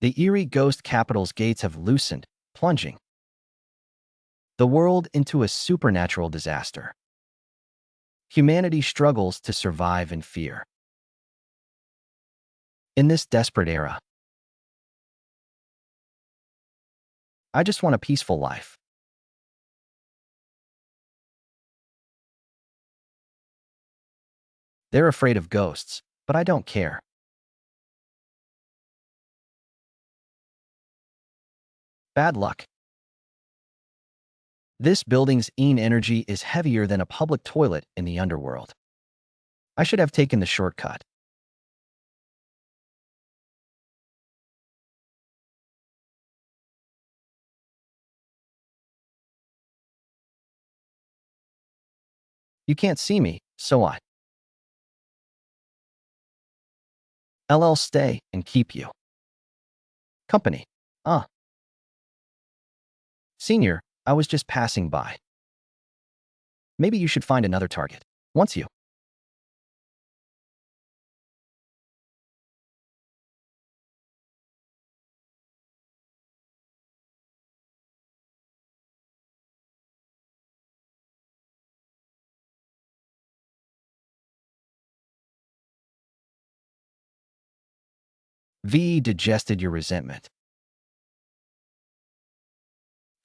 The eerie ghost capital's gates have loosened, plunging the world into a supernatural disaster. Humanity struggles to survive in fear. In this desperate era, I just want a peaceful life. They're afraid of ghosts, but I don't care. Bad luck. This building's energy is heavier than a public toilet in the underworld. I should have taken the shortcut. You can't see me, so what? LL stay and keep you company. Senior, I was just passing by. Maybe you should find another target. Once you digested your resentment.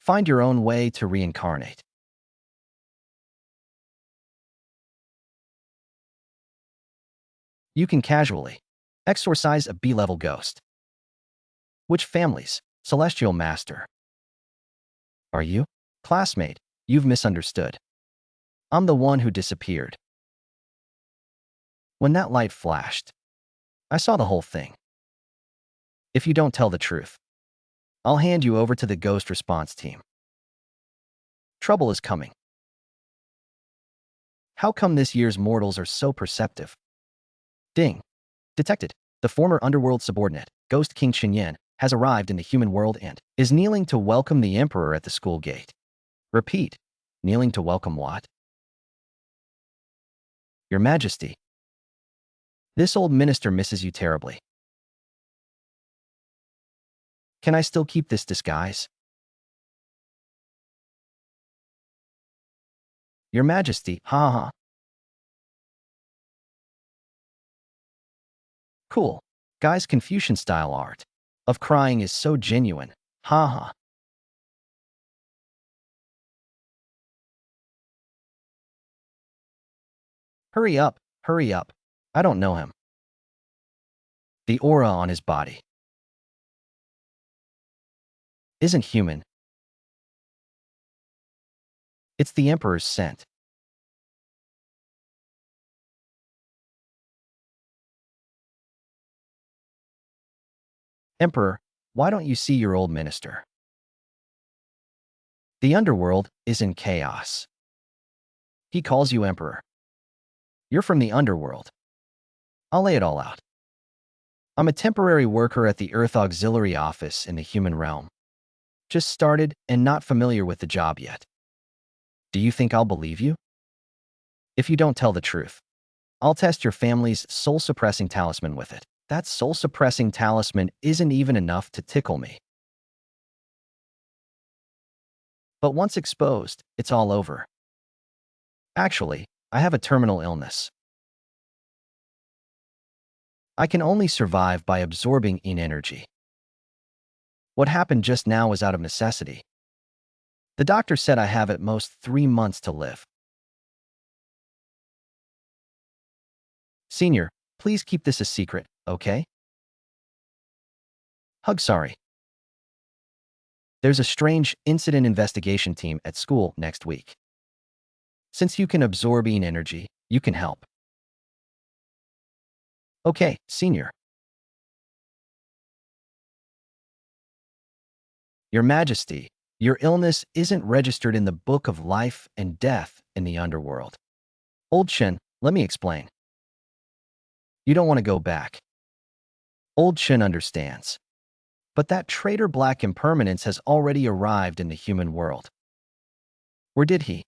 Find your own way to reincarnate. You can casually exorcise a B-level ghost. Which families? Celestial Master. Are you? Classmate, you've misunderstood. I'm the one who disappeared. When that light flashed, I saw the whole thing. If you don't tell the truth, I'll hand you over to the ghost response team. Trouble is coming. How come this year's mortals are so perceptive? Ding. Detected. The former underworld subordinate, Ghost King Chen Yan, has arrived in the human world and is kneeling to welcome the Emperor at the school gate. Repeat. Kneeling to welcome what? Your Majesty. This old minister misses you terribly. Can I still keep this disguise? Your Majesty, ha ha. Cool. Guy's Confucian-style art of crying is so genuine, ha ha. Hurry up, hurry up. I don't know him. The aura on his body isn't human. It's the Emperor's scent. Emperor, why don't you see your old minister? The underworld is in chaos. He calls you Emperor. You're from the underworld. I'll lay it all out. I'm a temporary worker at the Earth Auxiliary Office in the human realm. Just started and not familiar with the job yet. Do you think I'll believe you? If you don't tell the truth, I'll test your family's soul-suppressing talisman with it. That soul-suppressing talisman isn't even enough to tickle me. But once exposed, it's all over. Actually, I have a terminal illness. I can only survive by absorbing energy. What happened just now was out of necessity. The doctor said I have at most 3 months to live. Senior, please keep this a secret, okay? Hug sorry. There's a strange incident investigation team at school next week. Since you can absorb energy, you can help. Okay, Senior. Your Majesty, your illness isn't registered in the Book of Life and Death in the underworld. Old Chen, let me explain. You don't want to go back. Old Chen understands. But that traitor Black Impermanence has already arrived in the human world. Where did he?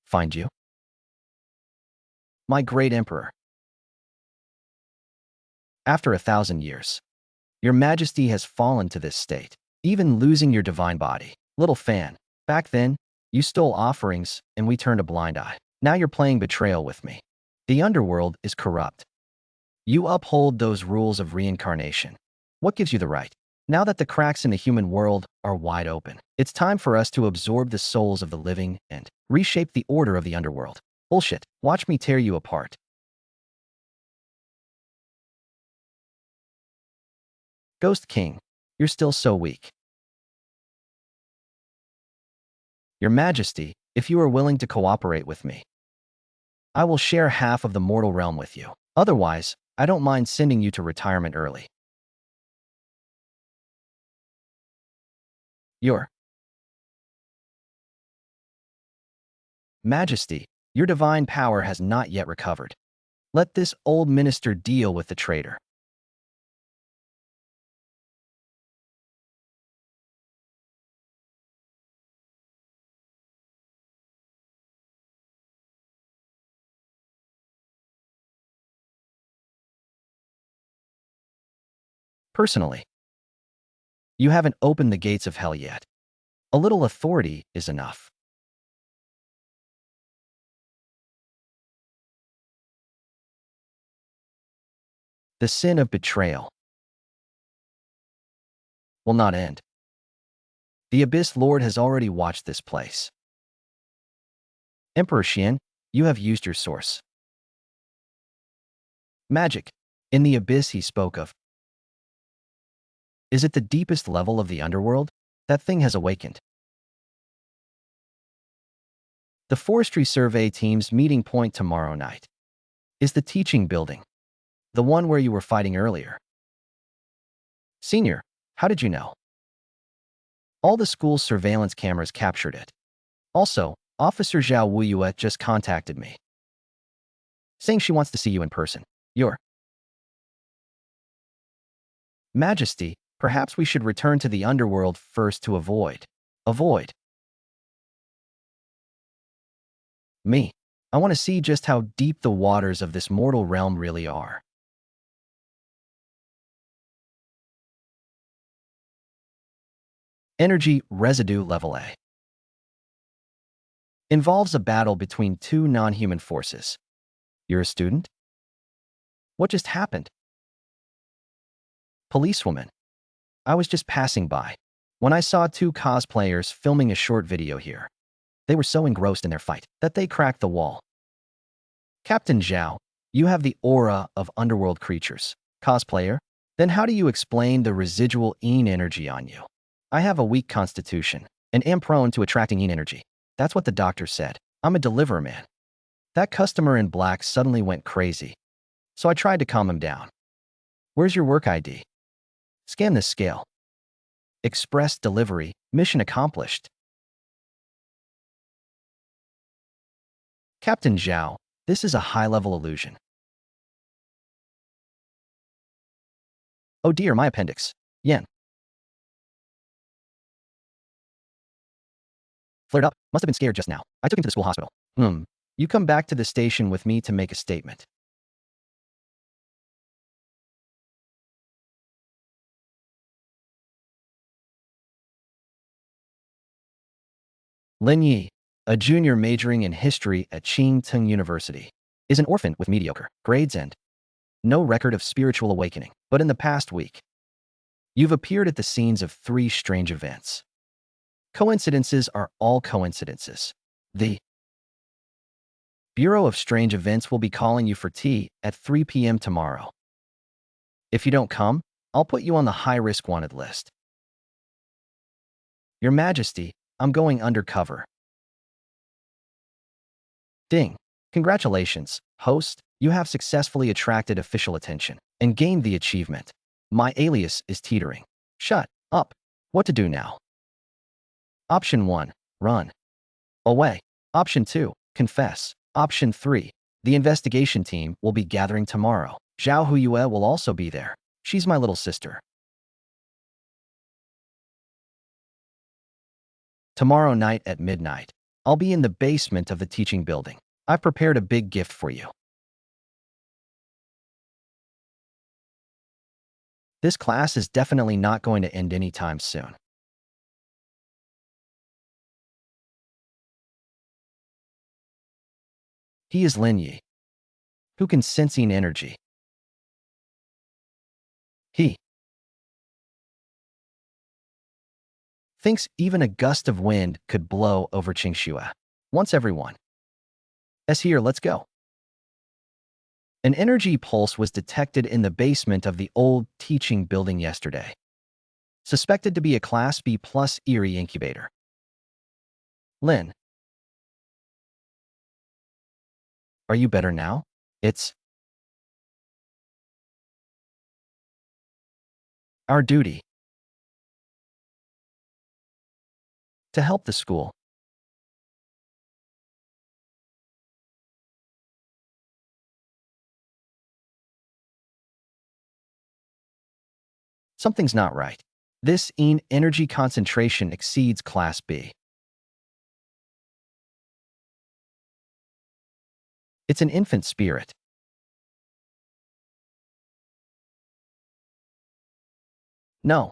Find you? My great emperor. After 1,000 years, your majesty has fallen to this state, even losing your divine body. Little fan, back then, you stole offerings and we turned a blind eye. Now you're playing betrayal with me. The underworld is corrupt. You uphold those rules of reincarnation. What gives you the right? Now that the cracks in the human world are wide open, it's time for us to absorb the souls of the living and reshape the order of the underworld. Bullshit. Watch me tear you apart. Ghost King, you're still so weak. Your Majesty, if you are willing to cooperate with me, I will share half of the mortal realm with you. Otherwise, I don't mind sending you to retirement early. Your Majesty, your divine power has not yet recovered. Let this old minister deal with the traitor. Personally, you haven't opened the gates of hell yet. A little authority is enough. The sin of betrayal will not end. The Abyss Lord has already watched this place. Emperor Chen, you have used your source. Magic. In the Abyss he spoke of. Is it the deepest level of the underworld? That thing has awakened. The Forestry Survey team's meeting point tomorrow night is the teaching building, the one where you were fighting earlier. Senior, how did you know? All the school's surveillance cameras captured it. Also, Officer Zhao Wuyue just contacted me, saying she wants to see you in person. Your Majesty, perhaps we should return to the underworld first to avoid me. I want to see just how deep the waters of this mortal realm really are. Energy Residue Level A involves a battle between two non-human forces. You're a student? What just happened? Policewoman. I was just passing by when I saw two cosplayers filming a short video here. They were so engrossed in their fight that they cracked the wall. Captain Zhao, you have the aura of underworld creatures. Cosplayer? Then how do you explain the residual Yin energy on you? I have a weak constitution and am prone to attracting Yin energy. That's what the doctor said. I'm a deliverer man. That customer in black suddenly went crazy, so I tried to calm him down. Where's your work ID? Scan this scale. Express delivery, mission accomplished. Captain Zhao, this is a high-level illusion. Oh dear, my appendix. Yen. Flared up. Must have been scared just now. I took him to the school hospital. You come back to the station with me to make a statement. Lin Ye, a junior majoring in history at Qingtung University, is an orphan with mediocre grades and no record of spiritual awakening. But in the past week, you've appeared at the scenes of 3 strange events. Coincidences are all coincidences. The Bureau of Strange Events will be calling you for tea at 3 p.m. tomorrow. If you don't come, I'll put you on the high-risk wanted list. Your Majesty, I'm going undercover. Ding. Congratulations, host. You have successfully attracted official attention and gained the achievement. My alias is teetering. Shut up. What to do now? Option 1. Run away. Option 2. Confess. Option 3. The investigation team will be gathering tomorrow. Zhao Huyue will also be there. She's my little sister. Tomorrow night at midnight, I'll be in the basement of the teaching building. I've prepared a big gift for you. This class is definitely not going to end anytime soon. He is Lin Ye, who can sensing energy. He thinks even a gust of wind could blow over Qingxue. Once everyone is here, let's go. An energy pulse was detected in the basement of the old teaching building yesterday, suspected to be a Class B plus eerie incubator. Lin, are you better now? It's our duty to help the school. Something's not right. This energy concentration exceeds Class B. It's an infant spirit. No,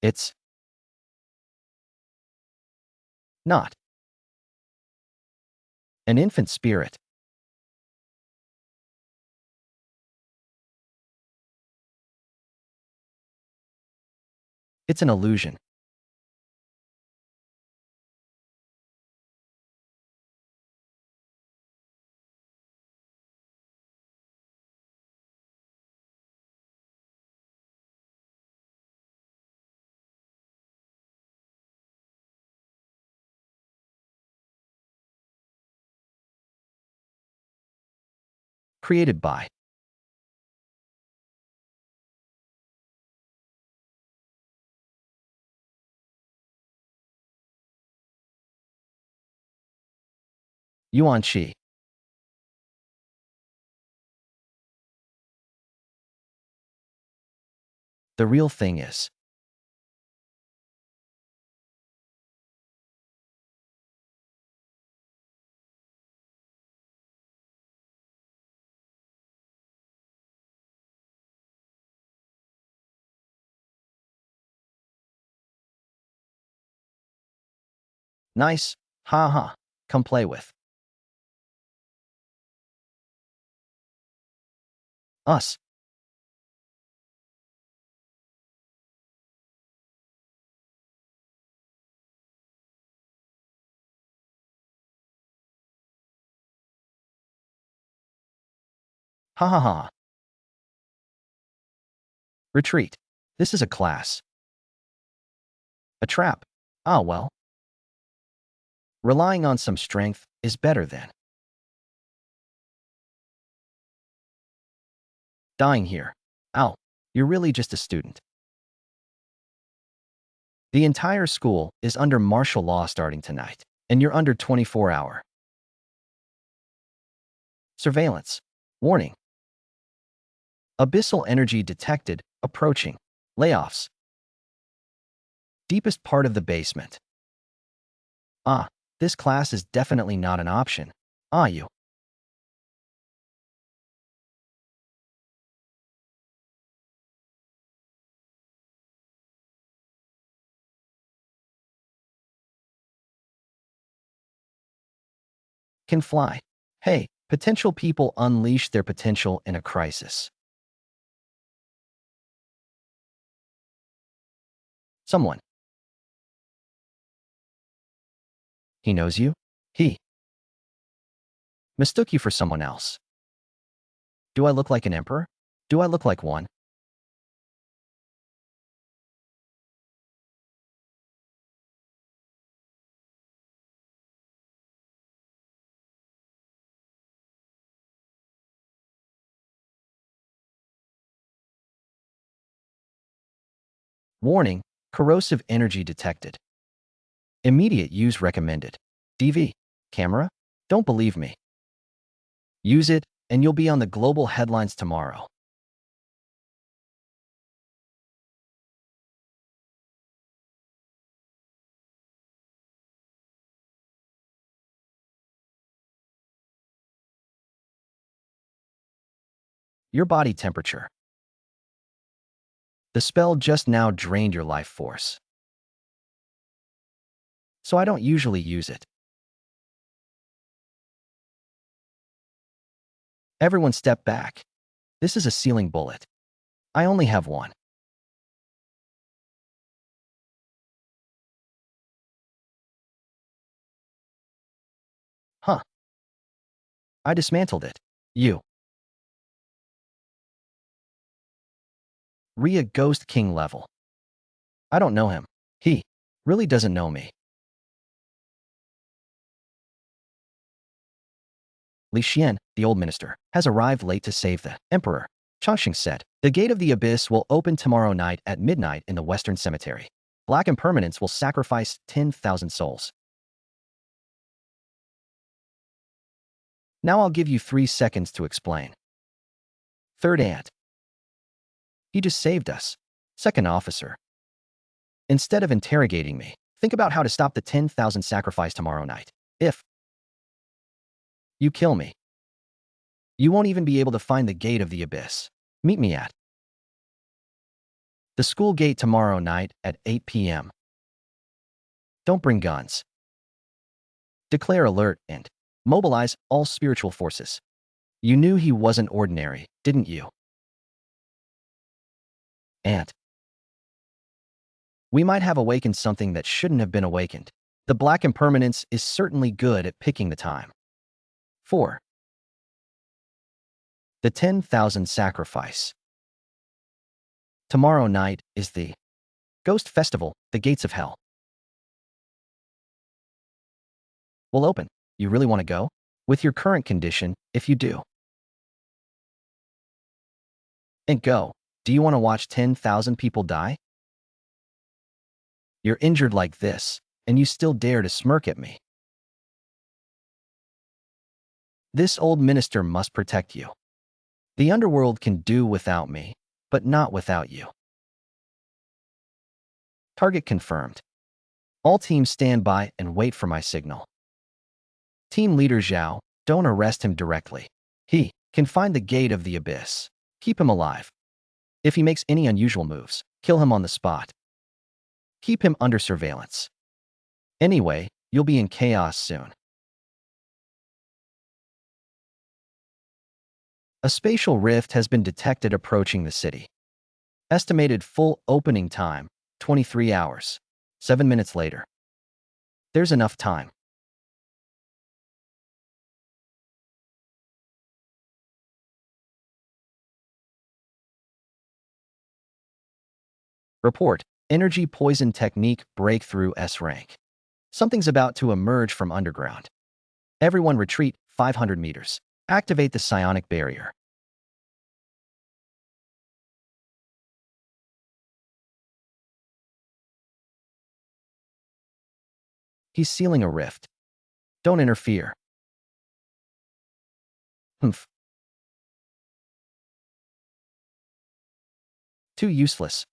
it's not an infant spirit. It's an illusion. Created by Yuan Qi. The real thing is, nice, ha ha, come play with us. Ha ha ha. Retreat. This is a class. A trap. Ah well. Relying on some strength is better than dying here. Ow, you're really just a student. The entire school is under martial law starting tonight, and you're under 24-hour surveillance. Warning. Abyssal energy detected, approaching. Layoffs. Deepest part of the basement. Ah, this class is definitely not an option. Ah, you. Can fly. Hey, potential people unleash their potential in a crisis. Someone. He knows you? He mistook you for someone else. Do I look like an emperor? Do I look like one? Warning, corrosive energy detected. Immediate use recommended. DV. Camera? Don't believe me. Use it, and you'll be on the global headlines tomorrow. Your body temperature. The spell just now drained your life force, so I don't usually use it. Everyone step back. This is a ceiling bullet. I only have one. Huh. I dismantled it. You. Rhea Ghost King level. I don't know him. He really doesn't know me. Li Xian, the old minister, has arrived late to save the Emperor. Changxing said, the gate of the abyss will open tomorrow night at midnight in the Western Cemetery. Black Impermanence will sacrifice 10,000 souls. Now I'll give you 3 seconds to explain. Third ant. He just saved us. Second officer. Instead of interrogating me, think about how to stop the 10,000 sacrifice tomorrow night. If you kill me, you won't even be able to find the gate of the abyss. Meet me at the school gate tomorrow night at 8 p.m. Don't bring guns. Declare alert and mobilize all spiritual forces. You knew he wasn't ordinary, didn't you? Ant. We might have awakened something that shouldn't have been awakened. The Black Impermanence is certainly good at picking the time. 4. The 10,000 sacrifice. Tomorrow night is the Ghost Festival, the gates of hell. Will open. You really want to go? With your current condition, if you do. And go. Do you want to watch 10,000 people die? You're injured like this, and you still dare to smirk at me. This old minister must protect you. The underworld can do without me, but not without you. Target confirmed. All teams stand by and wait for my signal. Team leader Zhao, don't arrest him directly. He can find the gate of the abyss. Keep him alive. If he makes any unusual moves, kill him on the spot. Keep him under surveillance. Anyway, you'll be in chaos soon. A spatial rift has been detected approaching the city. Estimated full opening time, 23 hours. 7 minutes later. There's enough time. Report. Energy poison technique breakthrough S rank. Something's about to emerge from underground. Everyone retreat 500 meters. Activate the psionic barrier. He's sealing a rift. Don't interfere. Humph. Too useless.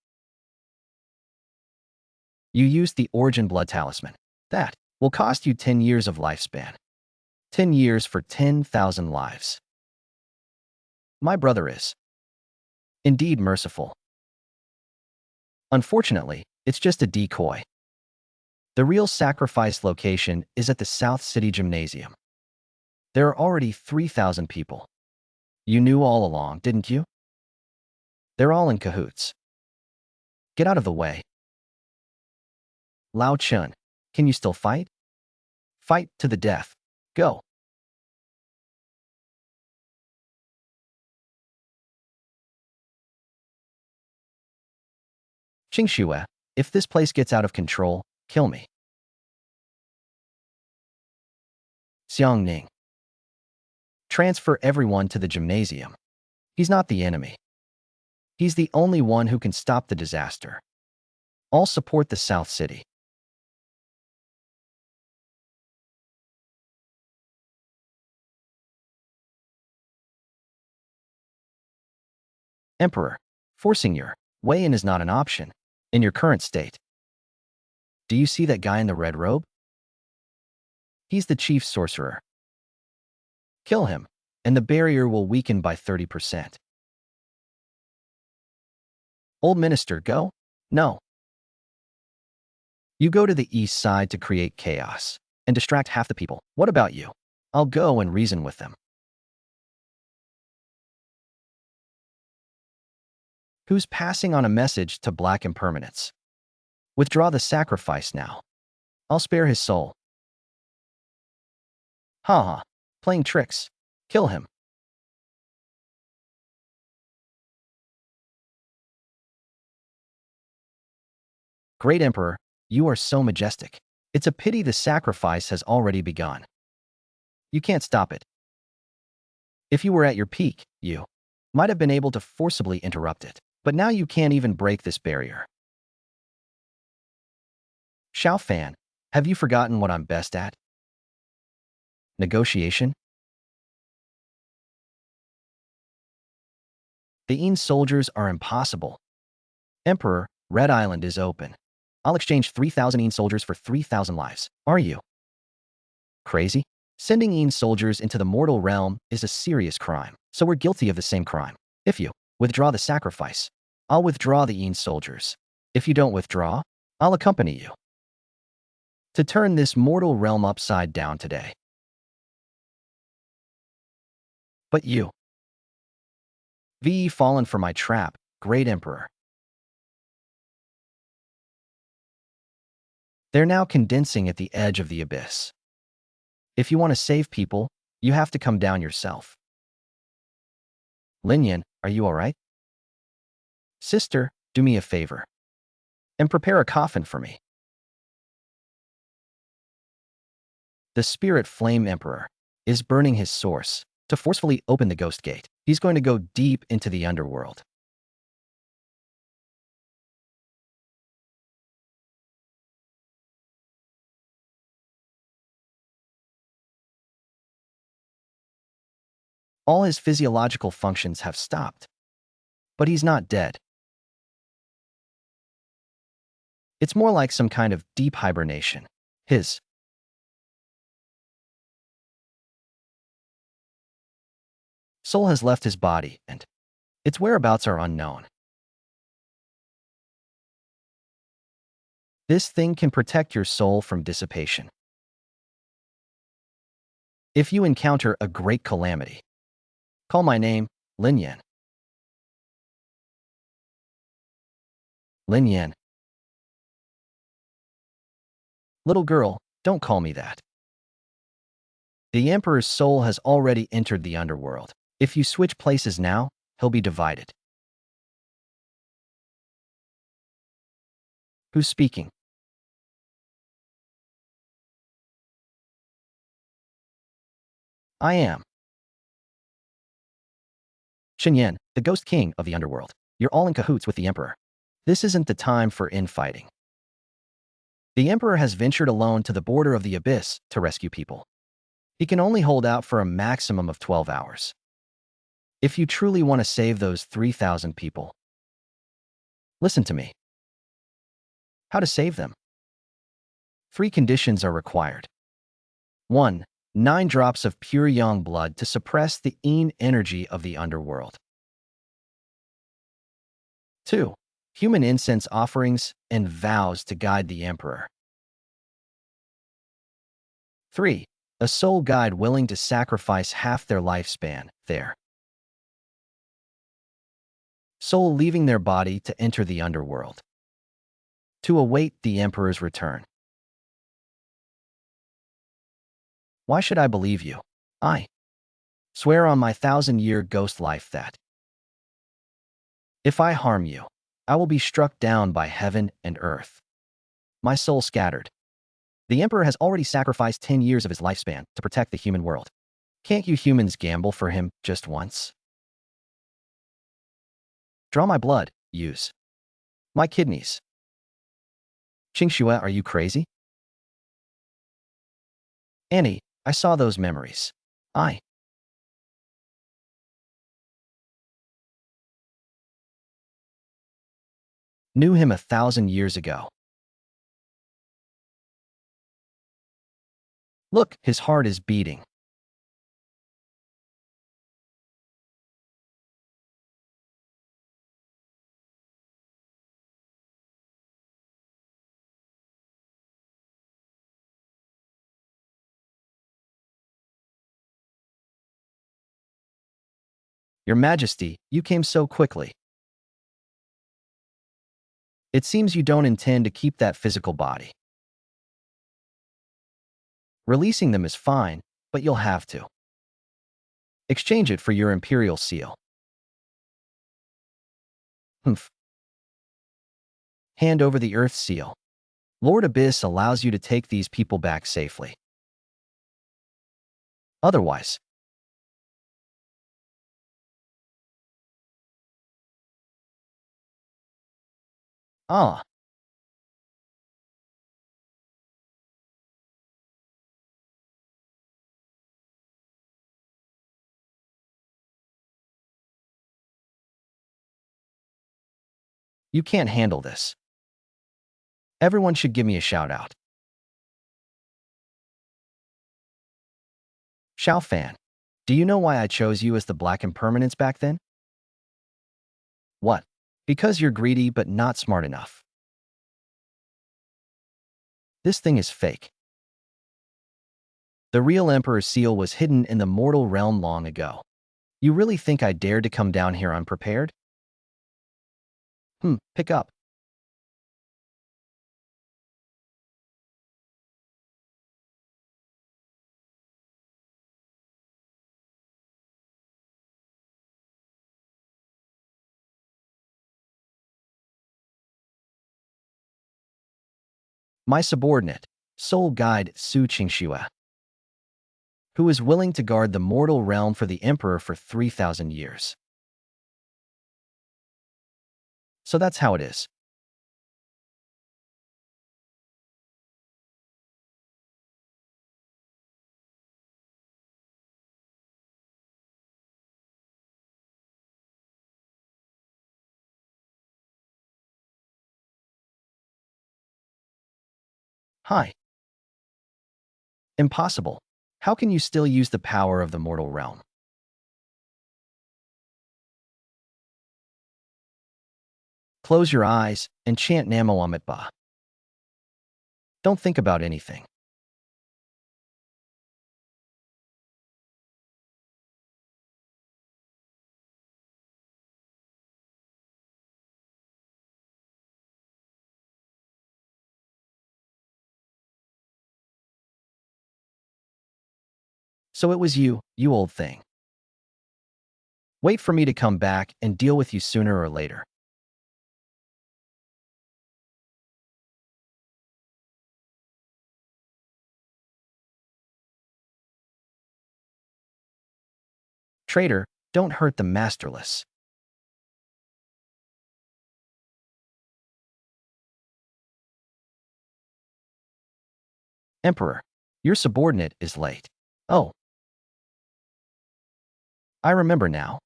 You used the Origin Blood Talisman. That will cost you 10 years of lifespan. 10 years for 10,000 lives. My brother is indeed merciful. Unfortunately, it's just a decoy. The real sacrifice location is at the South City Gymnasium. There are already 3,000 people. You knew all along, didn't you? They're all in cahoots. Get out of the way. Lao Chen, can you still fight? Fight to the death. Go. Qingxue, if this place gets out of control, kill me. Xiangning. Transfer everyone to the gymnasium. He's not the enemy. He's the only one who can stop the disaster. All support the South City. Emperor, forcing your way in is not an option in your current state. Do you see that guy in the red robe? He's the chief sorcerer. Kill him, and the barrier will weaken by 30%. Old minister, go? No. You go to the east side to create chaos and distract half the people. What about you? I'll go and reason with them. Who's passing on a message to Black Impermanence? Withdraw the sacrifice now. I'll spare his soul. Ha ha. Playing tricks. Kill him. Great Emperor, you are so majestic. It's a pity the sacrifice has already begun. You can't stop it. If you were at your peak, you might have been able to forcibly interrupt it. But now you can't even break this barrier. Xiao Fan, have you forgotten what I'm best at? Negotiation? The Yin soldiers are impossible. Emperor, Red Island is open. I'll exchange 3,000 Yin soldiers for 3,000 lives. Are you crazy? Sending Yin soldiers into the mortal realm is a serious crime, so we're guilty of the same crime. If you withdraw the sacrifice, I'll withdraw the Yin soldiers. If you don't withdraw, I'll accompany you to turn this mortal realm upside down today. But you, VE fallen for my trap, Great Emperor. They're now condensing at the edge of the abyss. If you want to save people, you have to come down yourself. Lin Ye, are you all right? Sister, do me a favor and prepare a coffin for me. The Spirit Flame Emperor is burning his source to forcefully open the ghost gate. He's going to go deep into the underworld. All his physiological functions have stopped, but he's not dead. It's more like some kind of deep hibernation. His soul has left his body, and its whereabouts are unknown. This thing can protect your soul from dissipation. If you encounter a great calamity, call my name, Lin Ye. Lin Ye. Little girl, don't call me that. The Emperor's soul has already entered the underworld. If you switch places now, he'll be divided. Who's speaking? I am. Chen Yan, the Ghost King of the Underworld. You're all in cahoots with the Emperor. This isn't the time for infighting. The Emperor has ventured alone to the border of the abyss to rescue people. He can only hold out for a maximum of 12 hours. If you truly want to save those 3,000 people, listen to me. How to save them? 3 conditions are required. 1. 9 drops of pure yang blood to suppress the Yin energy of the underworld. 2. Human incense offerings and vows to guide the Emperor. 3. A soul guide willing to sacrifice half their lifespan, their soul leaving their body to enter the underworld, to await the Emperor's return. Why should I believe you? I swear on my 1,000-year ghost life that if I harm you, I will be struck down by heaven and earth, my soul scattered. The Emperor has already sacrificed 10 years of his lifespan to protect the human world. Can't you humans gamble for him just once? Draw my blood, use my kidneys. Qingxue, are you crazy? Annie, I saw those memories. I knew him 1,000 years ago. Look, his heart is beating. Your Majesty, you came so quickly. It seems you don't intend to keep that physical body. Releasing them is fine, but you'll have to. Exchange it for your Imperial seal. Humph. Hand over the Earth seal. Lord Abyss allows you to take these people back safely. Otherwise, ah, you can't handle this. Everyone should give me a shout out. Xiao Fan, do you know why I chose you as the Black Impermanence back then? What? Because you're greedy but not smart enough. This thing is fake. The real Emperor's seal was hidden in the mortal realm long ago. You really think I dared to come down here unprepared? Pick up. My subordinate, soul guide Su Qingxue, who is willing to guard the mortal realm for the Emperor for 3,000 years. So that's how it is. Hi. Impossible. How can you still use the power of the mortal realm? Close your eyes and chant Namo Amitba. Don't think about anything. So it was you old thing. Wait for me to come back and deal with you sooner or later. Traitor, don't hurt the masterless. Emperor, your subordinate is late. Oh, I remember now.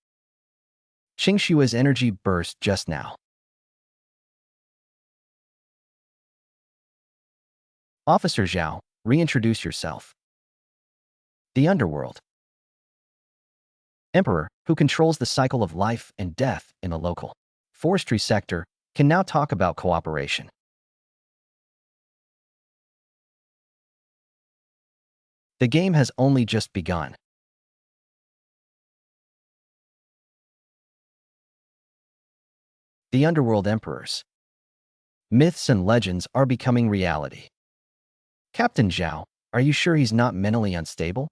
Qingshua's energy burst just now. Officer Zhao, reintroduce yourself. The Underworld Emperor, who controls the cycle of life and death in a local forestry sector, can now talk about cooperation. The game has only just begun. The Underworld Emperors. Myths and legends are becoming reality. Captain Zhao, are you sure he's not mentally unstable?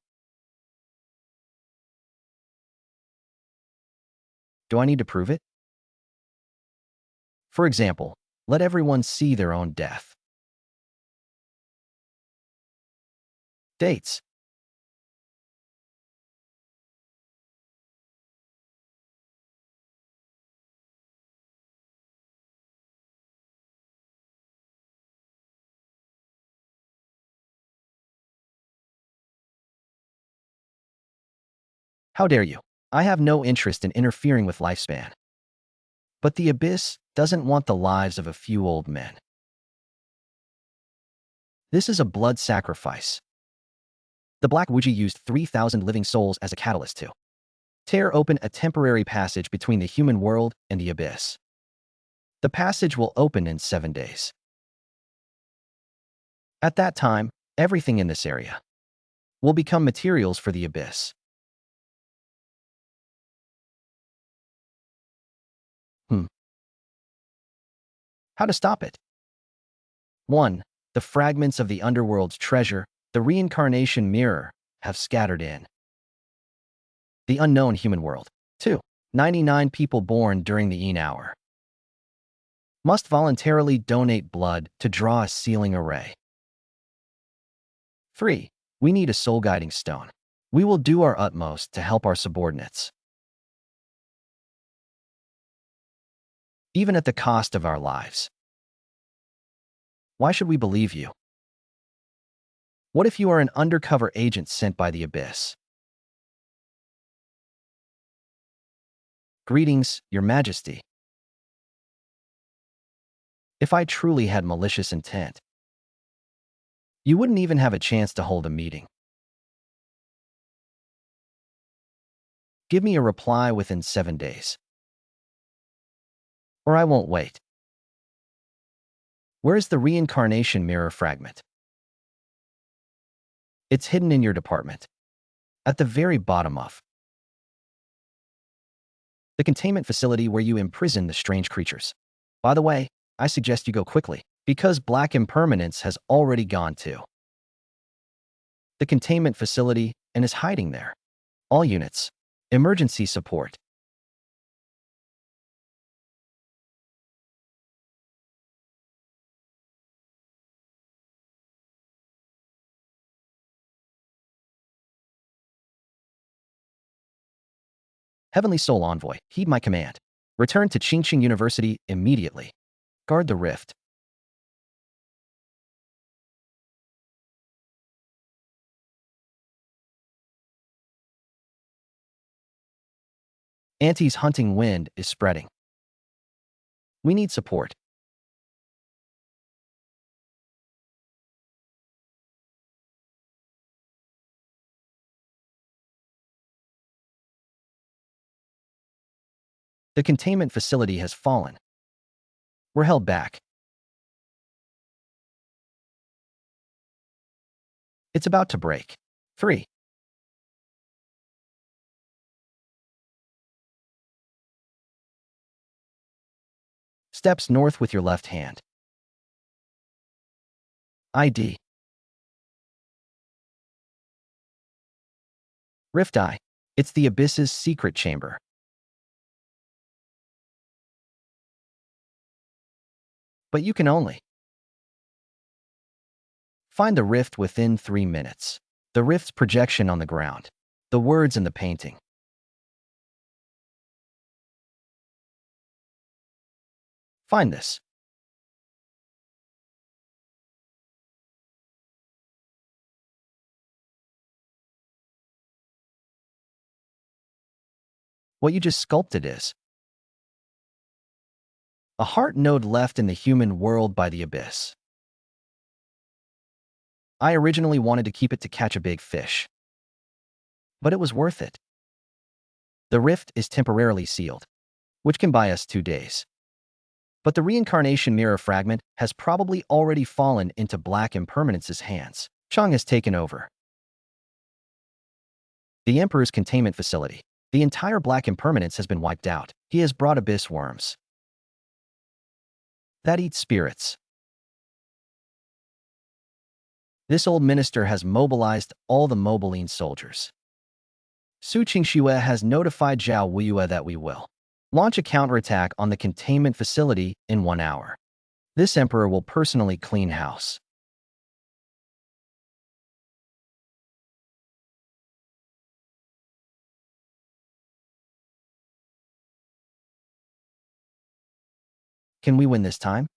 Do I need to prove it? For example, let everyone see their own death. Dates. How dare you? I have no interest in interfering with lifespan. But the Abyss doesn't want the lives of a few old men. This is a blood sacrifice. The Black Wuji used 3,000 living souls as a catalyst to tear open a temporary passage between the human world and the Abyss. The passage will open in 7 days. At that time, everything in this area will become materials for the Abyss. How to stop it? 1. The fragments of the Underworld's treasure, the reincarnation mirror, have scattered in the unknown human world. 2. 99 people born during the Een hour must voluntarily donate blood to draw a sealing array. 3. We need a soul-guiding stone. We will do our utmost to help our subordinates, even at the cost of our lives. Why should we believe you? What if you are an undercover agent sent by the Abyss? Greetings, Your Majesty. If I truly had malicious intent, you wouldn't even have a chance to hold a meeting. Give me a reply within 7 days, or I won't wait. Where is the reincarnation mirror fragment? It's hidden in your department, at the very bottom of the containment facility where you imprison the strange creatures. By the way, I suggest you go quickly, because Black Impermanence has already gone to the containment facility and is hiding there. All units, emergency support. Heavenly Soul Envoy, heed my command. Return to Qingqing University immediately. Guard the rift. Auntie's hunting wind is spreading. We need support. The containment facility has fallen. We're held back. It's about to break. 3. Steps north with your left hand. ID. Rift Eye. It's the Abyss's secret chamber. But you can only find the rift within 3 minutes. The rift's projection on the ground. The words in the painting. Find this. What you just sculpted is a heart node left in the human world by the Abyss. I originally wanted to keep it to catch a big fish, but it was worth it. The rift is temporarily sealed, which can buy us 2 days. But the reincarnation mirror fragment has probably already fallen into Black Impermanence's hands. Chang has taken over the Emperor's containment facility. The entire Black Impermanence has been wiped out. He has brought abyss worms that eat spirits. This old minister has mobilized all the Mobiline soldiers. Su Qingxue has notified Zhao Weiyue that we will launch a counterattack on the containment facility in 1 hour. This emperor will personally clean house. Can we win this time?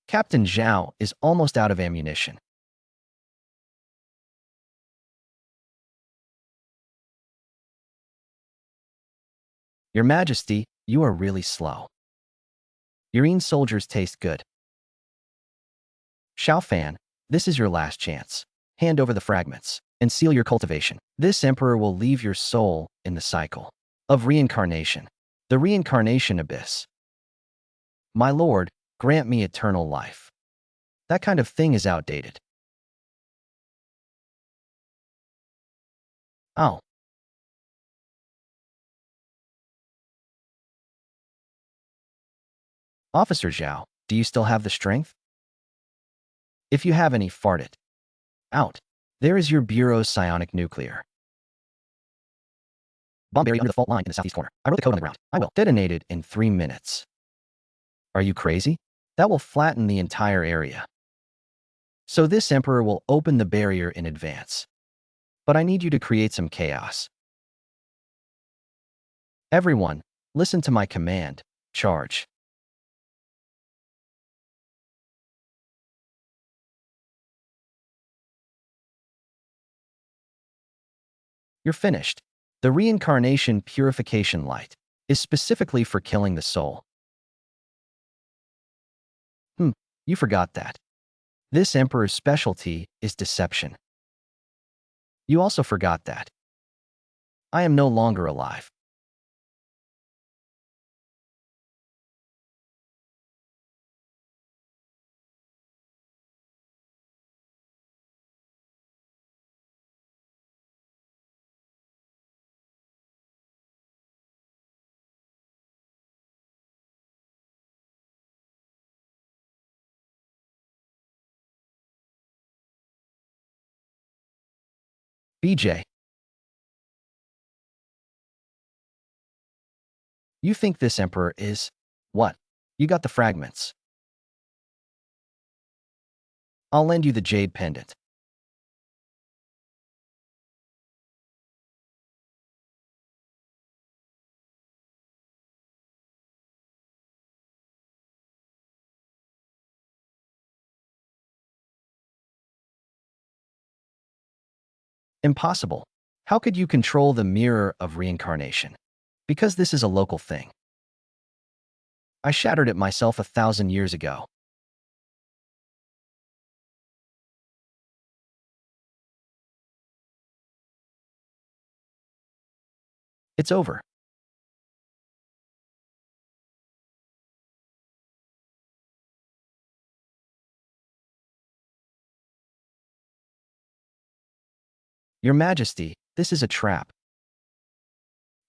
Captain Zhao is almost out of ammunition. Your Majesty, you are really slow. Your soldiers taste good. Xiaofan, this is your last chance. Hand over the fragments and seal your cultivation. This emperor will leave your soul in the cycle of reincarnation. The reincarnation abyss. My lord, grant me eternal life. That kind of thing is outdated. Oh. Officer Zhao, do you still have the strength? If you have any, fart it out. There is your Bureau's psionic nuclear. Bomb buried under the fault line in the southeast corner. I wrote the code on the ground. I will detonate it in 3 minutes. Are you crazy? That will flatten the entire area. So this Emperor will open the barrier in advance. But I need you to create some chaos. Everyone, listen to my command. Charge. You're finished. The reincarnation purification light is specifically for killing the soul. You forgot that. This Emperor's specialty is deception. You also forgot that. I am no longer alive. BJ, you think this Emperor is what? You got the fragments. I'll lend you the jade pendant. Impossible. How could you control the Mirror of Reincarnation? Because this is a local thing. I shattered it myself 1,000 years ago. It's over. Your Majesty, this is a trap.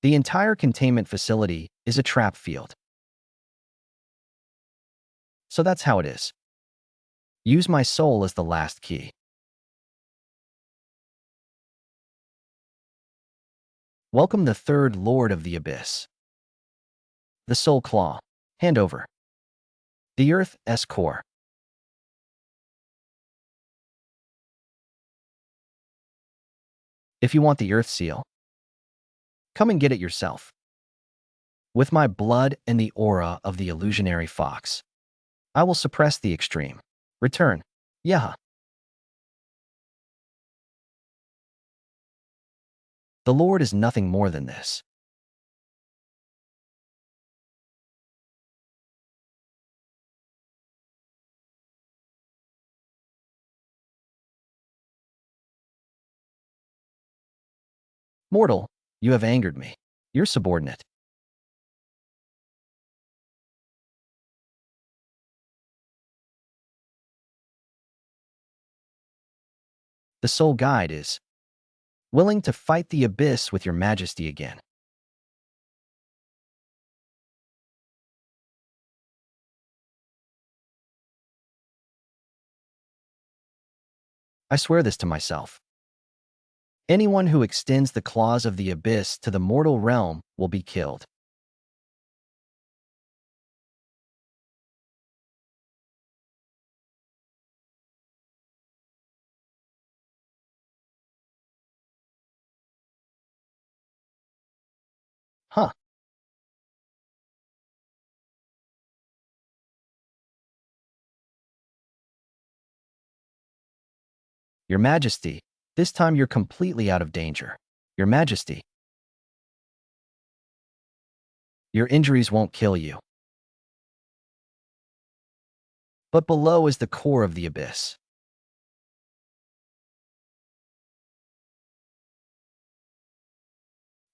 The entire containment facility is a trap field. So that's how it is. Use my soul as the last key. Welcome the third Lord of the Abyss. The Soul Claw. Hand over. The Earth's core. If you want the Earth seal, come and get it yourself. With my blood and the aura of the illusionary fox, I will suppress the extreme. Return. Yaha. The Lord is nothing more than this. Mortal, you have angered me. You're subordinate. The soul guide is willing to fight the abyss with your Majesty again. I swear this to myself. Anyone who extends the claws of the abyss to the mortal realm will be killed. Huh. Your Majesty, this time you're completely out of danger. Your Majesty. Your injuries won't kill you. But below is the core of the abyss.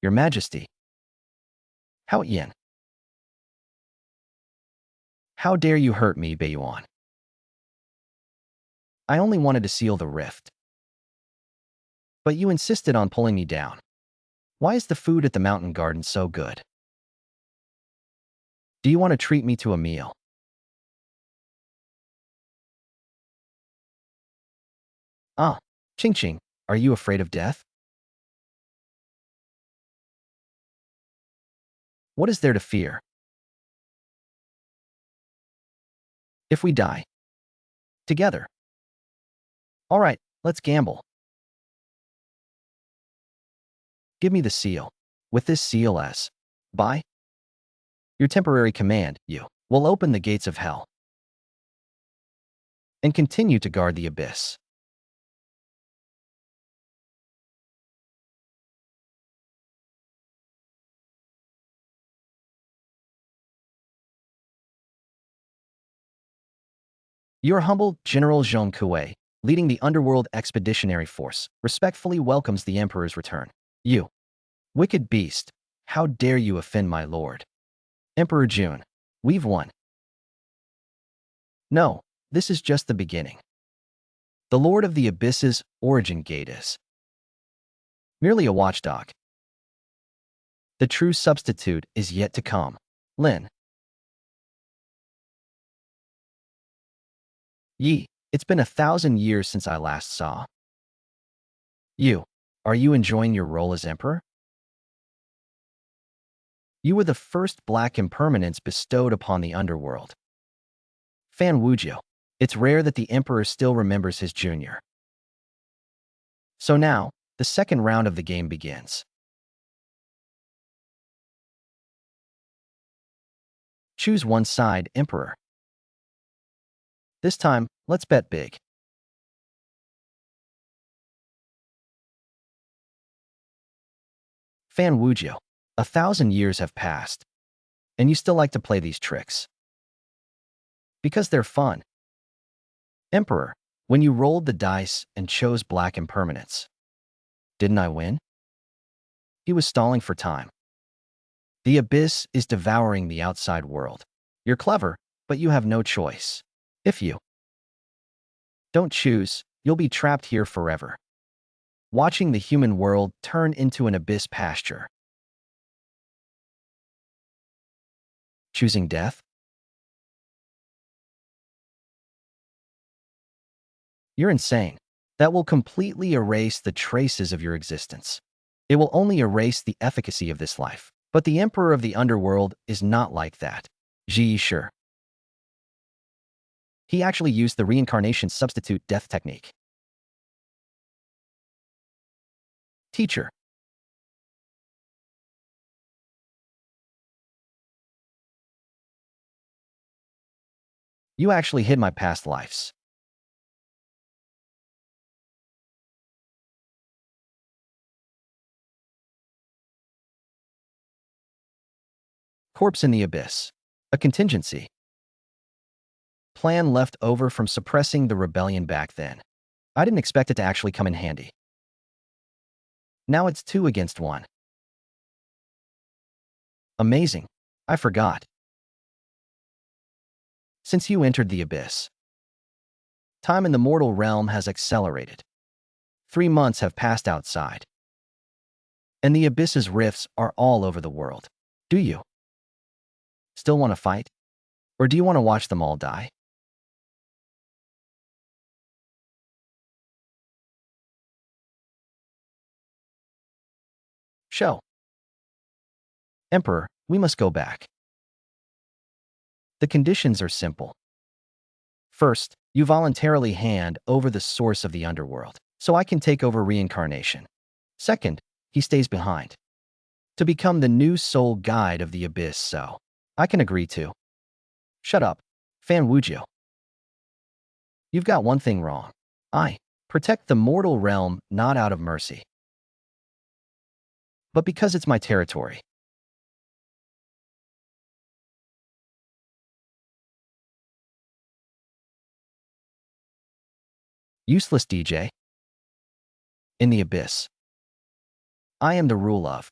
Your Majesty. How Yin? How dare you hurt me, Beiyuan? I only wanted to seal the rift. But you insisted on pulling me down. Why is the food at the mountain garden so good? Do you want to treat me to a meal? Ah, Ching Ching, are you afraid of death? What is there to fear? If we die together. All right, let's gamble. Give me the seal. With this seal as by your temporary command, you will open the gates of hell and continue to guard the abyss. Your humble General Zhong Kuei, leading the Underworld Expeditionary Force, respectfully welcomes the Emperor's return. You, wicked beast, how dare you offend my lord? Emperor Jun, we've won. No, this is just the beginning. The Lord of the Abyss's origin gate is merely a watchdog. The true substitute is yet to come. Lin Ye, it's been 1,000 years since I last saw you. Are you enjoying your role as Emperor? You were the first black impermanence bestowed upon the Underworld. Fan Wujiu. It's rare that the Emperor still remembers his junior. So now, the second round of the game begins. Choose one side, Emperor. This time, let's bet big. Fan Wujiu. 1,000 years have passed, and you still like to play these tricks. Because they're fun. Emperor, when you rolled the dice and chose black impermanence, didn't I win? He was stalling for time. The abyss is devouring the outside world. You're clever, but you have no choice. If you don't choose, you'll be trapped here forever, watching the human world turn into an abyss pasture. Choosing death? You're insane. That will completely erase the traces of your existence. It will only erase the efficacy of this life. But the Emperor of the Underworld is not like that. Ji sure. He actually used the reincarnation substitute death technique. Teacher. You actually hid my past lives. Corpse in the abyss. A contingency. Plan left over from suppressing the rebellion back then. I didn't expect it to actually come in handy. Now it's 2 against 1. Amazing. I forgot. Since you entered the abyss, time in the mortal realm has accelerated. 3 months have passed outside. And the abyss's rifts are all over the world. Do you still want to fight? Or do you want to watch them all die? Show. Emperor, we must go back. The conditions are simple. First, you voluntarily hand over the source of the underworld, so I can take over reincarnation. Second, he stays behind to become the new sole guide of the abyss, so I can agree to. Shut up, Fan Wujiu. You've got one thing wrong. I protect the mortal realm not out of mercy, but because it's my territory. Useless DJ. In the abyss, I am the rule of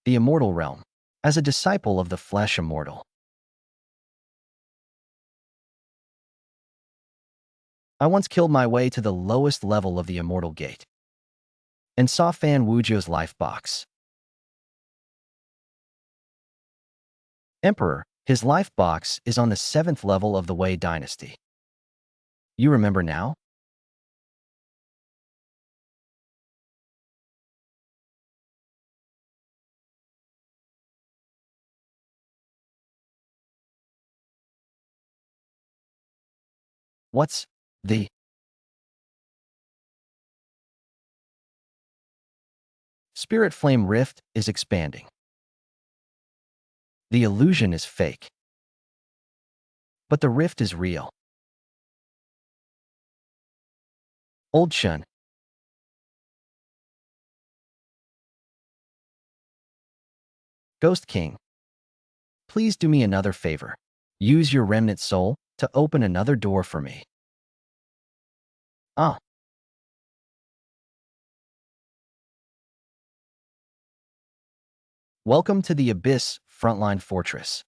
the immortal realm, as a disciple of the flesh immortal. I once killed my way to the lowest level of the immortal gate and saw Fan Wujiu's life box. Emperor, His life box is on the 7th level of the Wei dynasty. You remember now? What's the Spirit Flame Rift is expanding. The illusion is fake. But the rift is real. Old Chen. Ghost King. Please do me another favor. Use your remnant soul to open another door for me. Ah. Welcome to the Abyss Frontline Fortress.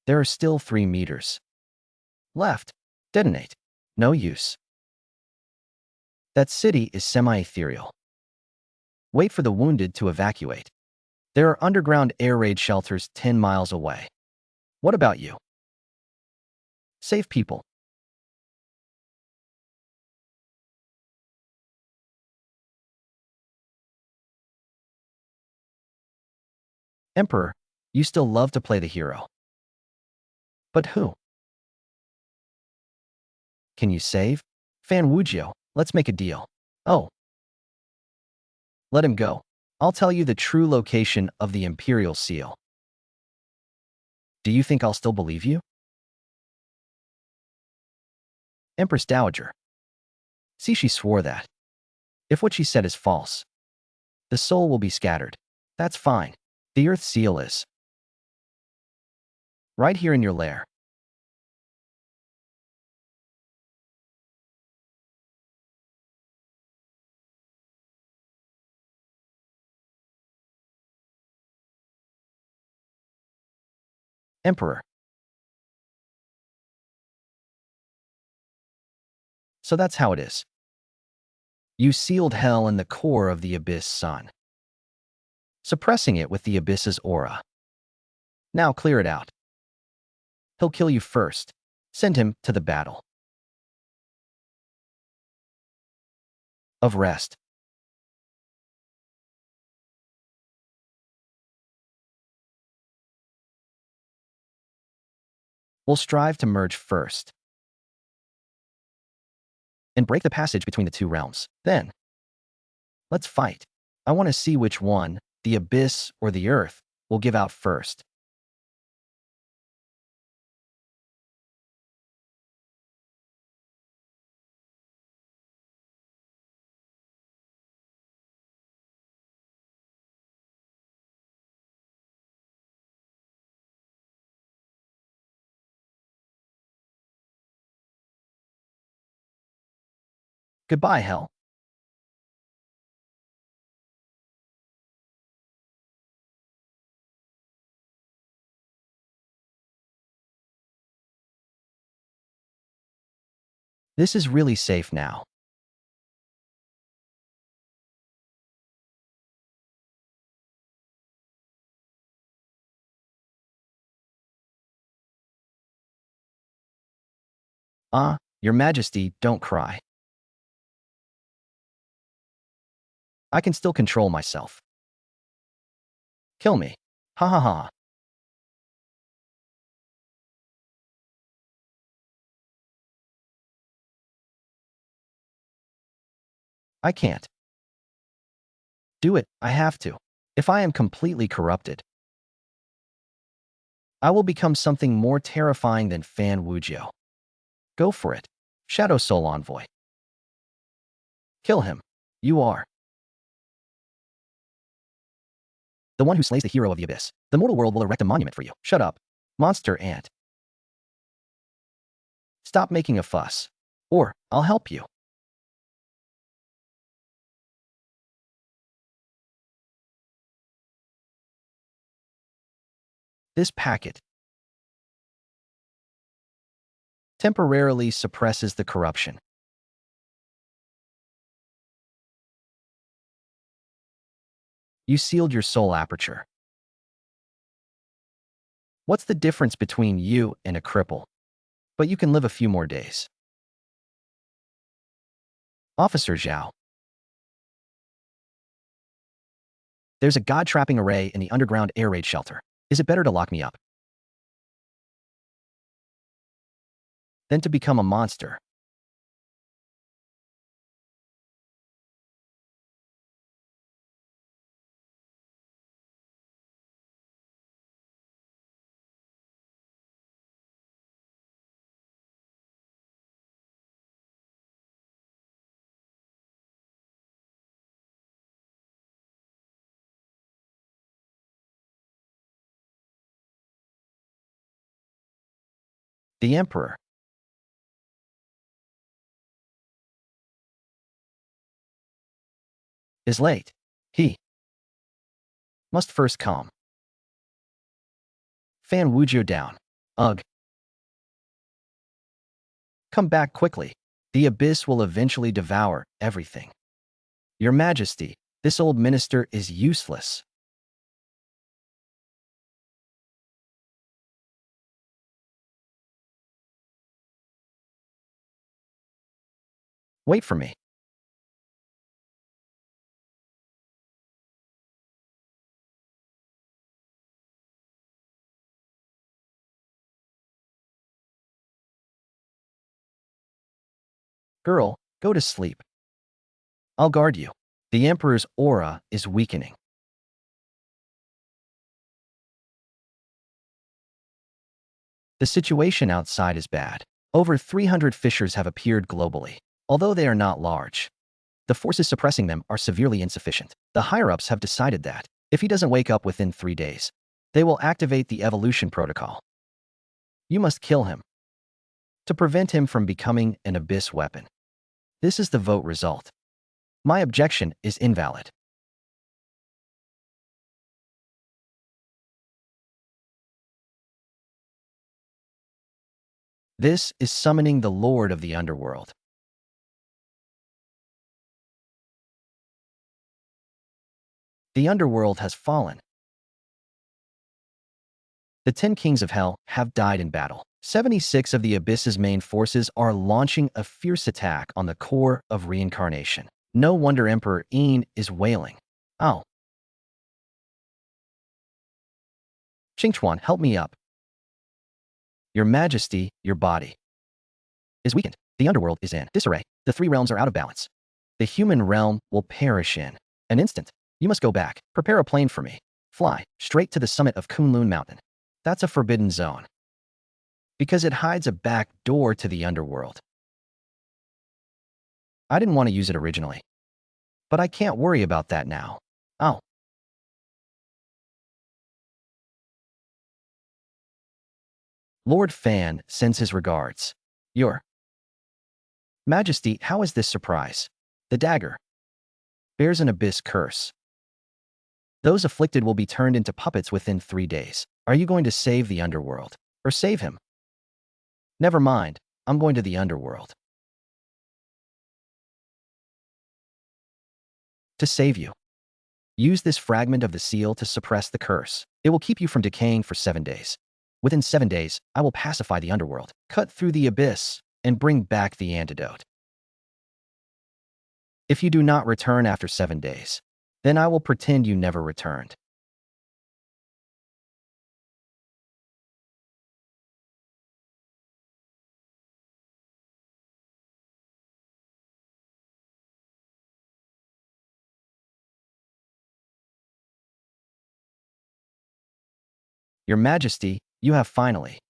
There are still 3 meters left. Detonate. No use. That city is semi-ethereal. Wait for the wounded to evacuate. There are underground air raid shelters 10 miles away. What about you? Save people. Emperor, you still love to play the hero. But who? Can you save? Fan Wujio, let's make a deal. Oh. Let him go. I'll tell you the true location of the Imperial Seal. Do you think I'll still believe you? Empress Dowager. See, she swore that. If what she said is false, the soul will be scattered. That's fine. The Earth Seal is right here in your lair. Emperor. So that's how it is. You sealed hell in the core of the Abyss Sun, suppressing it with the Abyss's aura. Now clear it out. He'll kill you first. Send him to the battle of rest. We'll strive to merge first and break the passage between the 2 realms. Then, let's fight. I want to see which one, the Abyss or the Earth, will give out first. Goodbye, hell. This is really safe now. Your Majesty, don't cry. I can still control myself. Kill me. Ha ha ha. I can't. Do it, I have to. If I am completely corrupted, I will become something more terrifying than Fan Wujio. Go for it. Shadow Soul Envoy. Kill him. You are. The one who slays the hero of the abyss. The mortal world will erect a monument for you. Shut up. Monster ant. Stop making a fuss. Or, I'll help you. This packet temporarily suppresses the corruption. You sealed your soul aperture. What's the difference between you and a cripple? But you can live a few more days. Officer Zhao. There's a god-trapping array in the underground air raid shelter. Is it better to lock me up than to become a monster? The Emperor is late. He must first calm Fan Wujiu down. Ugh. Come back quickly. The abyss will eventually devour everything. Your Majesty, this old minister is useless. Wait for me. Girl, go to sleep. I'll guard you. The Emperor's aura is weakening. The situation outside is bad. Over 300 fissures have appeared globally. Although they are not large, the forces suppressing them are severely insufficient. The higher-ups have decided that, if he doesn't wake up within 3 days, they will activate the evolution protocol. You must kill him to prevent him from becoming an abyss weapon. This is the vote result. My objection is invalid. This is summoning the Lord of the Underworld. The Underworld has fallen. The 10 kings of hell have died in battle. 76 of the Abyss's main forces are launching a fierce attack on the core of reincarnation. No wonder Emperor Yin is wailing. Oh. Qingchuan, help me up. Your Majesty, your body is weakened. The Underworld is in disarray. The 3 realms are out of balance. The human realm will perish in an instant. You must go back. Prepare a plane for me. Fly straight to the summit of Kunlun Mountain. That's a forbidden zone, because it hides a back door to the Underworld. I didn't want to use it originally, but I can't worry about that now. Oh. Lord Fan sends his regards. Your Majesty, how is this surprise? The dagger bears an abyss curse. Those afflicted will be turned into puppets within 3 days. Are you going to save the Underworld? Or save him? Never mind, I'm going to the Underworld to save you. Use this fragment of the seal to suppress the curse. It will keep you from decaying for 7 days. Within 7 days, I will pacify the Underworld, cut through the abyss, and bring back the antidote. If you do not return after 7 days, then I will pretend you never returned. Your Majesty, you have finally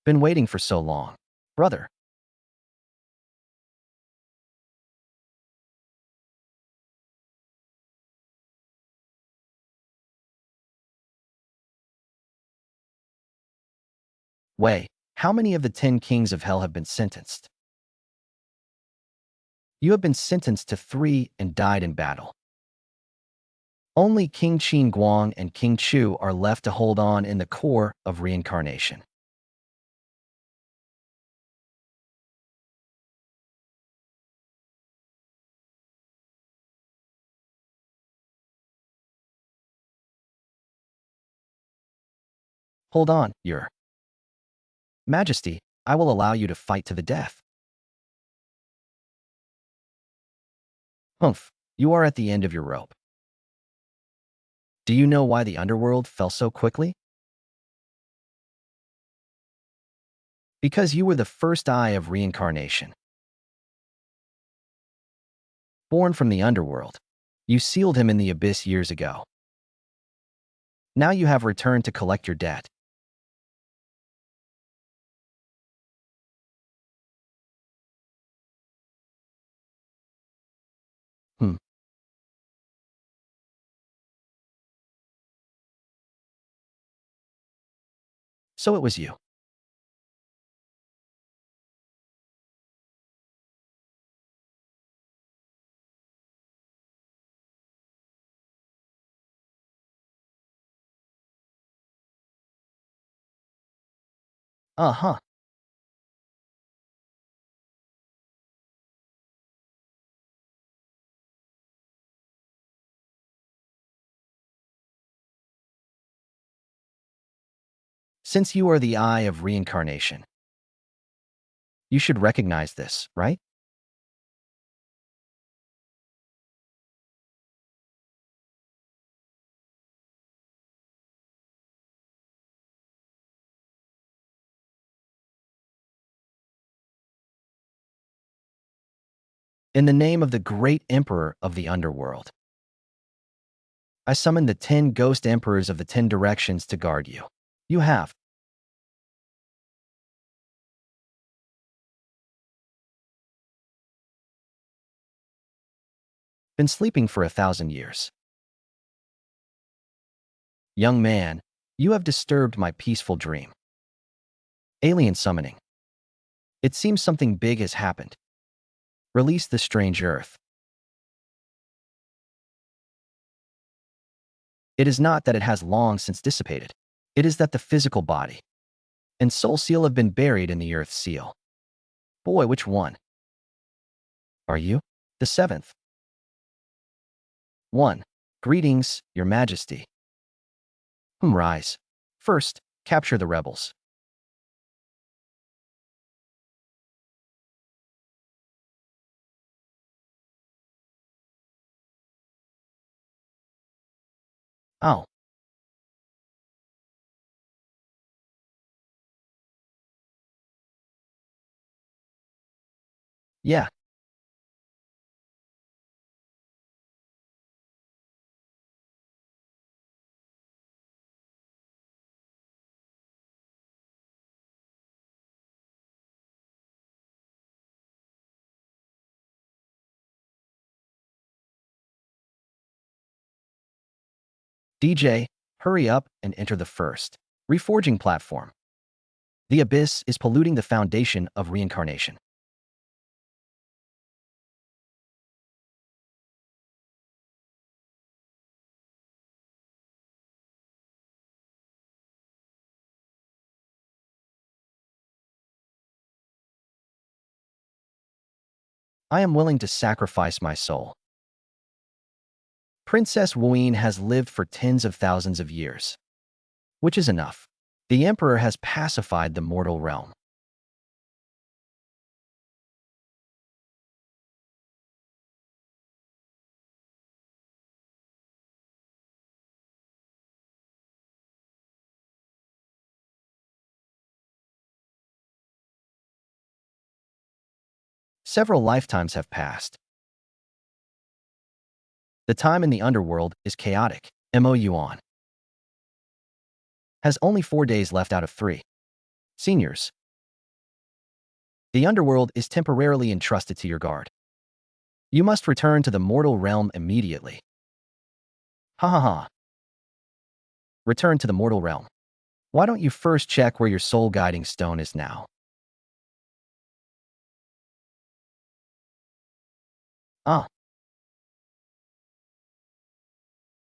Been waiting for so long. Brother. Wei, how many of the 10 kings of hell have been sentenced? You have been sentenced to 3 and died in battle. Only King Qin Guang and King Chu are left to hold on in the core of reincarnation. Hold on, Your Majesty, I will allow you to fight to the death. Humph, you are at the end of your rope. Do you know why the underworld fell so quickly? Because you were the first eye of reincarnation. Born from the underworld, you sealed him in the abyss years ago. Now you have returned to collect your debt. Hmm. So it was you. Uh-huh. Since you are the eye of reincarnation, you should recognize this, right? In the name of the great emperor of the underworld, I summon the 10 ghost emperors of the 10 directions to guard you. You have been sleeping for 1,000 years. Young man, you have disturbed my peaceful dream. Alien summoning. It seems something big has happened. Release the strange earth. It is not that it has long since dissipated. It is that the physical body and soul seal have been buried in the earth seal. Boy, which one? Are you? The 7th. 1. Greetings, Your Majesty. Rise. First, capture the rebels. Oh, yeah. DJ, hurry up and enter the first reforging platform. The abyss is polluting the foundation of reincarnation. I am willing to sacrifice my soul. Princess Wuyin has lived for tens of thousands of years, which is enough. The Emperor has pacified the mortal realm. Several lifetimes have passed. The time in the underworld is chaotic. Mo Yuan has only 4 days left out of 3. Seniors, The Underworld is temporarily entrusted to your guard. You must return to the mortal realm immediately. Ha ha ha. Return to the mortal realm. Why don't you first check where your soul guiding stone is now? Ah.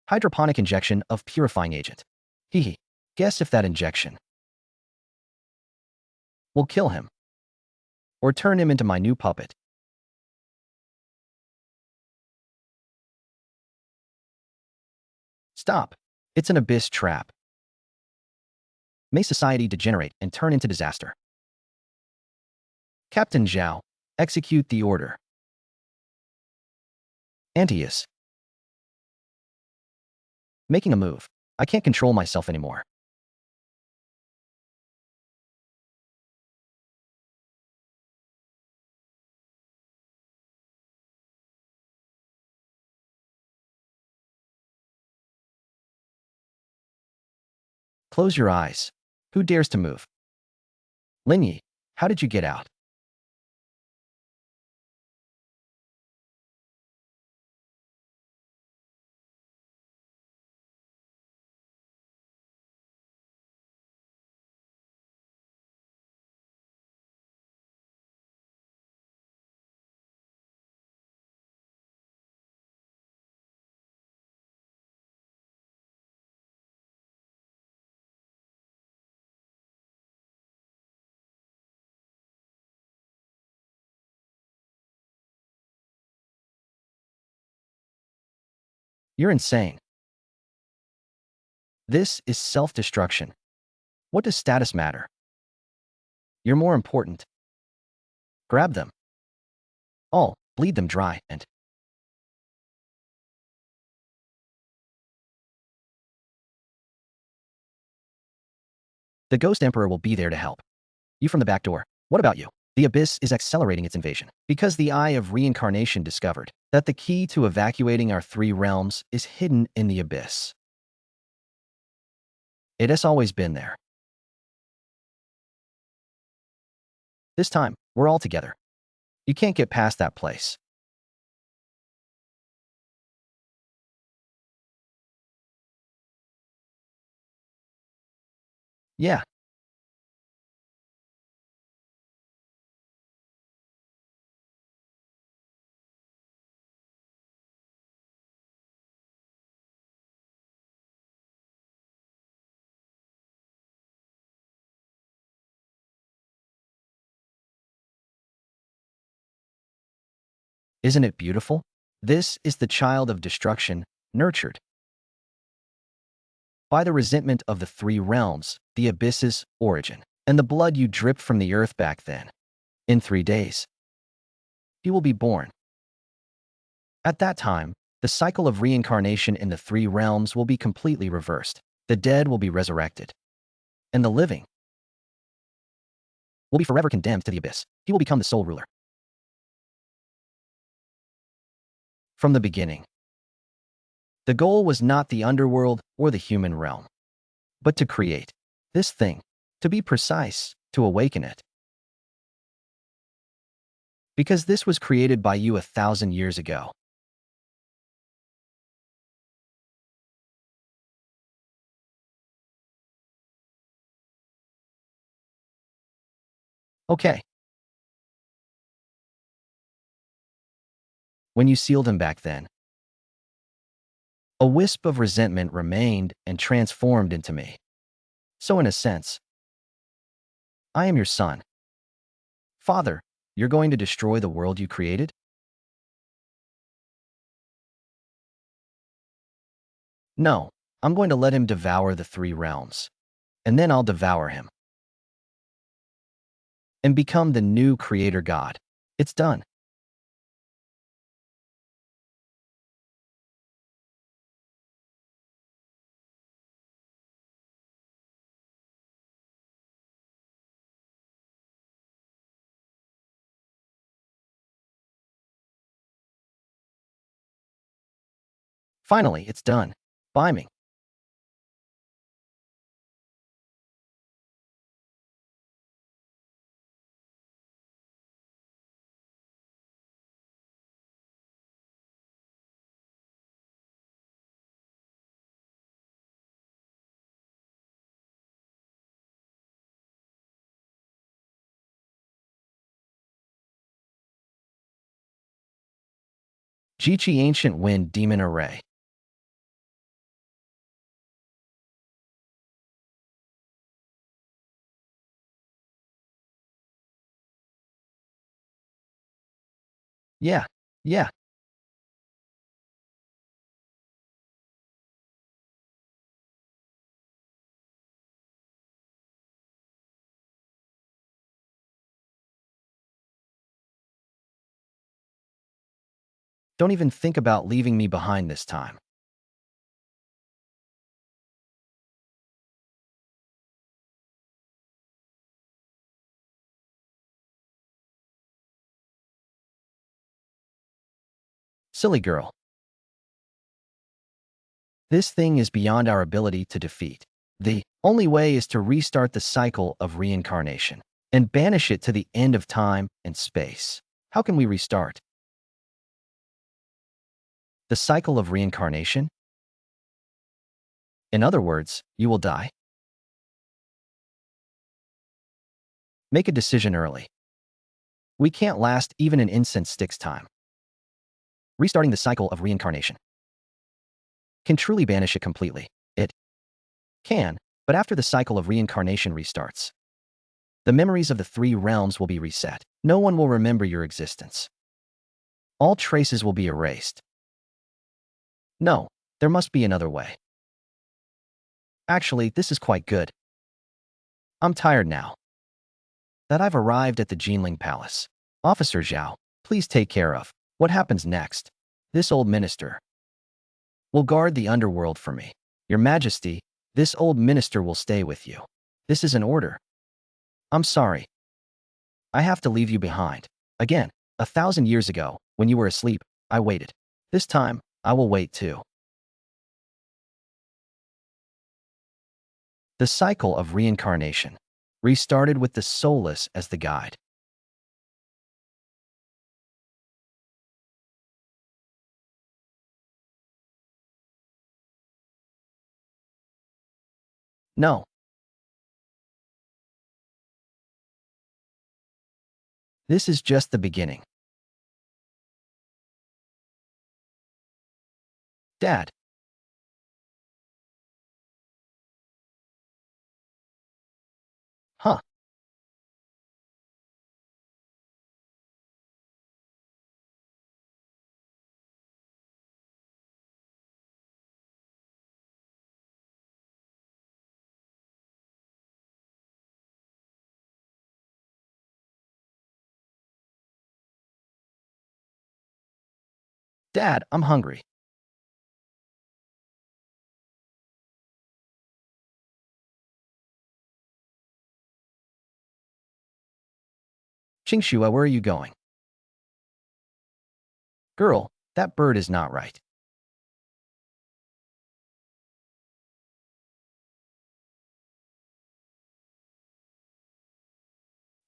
Hydroponic injection of purifying agent. Hee. Guess if that injection will kill him or turn him into my new puppet. Stop. It's an abyss trap. May society degenerate and turn into disaster. Captain Zhao, execute the order. Antius. Making a move. I can't control myself anymore. Close your eyes. Who dares to move? Lin Ye, how did you get out? You're insane. This is self-destruction. What does status matter? You're more important. Grab them. All, bleed them dry, and the Ghost Emperor will be there to help. You from the back door. What about you? The Abyss is accelerating its invasion because the Eye of Reincarnation discovered that the key to evacuating our three realms is hidden in the Abyss. It has always been there. This time, we're all together. You can't get past that place. Yeah. Isn't it beautiful? This is the child of destruction, nurtured by the resentment of the three realms, the Abyss's origin, and the blood you dripped from the earth back then. In 3 days, he will be born. At that time, the cycle of reincarnation in the three realms will be completely reversed. The dead will be resurrected, and the living will be forever condemned to the Abyss. He will become the sole ruler. From the beginning, the goal was not the underworld or the human realm, but to create this thing, to be precise, to awaken it. Because this was created by you 1,000 years ago. Okay. When you sealed him back then, a wisp of resentment remained and transformed into me. So in a sense, I am your son. Father, you're going to destroy the world you created? No, I'm going to let him devour the three realms. And then I'll devour him. And become the new creator god. It's done. Finally, it's done. By me. Jichi Ancient Wind Demon Array. Yeah, yeah. Don't even think about leaving me behind this time. Silly girl. This thing is beyond our ability to defeat. The only way is to restart the cycle of reincarnation and banish it to the end of time and space. How can we restart? The cycle of reincarnation? In other words, you will die. Make a decision early. We can't last even an incense stick's time. Restarting the cycle of reincarnation can truly banish it completely. It can, but after the cycle of reincarnation restarts, the memories of the three realms will be reset. No one will remember your existence. All traces will be erased. No, there must be another way. Actually, this is quite good. I'm tired now that I've arrived at the Jinling Palace. Officer Zhao, please take care of what happens next. This old minister will guard the underworld for me. Your Majesty, this old minister will stay with you. This is an order. I'm sorry. I have to leave you behind. Again, 1,000 years ago, when you were asleep, I waited. This time, I will wait too. The cycle of reincarnation restarted with the soulless as the guide. No, this is just the beginning. Dad, huh? Dad, I'm hungry. Qingxue, where are you going? Girl, that bird is not right.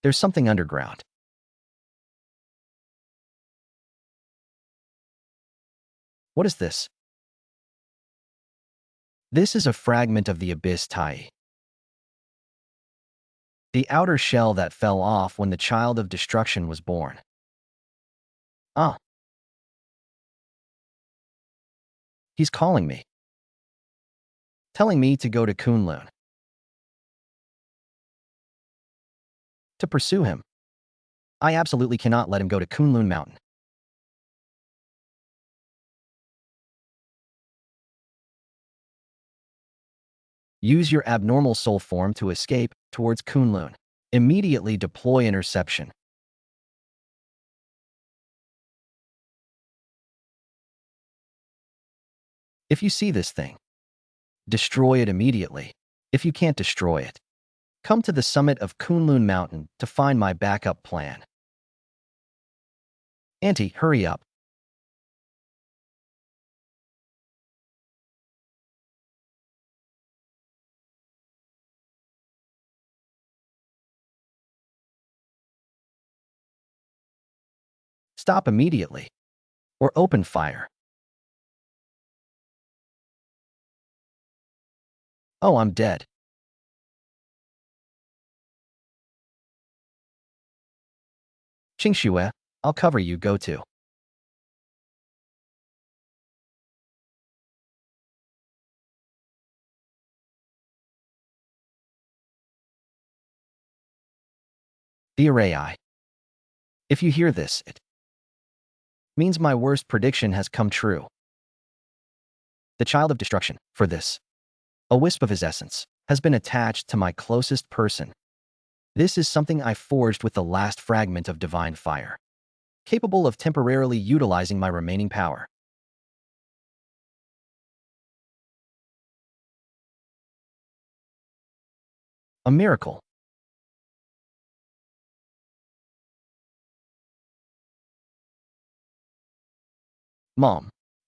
There's something underground. What is this? This is a fragment of the Abyss Tai. The outer shell that fell off when the child of destruction was born. Ah, he's calling me. Telling me to go to Kunlun. To pursue him. I absolutely cannot let him go to Kunlun Mountain. Use your abnormal soul form to escape towards Kunlun. Immediately deploy interception. If you see this thing, destroy it immediately. If you can't destroy it, come to the summit of Kunlun Mountain to find my backup plan. Auntie, hurry up. Stop immediately. Or open fire. Oh, I'm dead. Qingxue, I'll cover you, go to. The array. If you hear this, it means my worst prediction has come true. The child of destruction, for this, a wisp of his essence, has been attached to my closest person. This is something I forged with the last fragment of divine fire, capable of temporarily utilizing my remaining power. A miracle.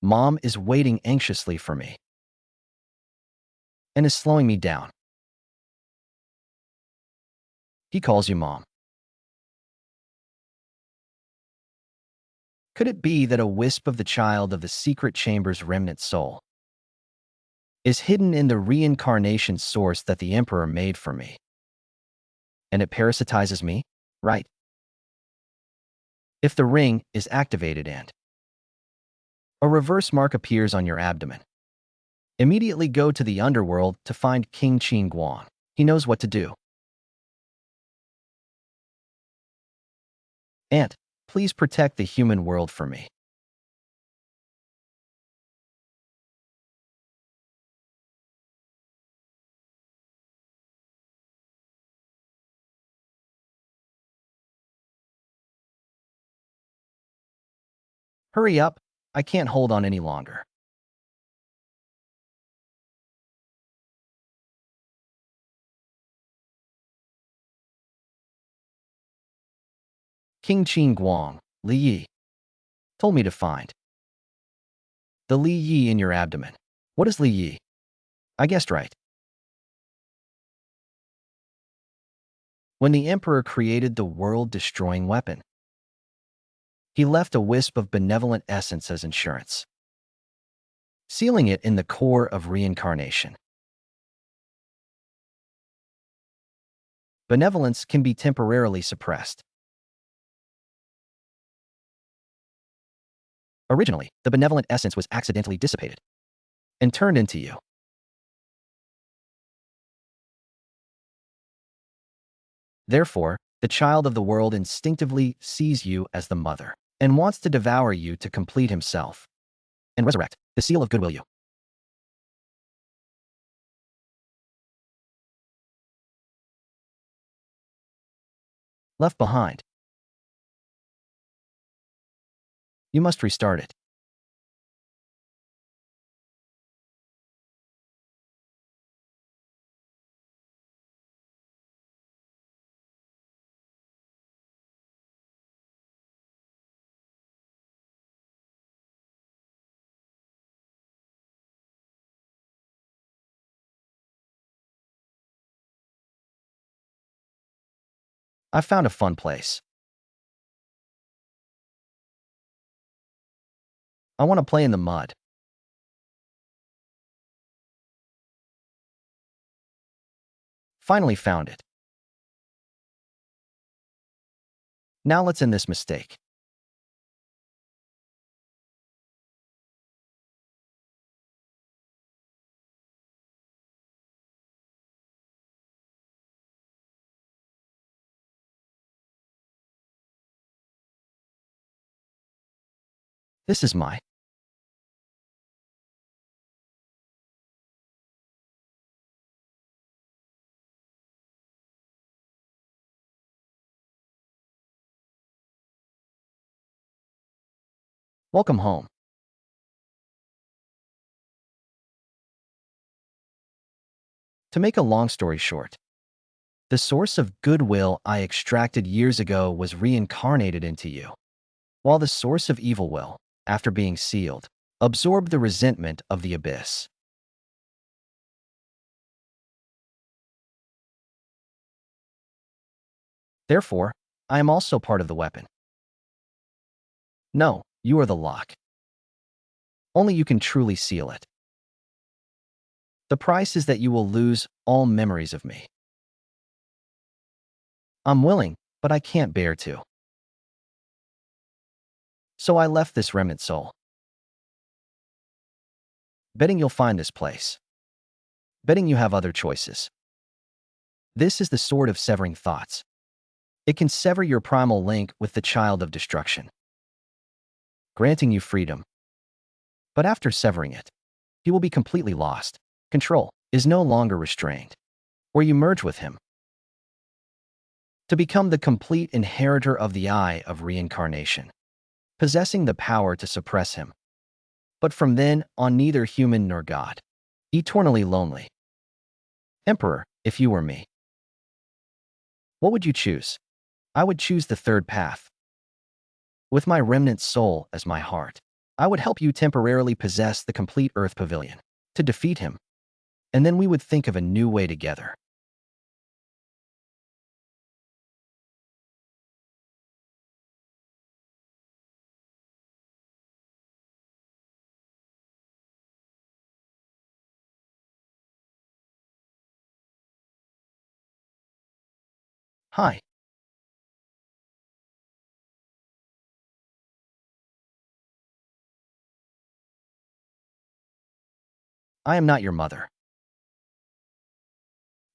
Mom is waiting anxiously for me and is slowing me down. He calls you Mom. Could it be that a wisp of the child of the secret chamber's remnant soul is hidden in the reincarnation source that the Emperor made for me? And it parasitizes me, right? If the ring is activated and a reverse mark appears on your abdomen, immediately go to the underworld to find King Qin Guang. He knows what to do. Aunt, please protect the human world for me. Hurry up, I can't hold on any longer. King Qin Guang, Lin Ye, told me to find the Lin Ye in your abdomen. What is Lin Ye? I guessed right. When the Emperor created the world-destroying weapon, he left a wisp of benevolent essence as insurance, sealing it in the core of reincarnation. Benevolence can be temporarily suppressed. Originally, the benevolent essence was accidentally dissipated and turned into you. Therefore, the child of the world instinctively sees you as the mother and wants to devour you to complete himself and resurrect the seal of goodwill you left behind. You must restart it. I found a fun place. I want to play in the mud. Finally found it. Now let's end this mistake. This is my welcome home. To make a long story short, the source of goodwill I extracted years ago was reincarnated into you, while the source of evil will, after being sealed, absorbed the resentment of the abyss. Therefore, I am also part of the weapon. No, you are the lock. Only you can truly seal it. The price is that you will lose all memories of me. I'm willing, but I can't bear to. So I left this remnant soul, betting you'll find this place, betting you have other choices. This is the sword of severing thoughts. It can sever your primal link with the child of destruction, granting you freedom. But after severing it, you will be completely lost. Control is no longer restrained, where you merge with him to become the complete inheritor of the Eye of Reincarnation, possessing the power to suppress him. But from then on, neither human nor God, eternally lonely. Emperor, if you were me, what would you choose? I would choose the third path. With my remnant soul as my heart, I would help you temporarily possess the complete Earth Pavilion to defeat him, and then we would think of a new way together. Hi, I am not your mother.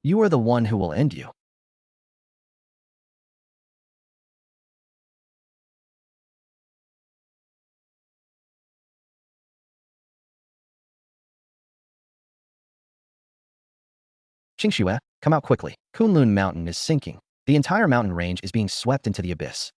You are the one who will end you. Qingxue, come out quickly. Kunlun Mountain is sinking. The entire mountain range is being swept into the abyss.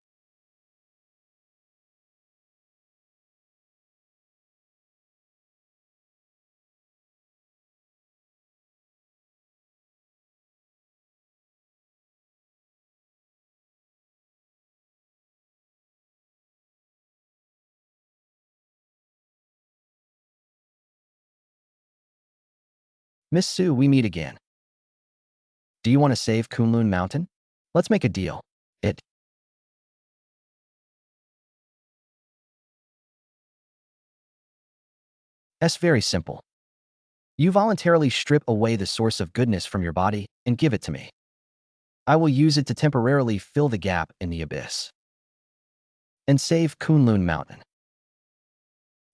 Miss Su, we meet again. Do you want to save Kunlun Mountain? Let's make a deal. It's very simple. You voluntarily strip away the source of goodness from your body and give it to me. I will use it to temporarily fill the gap in the abyss and save Kunlun Mountain.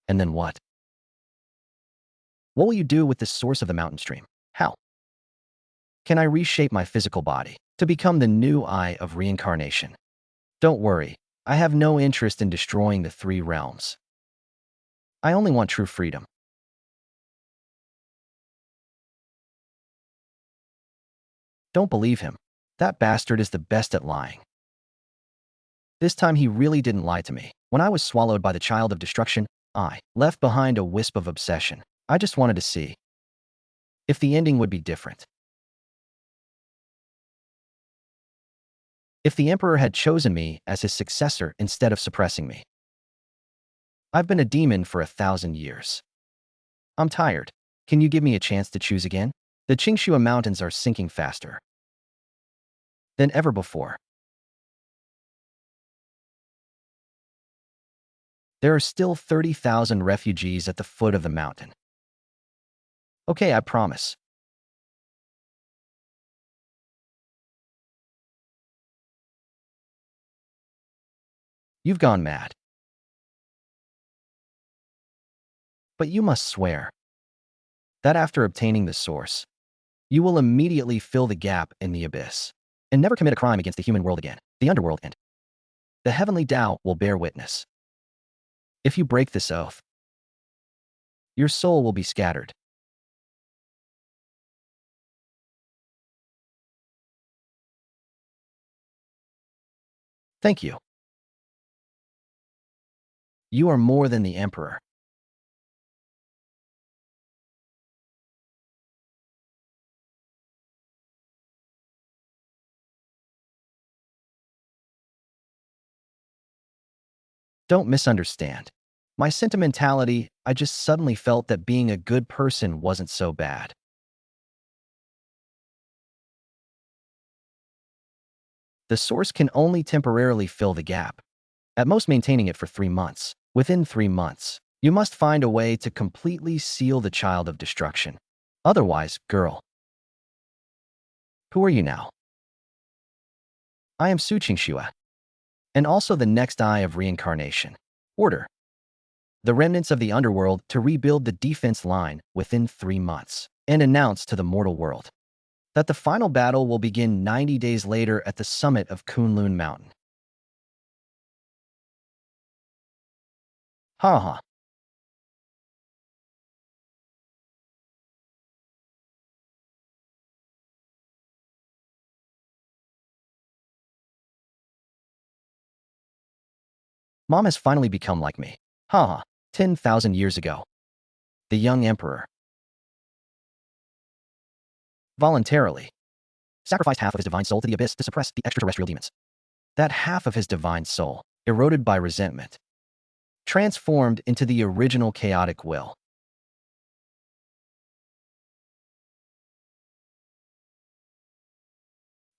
And then what? What will you do with the source of the mountain stream? How can I reshape my physical body to become the new Eye of Reincarnation? Don't worry, I have no interest in destroying the three realms. I only want true freedom. Don't believe him. That bastard is the best at lying. This time he really didn't lie to me. When I was swallowed by the child of destruction, I left behind a wisp of obsession. I just wanted to see if the ending would be different. If the Emperor had chosen me as his successor instead of suppressing me. I've been a demon for 1,000 years. I'm tired. Can you give me a chance to choose again? The Qingxue Mountains are sinking faster than ever before. There are still 30,000 refugees at the foot of the mountain. Okay, I promise. You've gone mad. But you must swear that after obtaining the source, you will immediately fill the gap in the abyss and never commit a crime against the human world again. The underworld and the heavenly Tao will bear witness. If you break this oath, your soul will be scattered. Thank you. You are more than the Emperor. Don't misunderstand. My sentimentality, I just suddenly felt that being a good person wasn't so bad. The source can only temporarily fill the gap, at most maintaining it for 3 months. Within 3 months, you must find a way to completely seal the child of destruction. Otherwise, girl, who are you now? I am Su Qingxue, and also the next Eye of Reincarnation. Order the remnants of the underworld to rebuild the defense line within 3 months and announce to the mortal world that the final battle will begin 90 days later at the summit of Kunlun Mountain. Ha ha. Mom has finally become like me. Ha ha. 10,000 years ago. The young emperor voluntarily sacrificed half of his divine soul to the abyss to suppress the extraterrestrial demons. That half of his divine soul, eroded by resentment, transformed into the original chaotic will.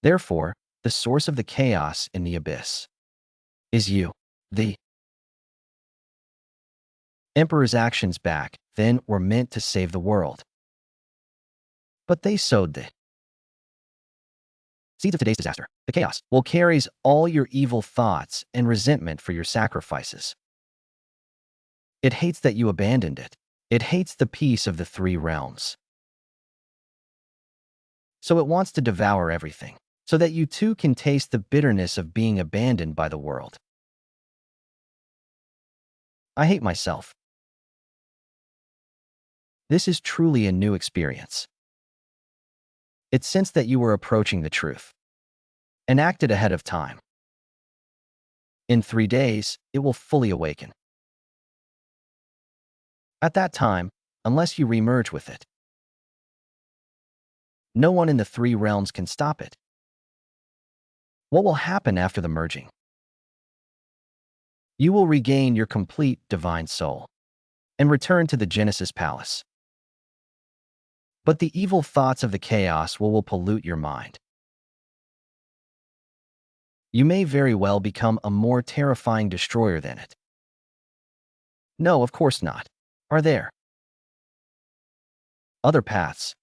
Therefore, the source of the chaos in the abyss is you. The Emperor's actions back then were meant to save the world. But they sowed the seeds of today's disaster. The chaos will carries all your evil thoughts and resentment for your sacrifices. It hates that you abandoned it. It hates the peace of the three realms. So it wants to devour everything, so that you too can taste the bitterness of being abandoned by the world. I hate myself. This is truly a new experience. It sensed that you were approaching the truth and acted ahead of time. In 3 days, it will fully awaken. At that time, unless you remerge with it, no one in the three realms can stop it. What will happen after the merging? You will regain your complete divine soul and return to the Genesis Palace. But the evil thoughts of the chaos will pollute your mind. You may very well become a more terrifying destroyer than it. No, of course not. Are there other paths?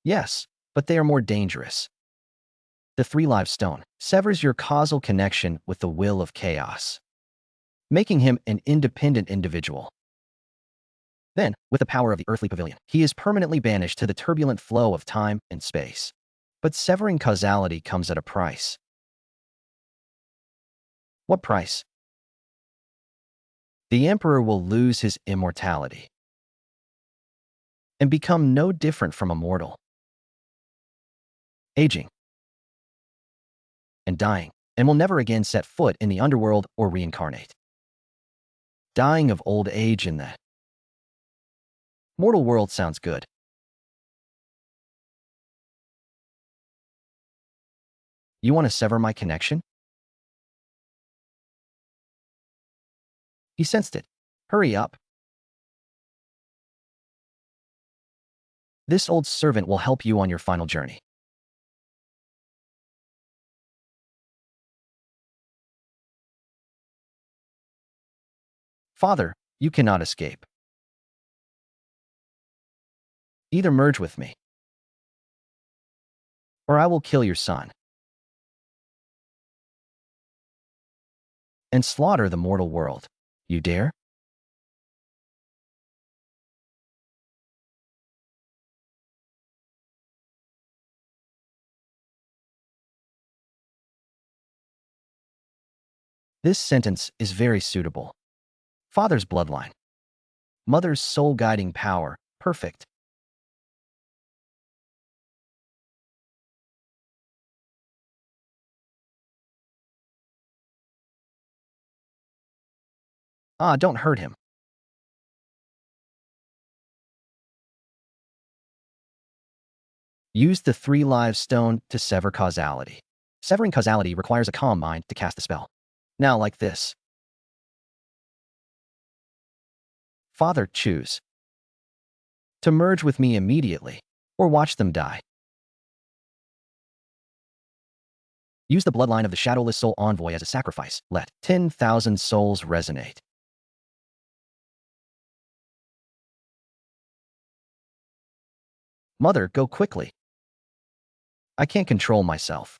Yes, but they are more dangerous. The three-live stone severs your causal connection with the will of chaos, making him an independent individual. Then, with the power of the earthly pavilion, he is permanently banished to the turbulent flow of time and space. But severing causality comes at a price. What price? The Emperor will lose his immortality and become no different from a mortal, aging and dying, and will never again set foot in the underworld or reincarnate. Dying of old age in the mortal world sounds good. You want to sever my connection? He sensed it. Hurry up. This old servant will help you on your final journey. Father, you cannot escape. Either merge with me, or I will kill your son and slaughter the mortal world. You dare? This sentence is very suitable. Father's bloodline. Mother's soul-guiding power. Perfect. Ah, don't hurt him. Use the three-live stone to sever causality. Severing causality requires a calm mind to cast the spell. Now, like this. Father, choose to merge with me immediately, or watch them die. Use the bloodline of the shadowless soul envoy as a sacrifice. Let 10,000 souls resonate. Mother, go quickly. I can't control myself.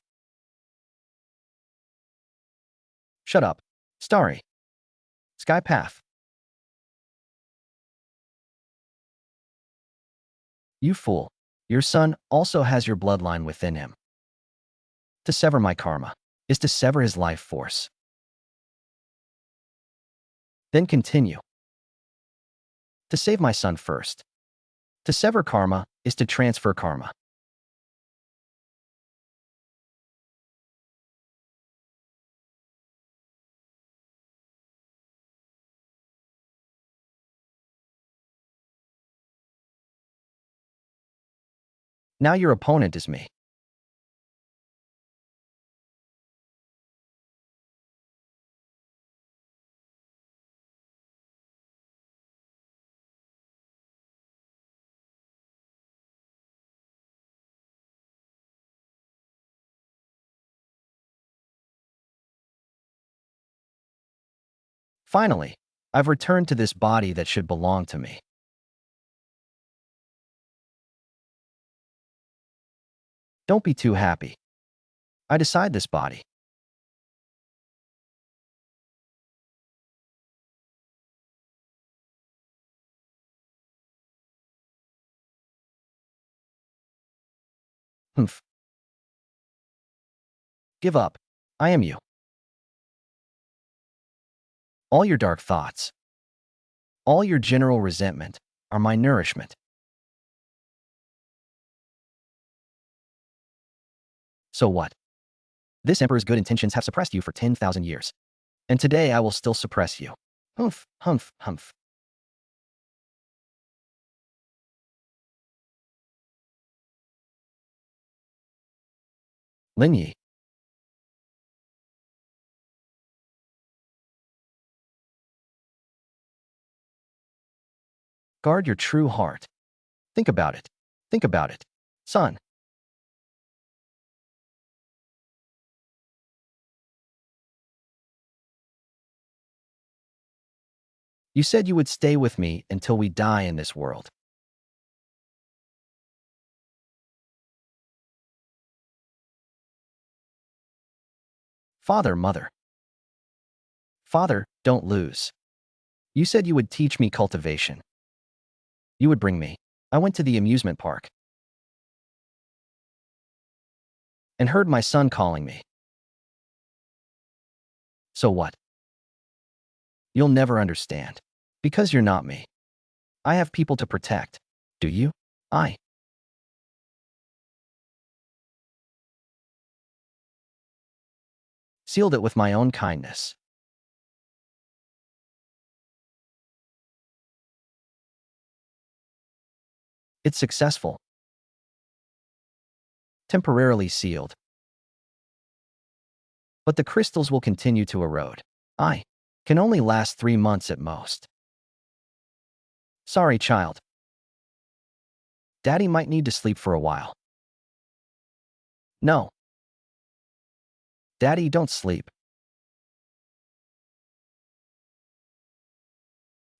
Shut up. Starry. Sky Path. You fool. Your son also has your bloodline within him. To sever my karma is to sever his life force. Then continue. To save my son first. To sever karma is to transfer karma. Now your opponent is me. Finally, I've returned to this body that should belong to me. Don't be too happy. I decide this body. Humph. Give up. I am you. All your dark thoughts, all your general resentment are my nourishment. So what? This emperor's good intentions have suppressed you for 10,000 years. And today I will still suppress you. Humph, humph, humph. Lin Ye. Guard your true heart. Think about it. Think about it. Son. You said you would stay with me until we die in this world. Father, mother. Father, don't lose. You said you would teach me cultivation. You would bring me. I went to the amusement park and heard my son calling me. So what? You'll never understand. Because you're not me. I have people to protect. Do you? I sealed it with my own kindness. It's successful. Temporarily sealed. But the crystals will continue to erode. I can only last 3 months at most. Sorry, child. Daddy might need to sleep for a while. No. Daddy, don't sleep.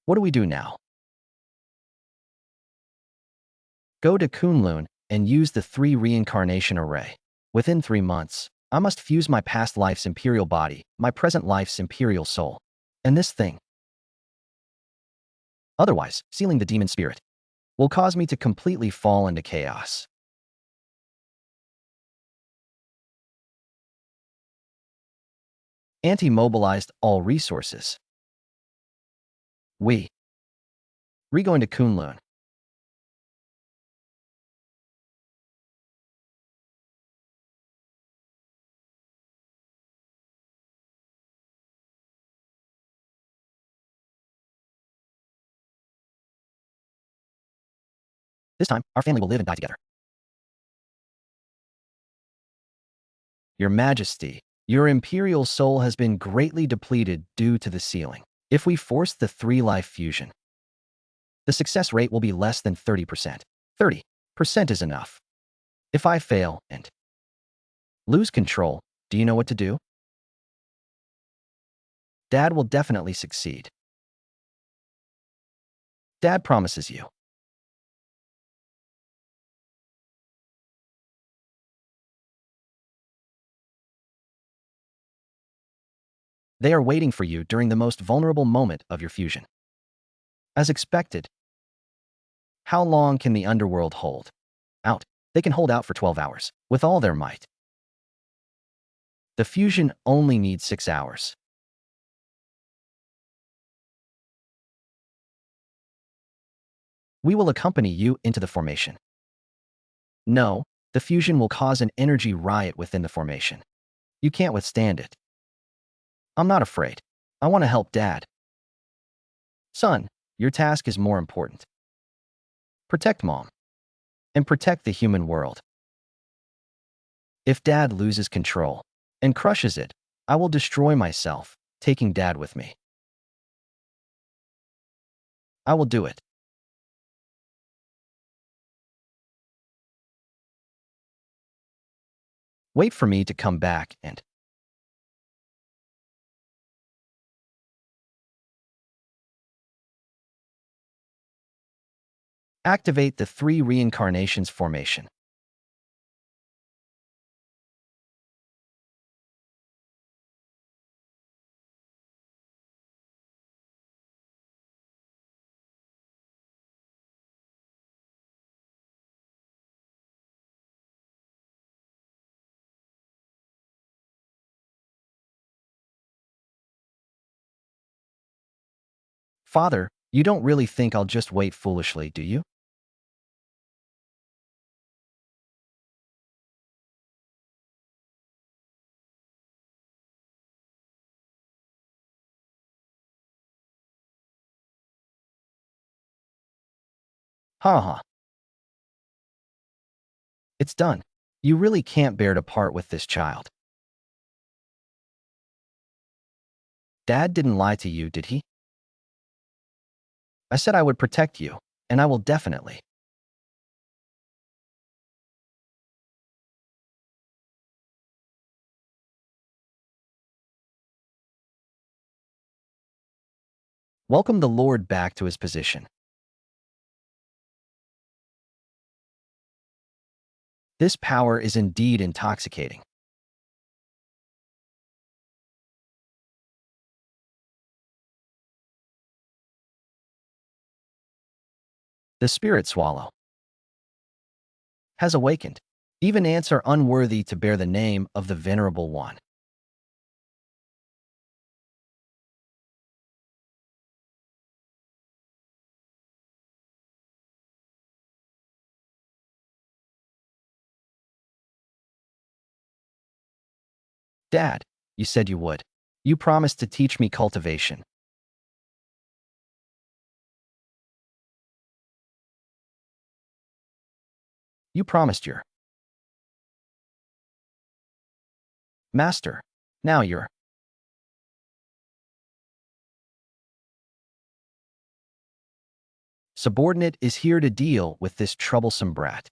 What do we do now? Go to Kunlun and use the 3 reincarnation array. Within 3 months, I must fuse my past life's imperial body, my present life's imperial soul, and this thing. Otherwise, sealing the demon spirit will cause me to completely fall into chaos. Anti-mobilized all resources. We re-going to Kunlun. This time, our family will live and die together. Your Majesty, your imperial soul has been greatly depleted due to the sealing. If we force the 3-life fusion, the success rate will be less than 30%. 30% is enough. If I fail and lose control, do you know what to do? Dad will definitely succeed. Dad promises you. They are waiting for you during the most vulnerable moment of your fusion. As expected, how long can the underworld hold? Out. They can hold out for 12 hours, with all their might. The fusion only needs 6 hours. We will accompany you into the formation. No, the fusion will cause an energy riot within the formation. You can't withstand it. I'm not afraid. I want to help Dad. Son, your task is more important. Protect Mom. And protect the human world. If Dad loses control and crushes it, I will destroy myself, taking Dad with me. I will do it. Wait for me to come back and activate the 3 reincarnations formation. Father, you don't really think I'll just wait foolishly, do you? Ha ha. It's done. You really can't bear to part with this child. Dad didn't lie to you, did he? I said I would protect you, and I will definitely. Welcome the Lord back to his position. This power is indeed intoxicating. The spirit swallow has awakened. Even ants are unworthy to bear the name of the Venerable One. Dad, you said you would. You promised to teach me cultivation. You promised your master. Now you're subordinate is here to deal with this troublesome brat.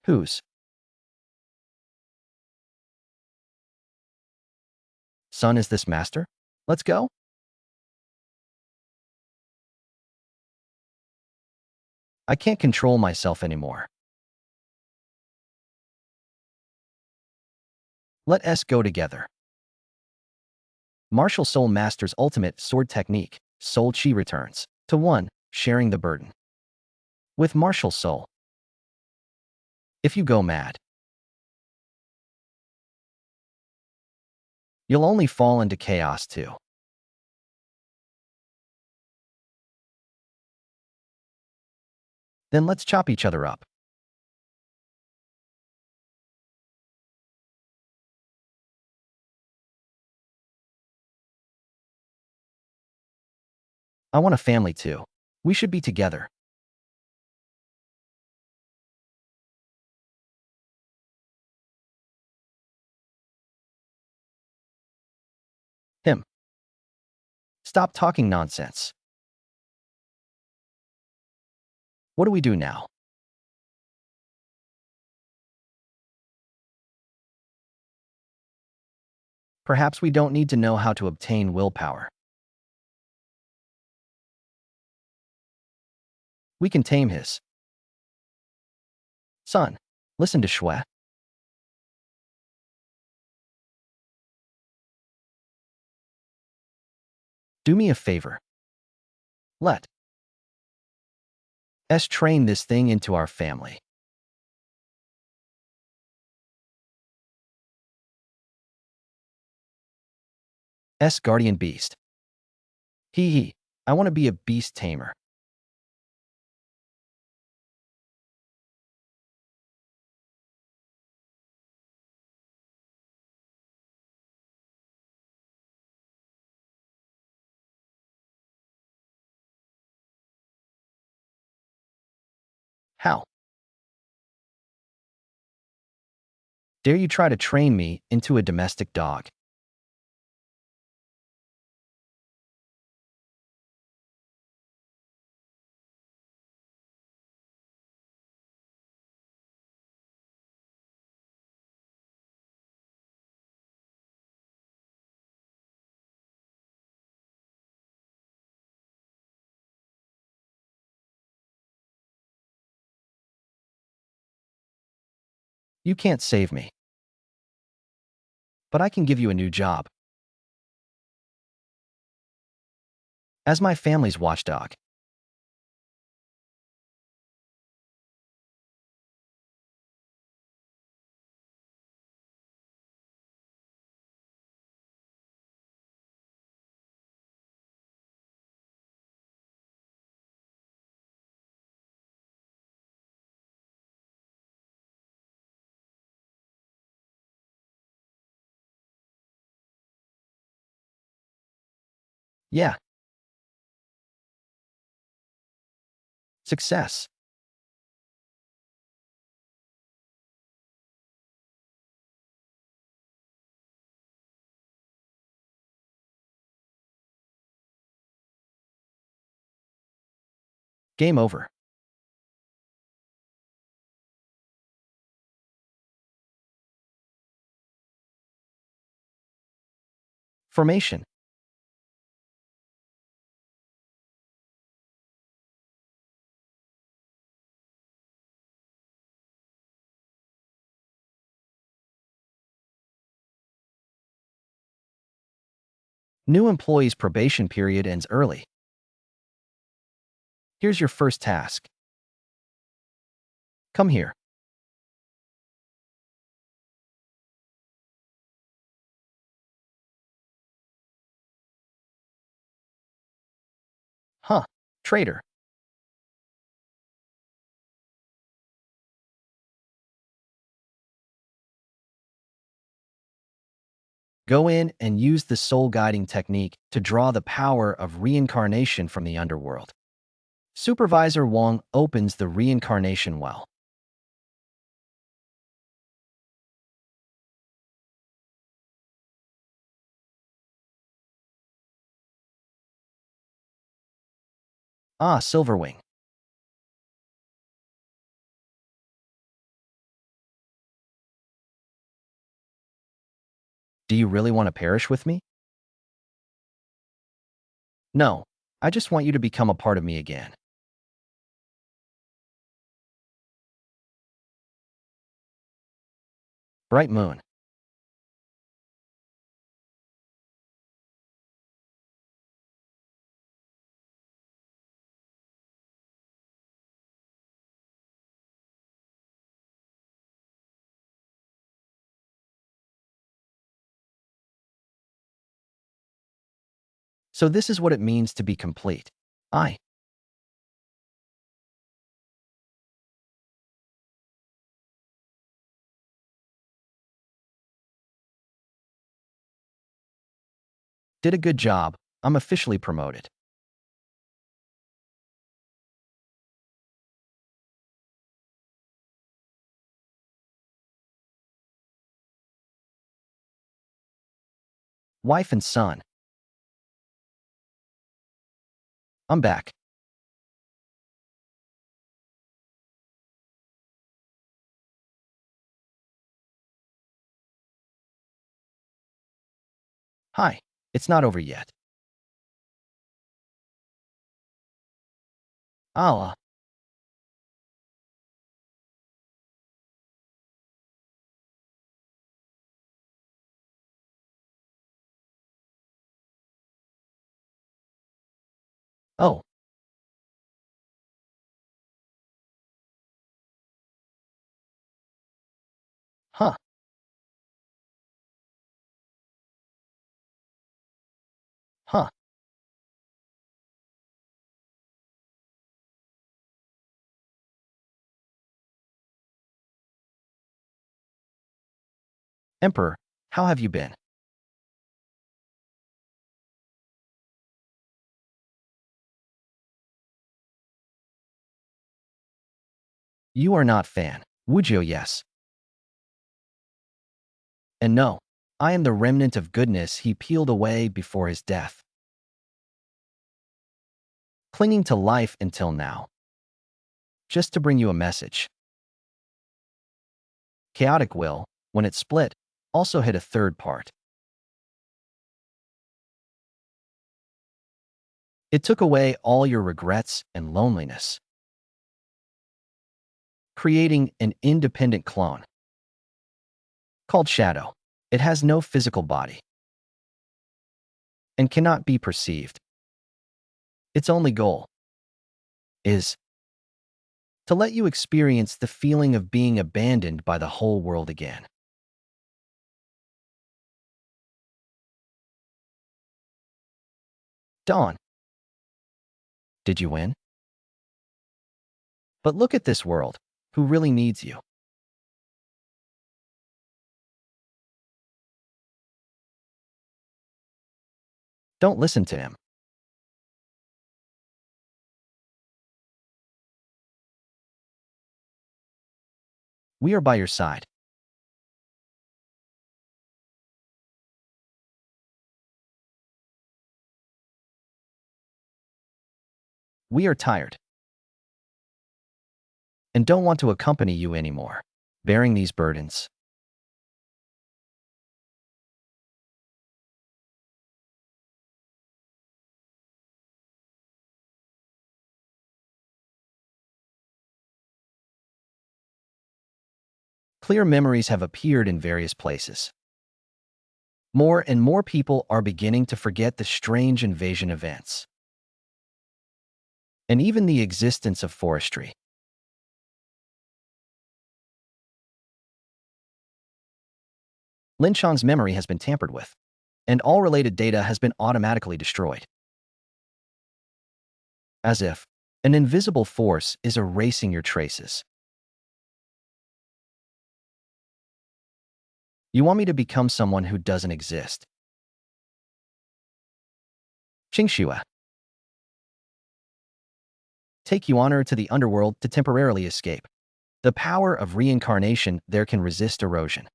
Whose son is this master? Let's go? I can't control myself anymore. Let us go together. Martial Soul Master's ultimate sword technique, Soul Chi returns to 1, sharing the burden. With Martial Soul, if you go mad, you'll only fall into chaos too. Then let's chop each other up. I want a family too. We should be together. Him. Stop talking nonsense. What do we do now? Perhaps we don't need to know how to obtain willpower. We can tame his son. Listen to Shui. Do me a favor. Let us train this thing into our family. Guardian beast. Hee. I want to be a beast tamer. How dare you try to train me into a domestic dog? You can't save me. But I can give you a new job. As my family's watchdog. Yeah. Success. Game over. Formation. New employee's probation period ends early. Here's your first task. Come here. Huh. Traitor. Go in and use the soul guiding technique to draw the power of reincarnation from the underworld. Supervisor Wong opens the reincarnation well. Ah, Silverwing. Do you really want to perish with me? No. I just want you to become a part of me again. Bright Moon. So this is what it means to be complete. I did a good job. I'm officially promoted. Wife and son. I'm back. Hi. It's not over yet. Allah. Oh, huh. Huh. Emperor, how have you been? You are not Fan. Wujio, yes. And no, I am the remnant of goodness he peeled away before his death, clinging to life until now. Just to bring you a message. Chaotic will, when it split, also hit a third part. It took away all your regrets and loneliness, creating an independent clone called Shadow. It has no physical body and cannot be perceived. Its only goal is to let you experience the feeling of being abandoned by the whole world again. Dawn, did you win? But look at this world. Who really needs you? Don't listen to him. We are by your side. We are tired and don't want to accompany you anymore, bearing these burdens. Clear memories have appeared in various places. More and more people are beginning to forget the strange invasion events and even the existence of forestry. Lin Chang's memory has been tampered with, and all related data has been automatically destroyed. As if an invisible force is erasing your traces. You want me to become someone who doesn't exist. Qingxue. Take you honor to the underworld to temporarily escape. The power of reincarnation there can resist erosion.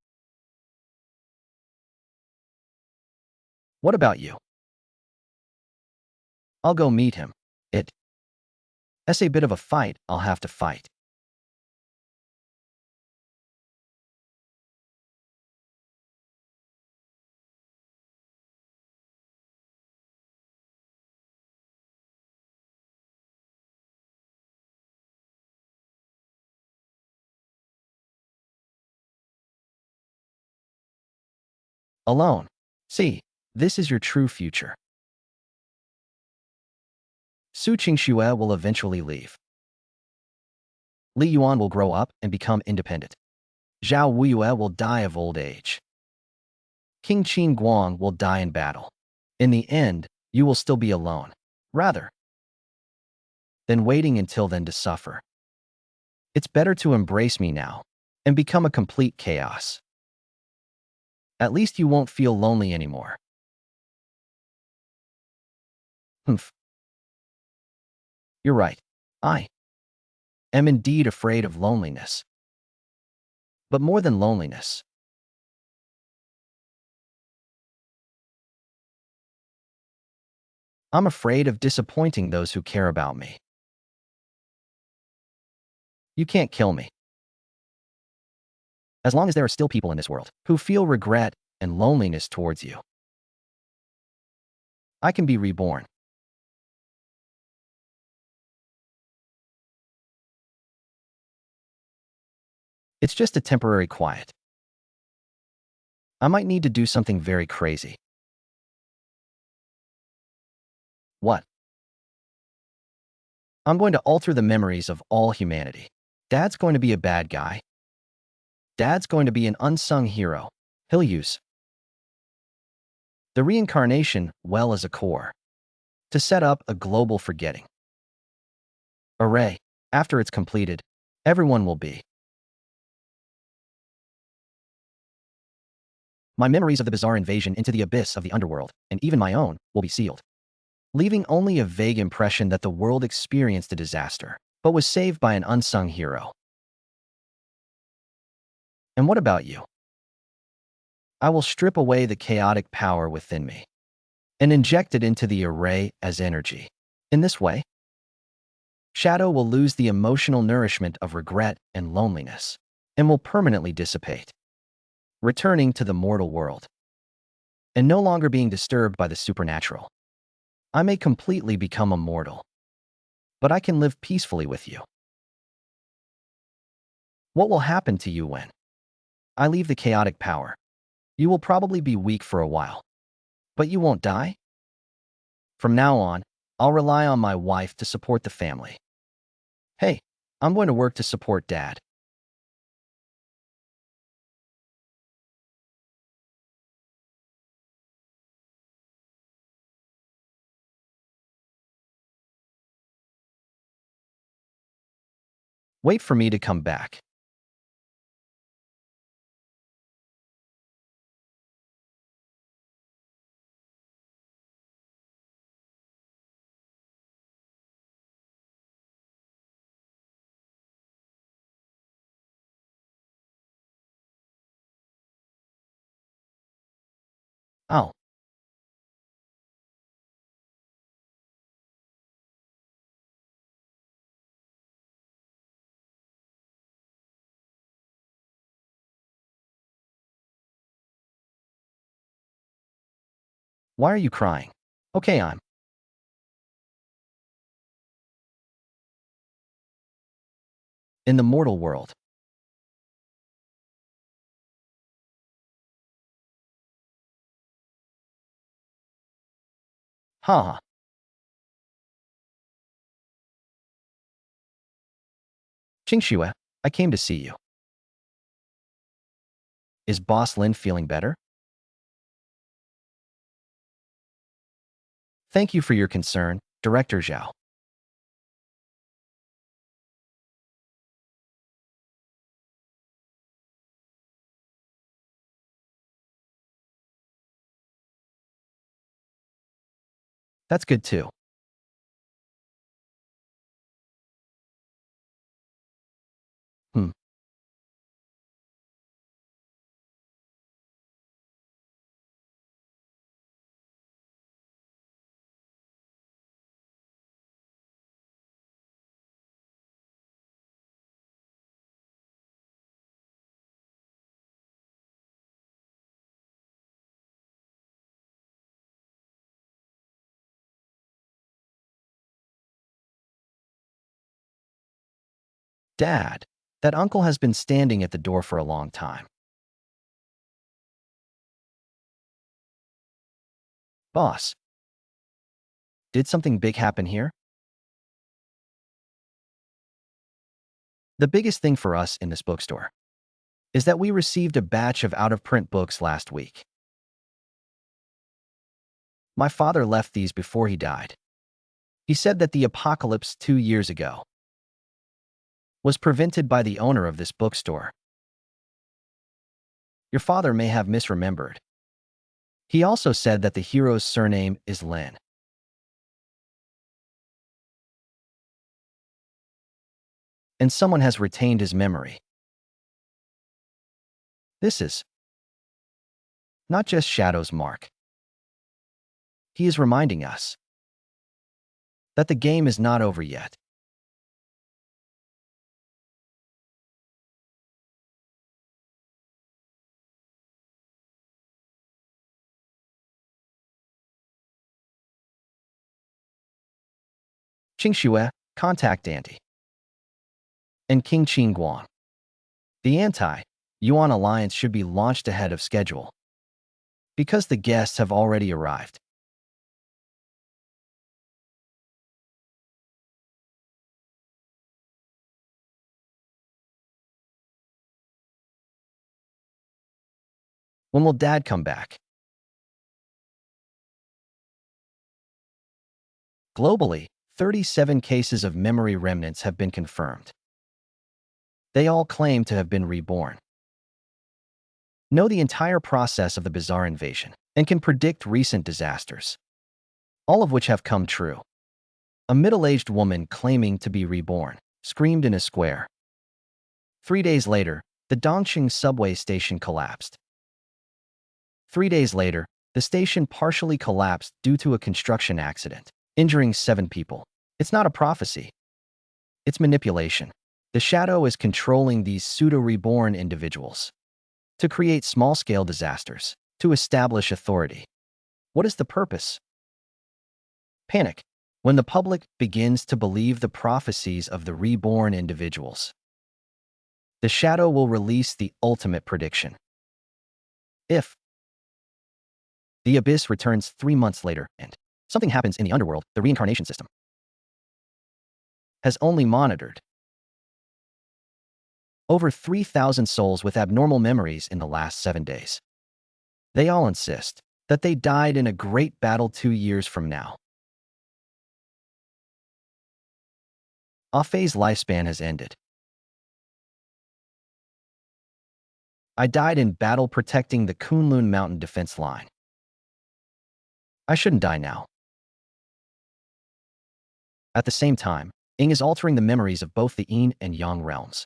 What about you? I'll go meet him. It's a bit of a fight I'll have to fight. Alone. See, this is your true future. Su Qingxue will eventually leave. Li Yuan will grow up and become independent. Zhao Wuyue will die of old age. King Qin Guang will die in battle. In the end, you will still be alone. Rather than waiting until then to suffer. It's better to embrace me now and become a complete chaos. At least you won't feel lonely anymore. Humph. You're right. I am indeed afraid of loneliness. But more than loneliness, I'm afraid of disappointing those who care about me. You can't kill me. As long as there are still people in this world who feel regret and loneliness towards you, I can be reborn. It's just a temporary quiet. I might need to do something very crazy. What? I'm going to alter the memories of all humanity. Dad's going to be a bad guy. Dad's going to be an unsung hero. He'll use the reincarnation well as a core to set up a global forgetting array. After it's completed, everyone will be. My memories of the bizarre invasion into the abyss of the underworld, and even my own, will be sealed, leaving only a vague impression that the world experienced a disaster, but was saved by an unsung hero. And what about you? I will strip away the chaotic power within me and inject it into the array as energy. In this way, Shadow will lose the emotional nourishment of regret and loneliness and will permanently dissipate, returning to the mortal world and no longer being disturbed by the supernatural. I may completely become immortal, but I can live peacefully with you. What will happen to you when I leave the chaotic power? You will probably be weak for a while, but you won't die. From now on, I'll rely on my wife to support the family. Hey, I'm going to work to support Dad. Wait for me to come back. Oh, why are you crying? Okay, I'm in the mortal world. Haha. Qingxue, I came to see you. Is Boss Lin feeling better? Thank you for your concern, Director Zhao. That's good too. Hmm. Dad, that uncle has been standing at the door for a long time. Boss, did something big happen here? The biggest thing for us in this bookstore is that we received a batch of out-of-print books last week. My father left these before he died. He said that the apocalypse 2 years ago was prevented by the owner of this bookstore. Your father may have misremembered. He also said that the hero's surname is Lin. And someone has retained his memory. This is not just Shadow's mark. He is reminding us that the game is not over yet. Qingxue, contact Auntie. And King Qingguang. The anti-Yuan alliance should be launched ahead of schedule because the guests have already arrived. When will Dad come back? Globally, 37 cases of memory remnants have been confirmed. They all claim to have been reborn. Know the entire process of the bizarre invasion and can predict recent disasters, all of which have come true. A middle-aged woman claiming to be reborn screamed in a square. 3 days later, the Dongqing subway station collapsed. 3 days later, the station partially collapsed due to a construction accident, injuring 7 people. It's not a prophecy. It's manipulation. The shadow is controlling these pseudo-reborn individuals to create small-scale disasters, to establish authority. What is the purpose? Panic. When the public begins to believe the prophecies of the reborn individuals, the shadow will release the ultimate prediction. If the abyss returns 3 months later and something happens in the underworld, the reincarnation system has only monitored over 3,000 souls with abnormal memories in the last 7 days. They all insist that they died in a great battle 2 years from now. Afei's lifespan has ended. I died in battle protecting the Kunlun mountain defense line. I shouldn't die now. At the same time, Ing is altering the memories of both the Yin and Yang realms.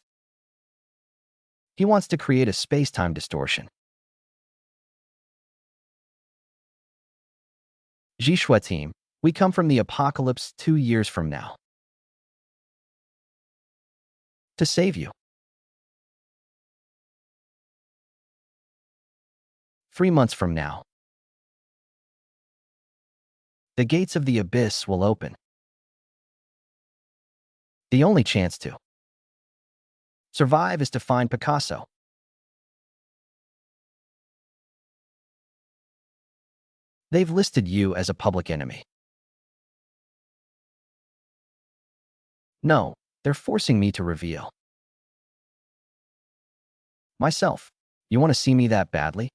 He wants to create a space-time distortion. Jishua team, we come from the apocalypse 2 years from now. To save you. 3 months from now. The gates of the abyss will open. The only chance to survive is to find Picasso. They've listed you as a public enemy. No, they're forcing me to reveal myself. You want to see me that badly?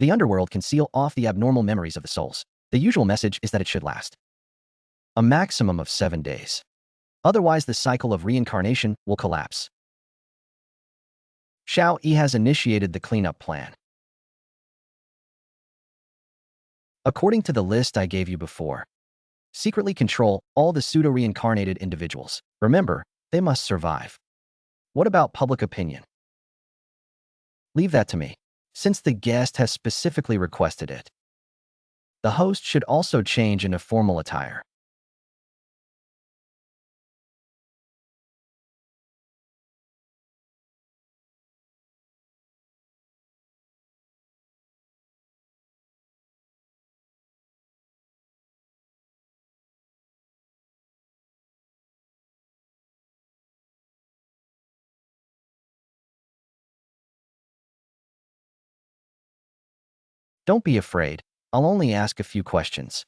The underworld can seal off the abnormal memories of the souls. The usual message is that it should last a maximum of 7 days. Otherwise, the cycle of reincarnation will collapse. Xiao Yi has initiated the cleanup plan. According to the list I gave you before, secretly control all the pseudo-reincarnated individuals. Remember, they must survive. What about public opinion? Leave that to me, since the guest has specifically requested it. The host should also change into formal attire. Don't be afraid, I'll only ask a few questions.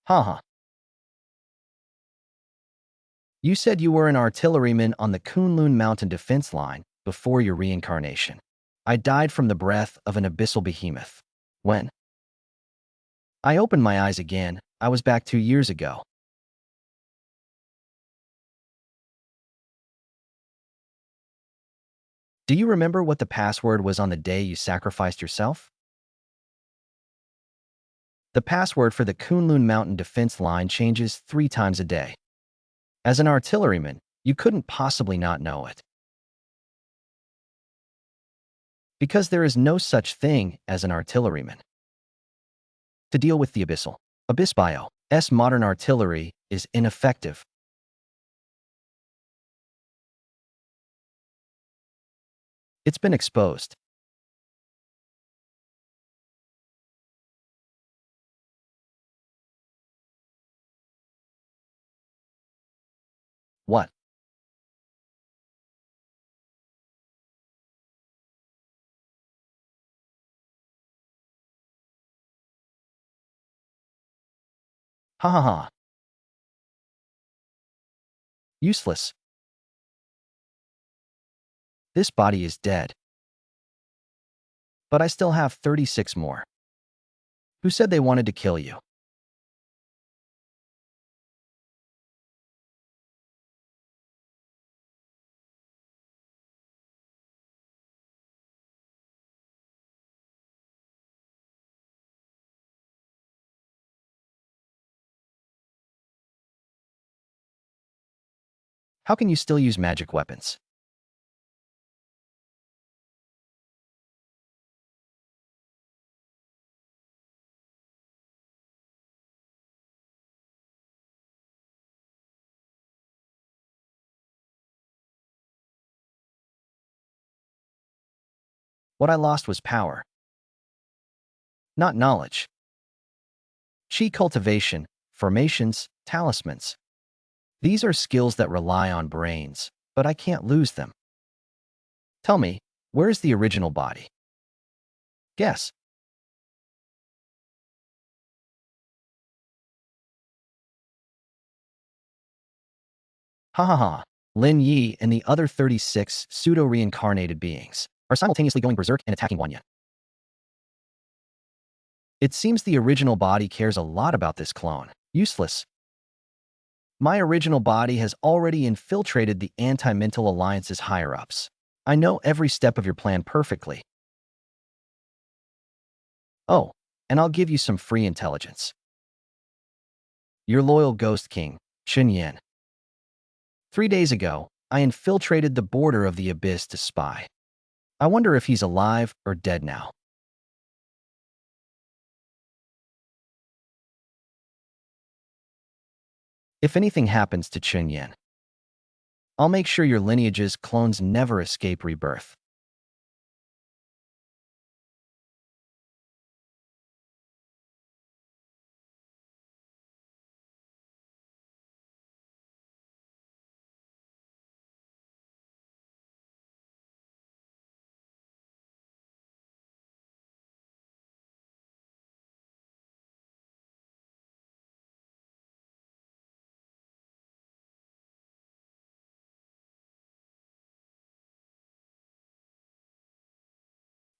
Haha. You said you were an artilleryman on the Kunlun mountain defense line before your reincarnation. I died from the breath of an abyssal behemoth. When I opened my eyes again, I was back 2 years ago. Do you remember what the password was on the day you sacrificed yourself? The password for the Kunlun mountain defense line changes 3 times a day. As an artilleryman, you couldn't possibly not know it. Because there is no such thing as an artilleryman. To deal with the Abyssal, Abyss modern artillery is ineffective. It's been exposed. What? Ha ha ha. Useless. This body is dead. But I still have 36 more. Who said they wanted to kill you? How can you still use magic weapons? What I lost was power, not knowledge. Chi cultivation, formations, talismans. These are skills that rely on brains, but I can't lose them. Tell me, where's the original body? Guess. Ha ha ha. Lin Ye and the other 36 pseudo-reincarnated beings are simultaneously going berserk and attacking Wan Yin. It seems the original body cares a lot about this clone. Useless. My original body has already infiltrated the anti-mental alliance's higher-ups. I know every step of your plan perfectly. Oh, and I'll give you some free intelligence. Your loyal ghost king, Chen Yin. 3 days ago, I infiltrated the border of the abyss to spy. I wonder if he's alive or dead now. If anything happens to Chen Yin, I'll make sure your lineage's clones never escape rebirth.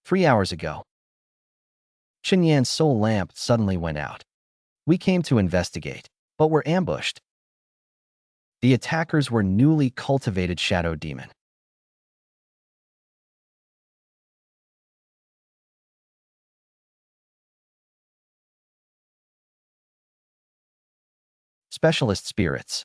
"3 hours ago, Chen Yan's soul lamp suddenly went out. We came to investigate, but were ambushed. The attackers were newly cultivated shadow demon. Specialist spirits.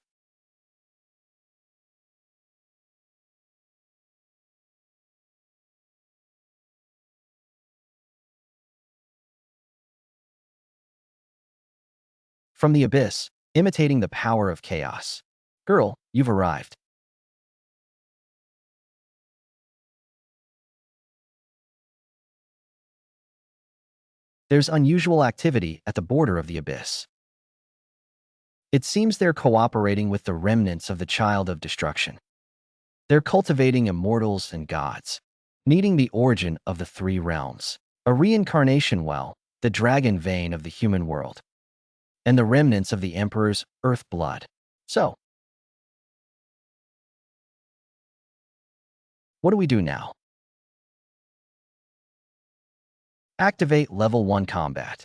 From the abyss, imitating the power of chaos. Girl, you've arrived. There's unusual activity at the border of the abyss. It seems they're cooperating with the remnants of the Child of Destruction. They're cultivating immortals and gods, needing the origin of the three realms, a reincarnation well, the dragon vein of the human world, and the remnants of the Emperor's earth blood. So, what do we do now? Activate Level 1 Combat.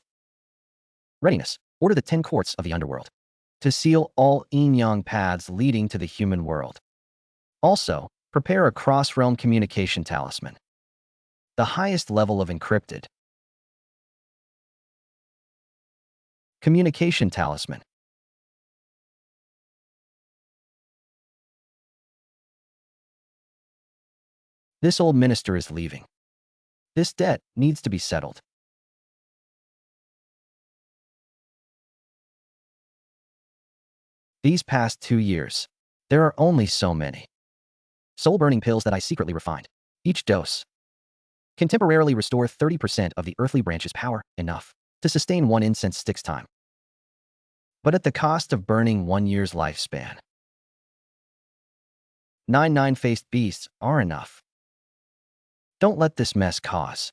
Readiness. Order the 10 courts of the Underworld to seal all yin-yang paths leading to the human world. Also, prepare a cross-realm communication talisman, the highest level of encrypted. Communication talisman. This old minister is leaving. This debt needs to be settled. These past 2 years, there are only so many soul-burning pills that I secretly refined. Each dose can temporarily restore 30% of the earthly branch's power, enough to sustain one incense stick's time, but at the cost of burning 1 year's lifespan. 9 nine-faced beasts are enough. Don't let this mess cause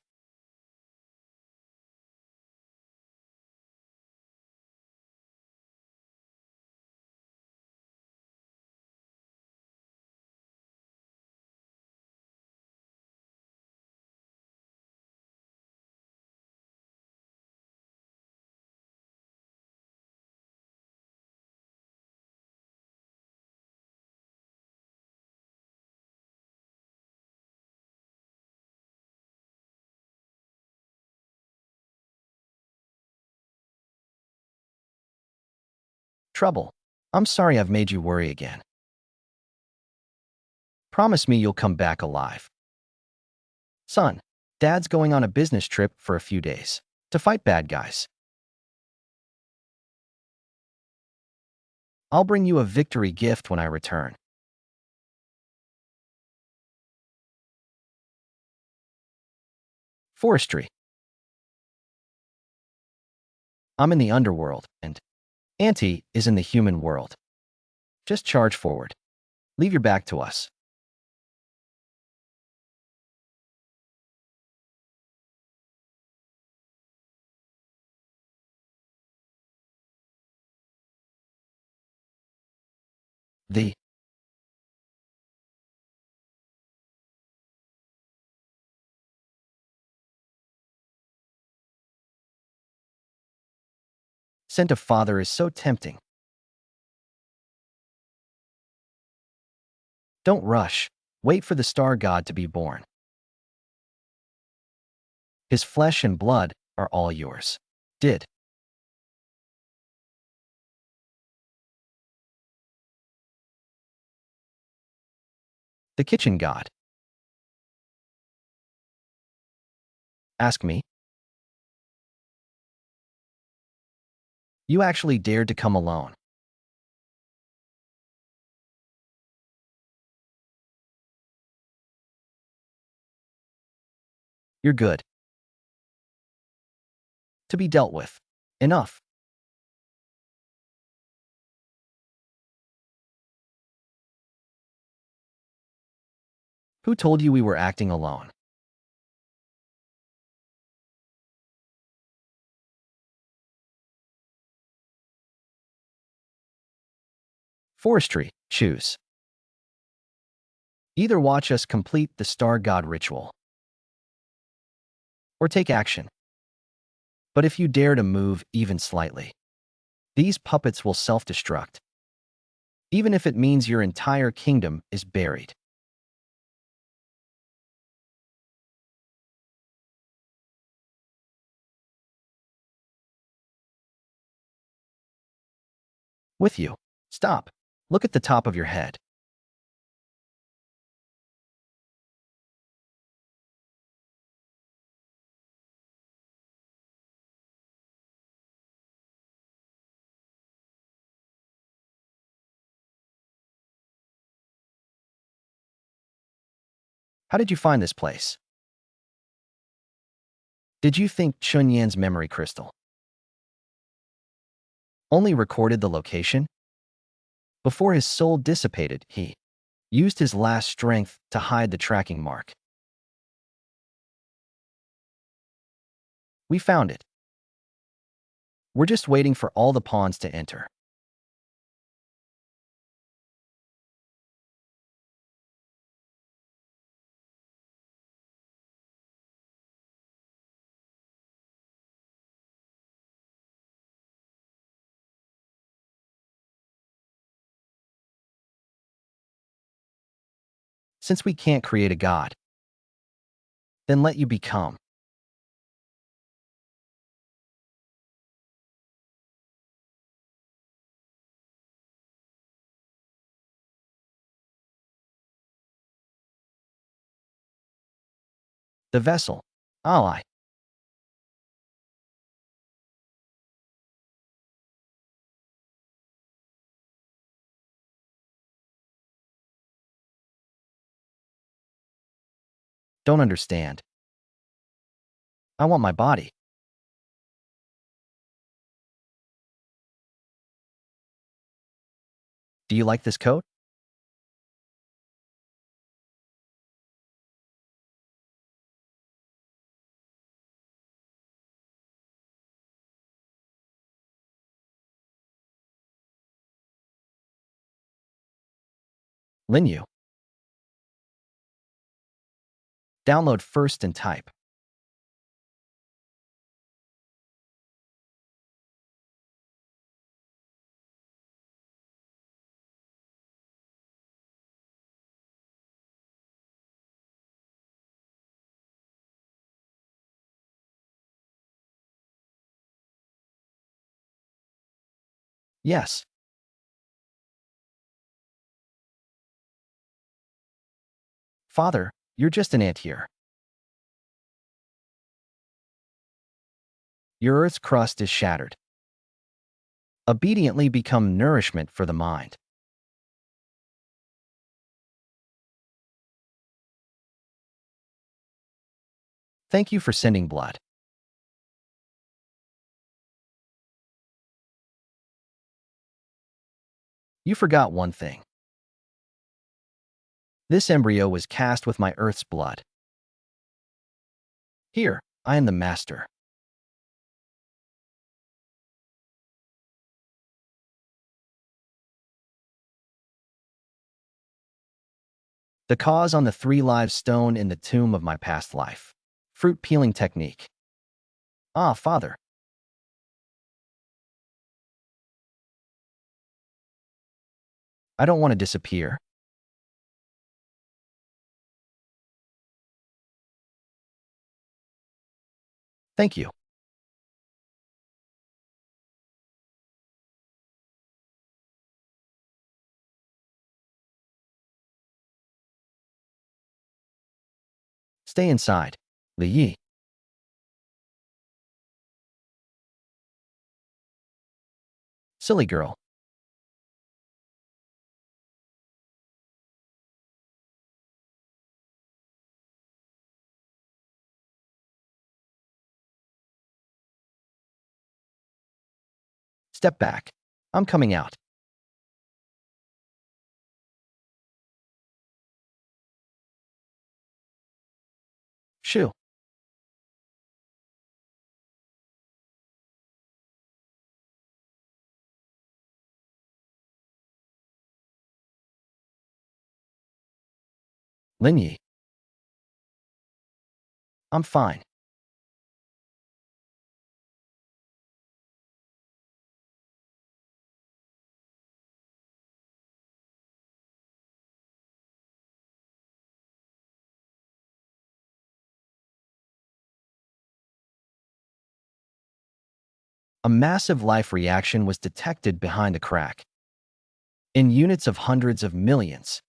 Trouble. I'm sorry I've made you worry again. Promise me you'll come back alive. Son, Dad's going on a business trip for a few days to fight bad guys. I'll bring you a victory gift when I return. Forestry. I'm in the underworld, and Auntie is in the human world. Just charge forward. Leave your back to us. The scent of father is so tempting. Don't rush. Wait for the star god to be born. His flesh and blood are all yours. Did. The kitchen god. Ask me. You actually dared to come alone. You're good. To be dealt with. Enough. Who told you we were acting alone? Forestry. Choose. Either watch us complete the star god ritual, or take action. But if you dare to move even slightly, these puppets will self-destruct, even if it means your entire kingdom is buried. With you. Stop. Look at the top of your head. How did you find this place? Did you think Chun Yan's memory crystal only recorded the location? Before his soul dissipated, he used his last strength to hide the tracking mark. We found it. We're just waiting for all the pawns to enter. Since we can't create a god, then let you become. The vessel. Ally. Don't understand. I want my body. Do you like this coat? Lin Ye. Download first and type. Yes. Father, you're just an ant here. Your Earth's crust is shattered. Obediently become nourishment for the mind. Thank you for sending blood. You forgot one thing. This embryo was cast with my Earth's blood. Here, I am the master. The cause on the 3 live stone in the tomb of my past life. Fruit peeling technique. Ah, Father. I don't want to disappear. Thank you. Stay inside. Lin Ye. Silly girl. Step back. I'm coming out. Shoo. Lin Ye. I'm fine. A massive life reaction was detected behind the crack. In units of hundreds of millions.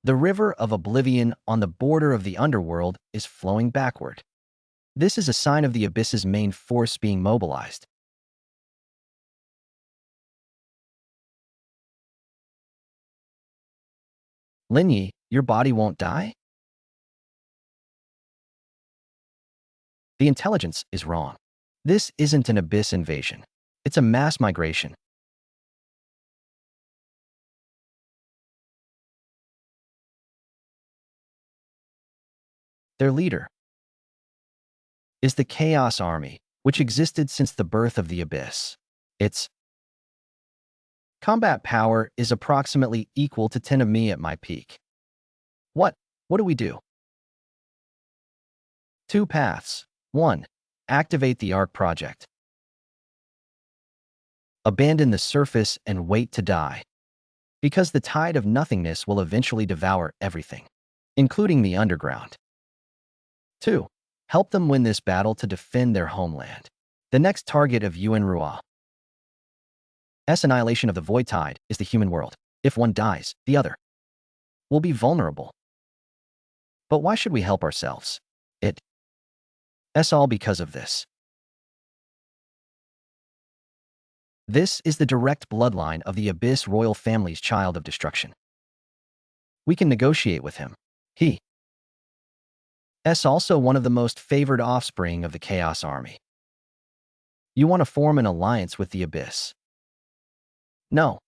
The river of oblivion on the border of the underworld is flowing backward. This is a sign of the abyss's main force being mobilized. Lin Ye, your body won't die? The intelligence is wrong. This isn't an abyss invasion. It's a mass migration. Their leader is the Chaos Army, which existed since the birth of the abyss. Its combat power is approximately equal to 10 of me at my peak. What? What do we do? 2 paths. 1. Activate the ARC project. Abandon the surface and wait to die. Because the tide of nothingness will eventually devour everything, including the underground. 2. Help them win this battle to defend their homeland. The next target of Unrua's annihilation of the void tide is the human world. If one dies, the other will be vulnerable. But why should we help ourselves? It's all because of this. This is the direct bloodline of the Abyss royal family's child of destruction. We can negotiate with him. He's also one of the most favored offspring of the Chaos Army. You want to form an alliance with the Abyss? No.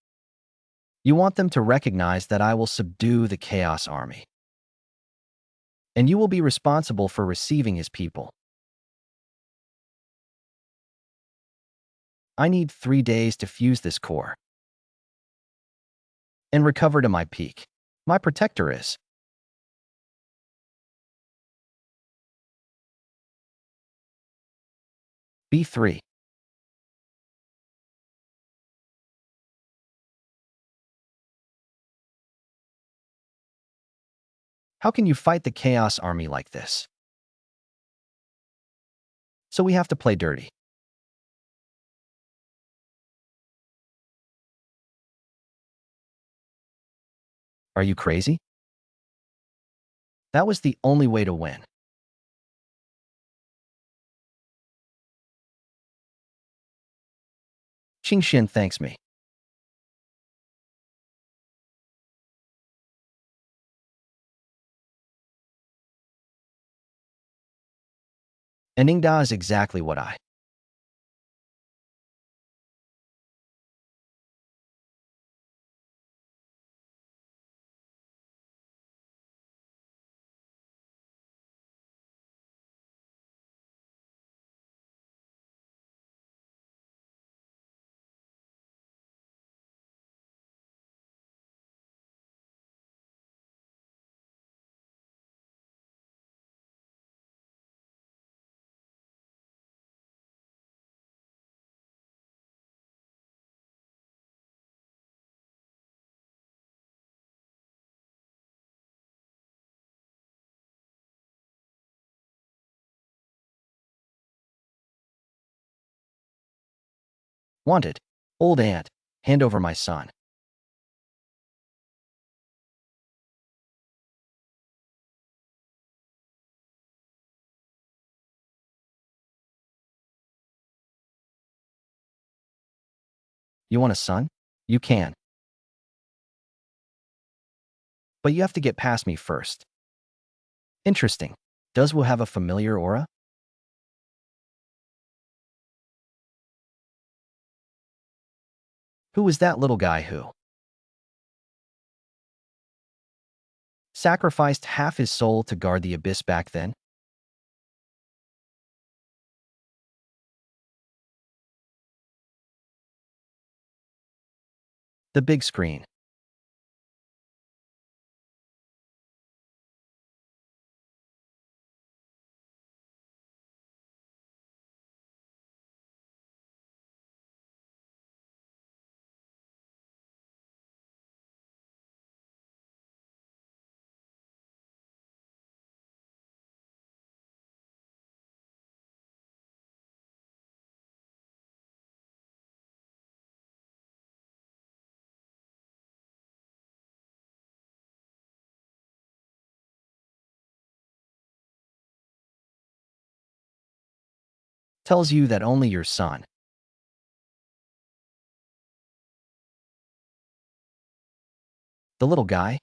You want them to recognize that I will subdue the Chaos Army. And you will be responsible for receiving his people. I need 3 days to fuse this core and recover to my peak. My protector is B3. How can you fight the Chaos Army like this? So we have to play dirty. Are you crazy? That was the only way to win. Qingxin thanks me. And Ningda is exactly what I. Wanted. Old aunt. Hand over my son. You want a son? You can. But you have to get past me first. Interesting. Does Wu have a familiar aura? Who was that little guy who sacrificed half his soul to guard the abyss back then? The big screen. Tells you that only your son, the little guy,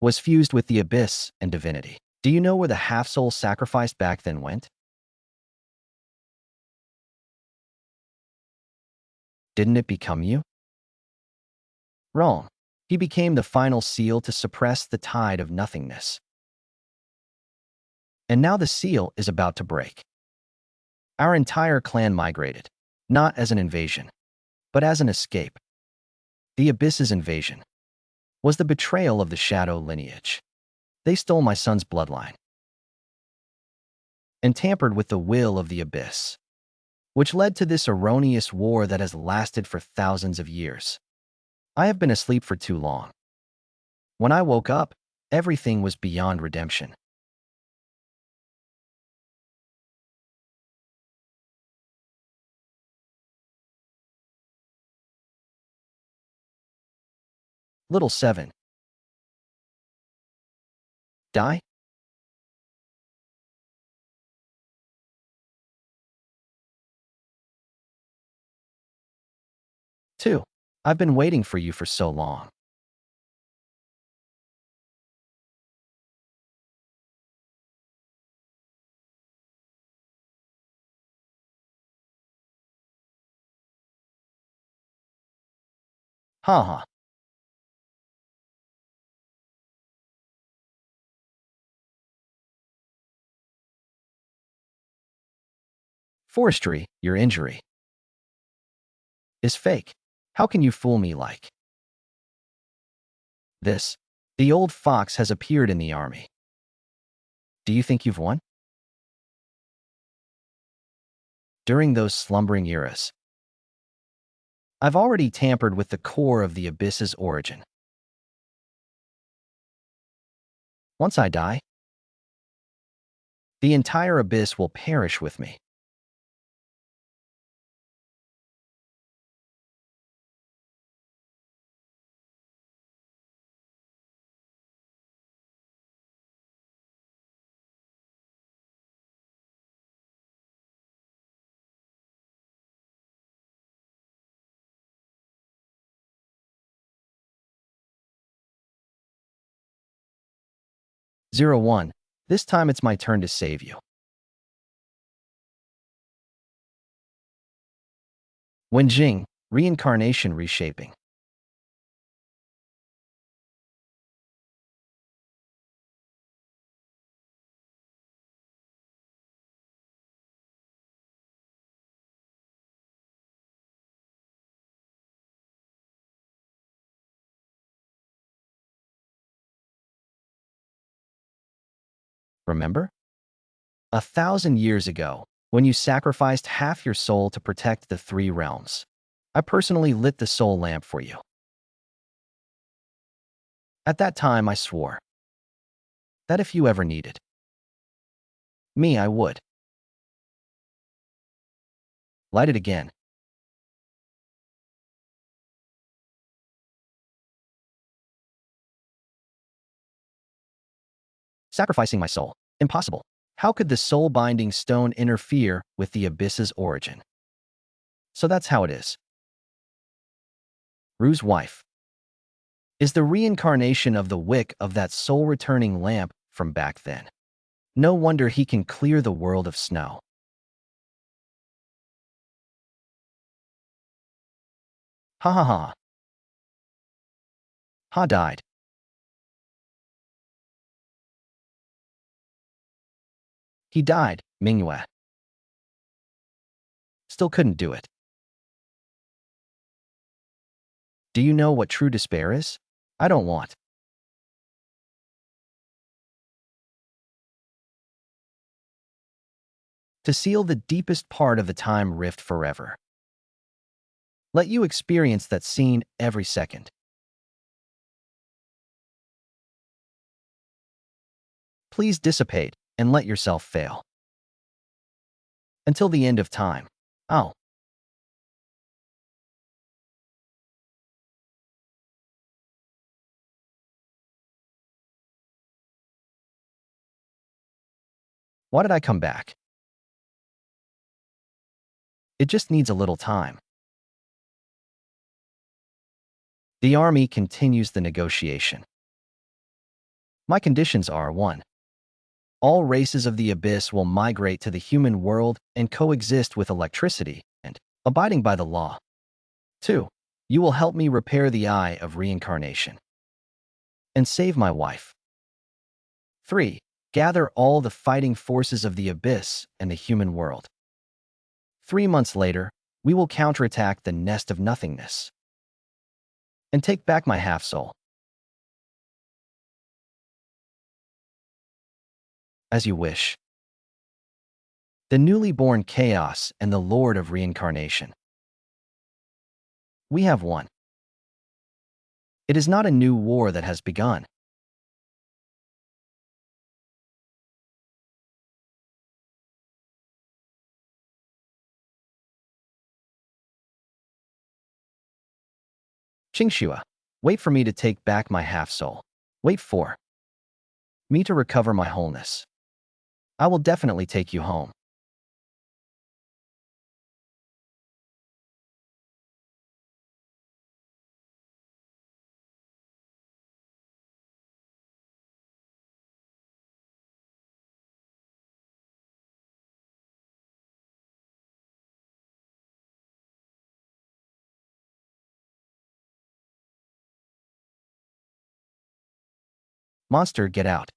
was fused with the abyss and divinity. Do you know where the half-soul sacrificed back then went? Didn't it become you? Wrong. He became the final seal to suppress the tide of nothingness. And now the seal is about to break. Our entire clan migrated, not as an invasion, but as an escape. The Abyss's invasion was the betrayal of the Shadow lineage. They stole my son's bloodline and tampered with the will of the Abyss, which led to this erroneous war that has lasted for thousands of years. I have been asleep for too long. When I woke up, everything was beyond redemption. Little 7. Die? 2. I've been waiting for you for so long. Haha. Forestry, your injury is fake. How can you fool me like this? The old fox has appeared in the army. Do you think you've won? During those slumbering eras, I've already tampered with the core of the Abyss's origin. Once I die, the entire Abyss will perish with me. Zero 01. This time it's my turn to save you. Wenjing, reincarnation reshaping. Remember? 1,000 years ago, when you sacrificed half your soul to protect the three realms, I personally lit the soul lamp for you. At that time, I swore that if you ever needed me, I would light it again. Sacrificing my soul. Impossible. How could the soul-binding stone interfere with the Abyss's origin? So that's how it is. Ru's wife is the reincarnation of the wick of that soul-returning lamp from back then. No wonder he can clear the world of snow. Ha ha ha. Ha died. He died, Mingyue. Still couldn't do it. Do you know what true despair is? I don't want to seal the deepest part of the time rift forever. Let you experience that scene every second. Please dissipate and let yourself fail. Until the end of time. Oh. Why did I come back? It just needs a little time. The army continues the negotiation. My conditions are 1. All races of the Abyss will migrate to the human world and coexist with electricity and abiding by the law. 2. You will help me repair the Eye of Reincarnation and save my wife. 3. Gather all the fighting forces of the Abyss and the human world. 3 months later, we will counterattack the Nest of Nothingness and take back my half-soul. As you wish. The newly born Chaos and the Lord of Reincarnation. We have won. It is not a new war that has begun. Qingxua, wait for me to take back my half-soul. Wait for me to recover my wholeness. I will definitely take you home. Monster, get out.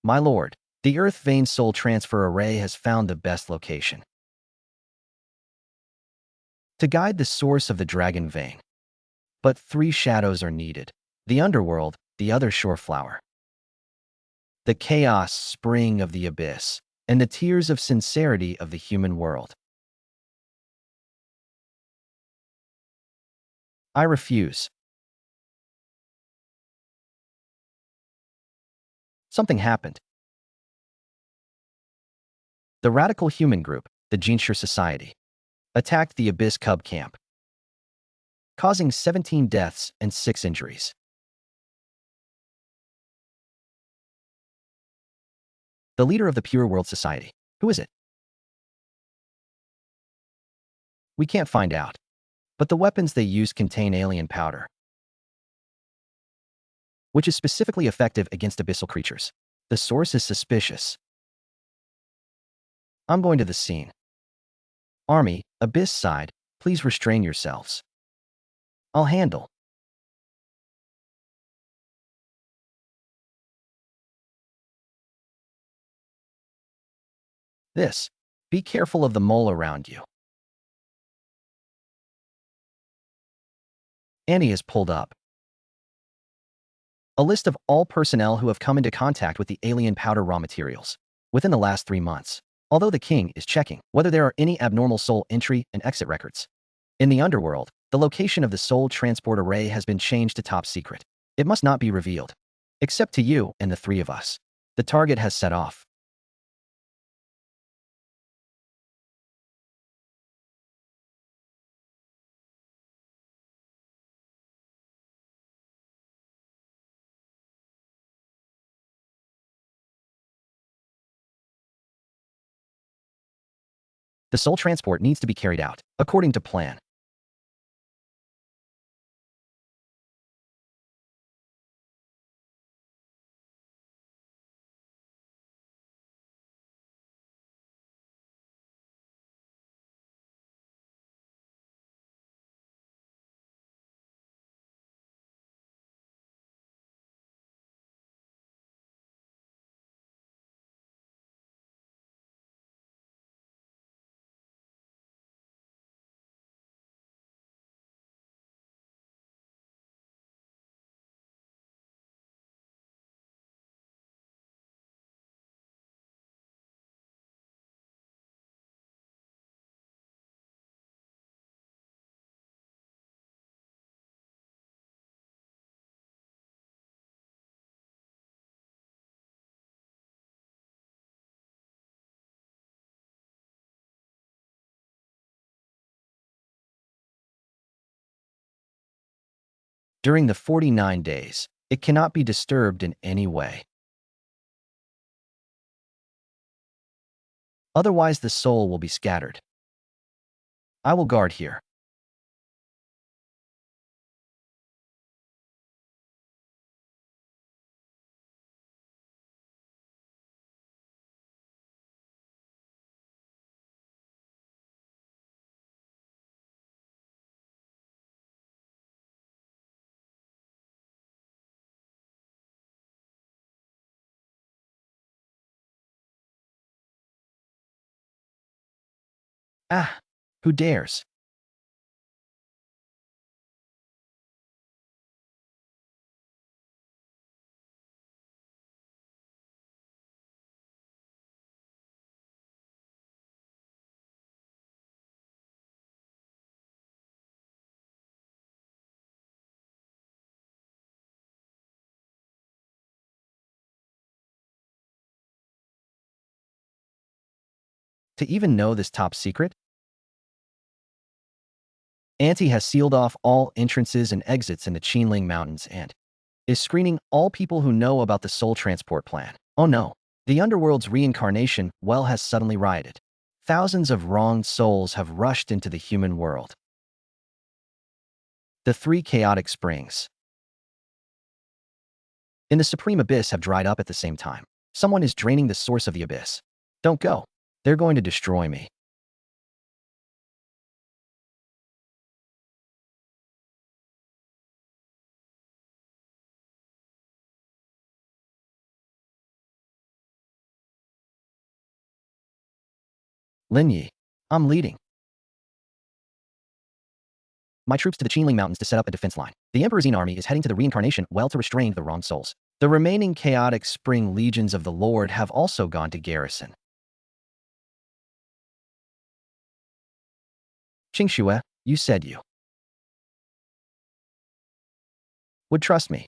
My lord, the Earth Vein Soul Transfer Array has found the best location to guide the source of the dragon vein. But 3 shadows are needed: the underworld, the other shore flower, the chaos spring of the abyss, and the tears of sincerity of the human world. I refuse. Something happened. The radical human group, the Jinshur Society, attacked the Abyss Cub camp, causing 17 deaths and 6 injuries. The leader of the Pure World Society. Who is it? We can't find out. But the weapons they use contain alien powder, which is specifically effective against abyssal creatures. The source is suspicious. I'm going to the scene. Army, Abyss side, please restrain yourselves. I'll handle. This. Be careful of the mole around you. Annie is pulled up. A list of all personnel who have come into contact with the alien powder raw materials within the last 3 months. Although the king is checking whether there are any abnormal soul entry and exit records. In the underworld, the location of the soul transport array has been changed to top secret. It must not be revealed. Except to you and the 3 of us. The target has set off. The soul transport needs to be carried out, according to plan. During the 49 days, it cannot be disturbed in any way. Otherwise, the soul will be scattered. I will guard here. Ah, who dares? To even know this top secret? Auntie has sealed off all entrances and exits in the Qinling Mountains and is screening all people who know about the soul transport plan. Oh no. The underworld's reincarnation well has suddenly rioted. Thousands of wronged souls have rushed into the human world. The 3 chaotic springs in the supreme abyss have dried up at the same time. Someone is draining the source of the abyss. Don't go. They're going to destroy me. Lin Ye, I'm leading. my troops to the Qinling Mountains to set up a defense line. The Emperor's army is heading to the reincarnation well to restrain the wrong souls. The remaining chaotic spring legions of the Lord have also gone to garrison. Qingxue, you said you would trust me.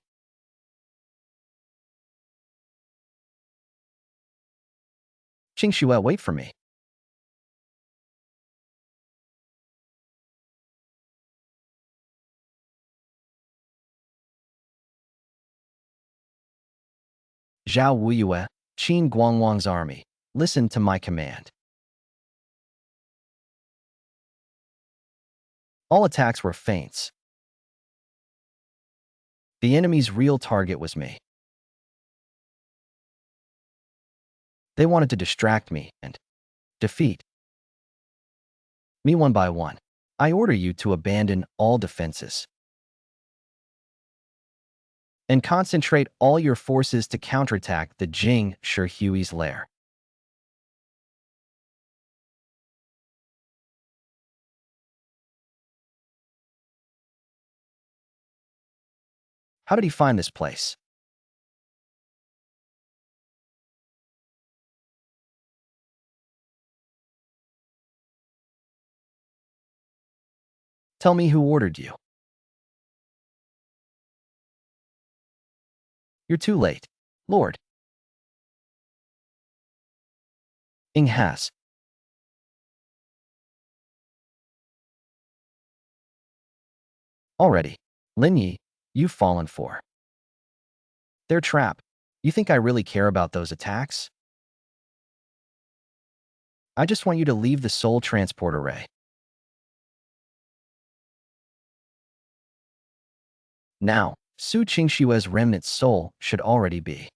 Qingxue, wait for me. Zhao Wuyue, Qin Guangwang's army, listen to my command. All attacks were feints. The enemy's real target was me. They wanted to distract me and defeat me one by one. I order you to abandon all defenses and concentrate all your forces to counterattack the Jing Shihui's lair. How did he find this place? Tell me who ordered you. You're too late, Lord. Ing has. Already. Lin Ye, you've fallen for their trap. You think I really care about those attacks? I just want you to leave the soul transport array. Now, Su Qingshue's remnant soul should already be.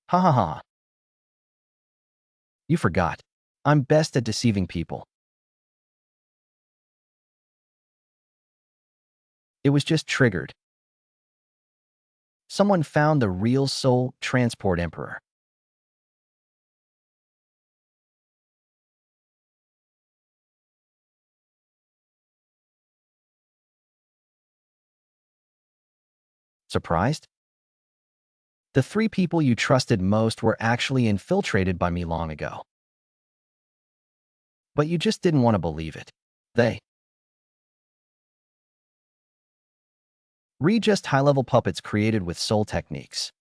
Ha ha ha. You forgot. I'm best at deceiving people. It was just triggered. Someone found the real soul transport emperor. Surprised? The 3 people you trusted most were actually infiltrated by me long ago. But you just didn't want to believe it. They just high-level puppets created with soul techniques.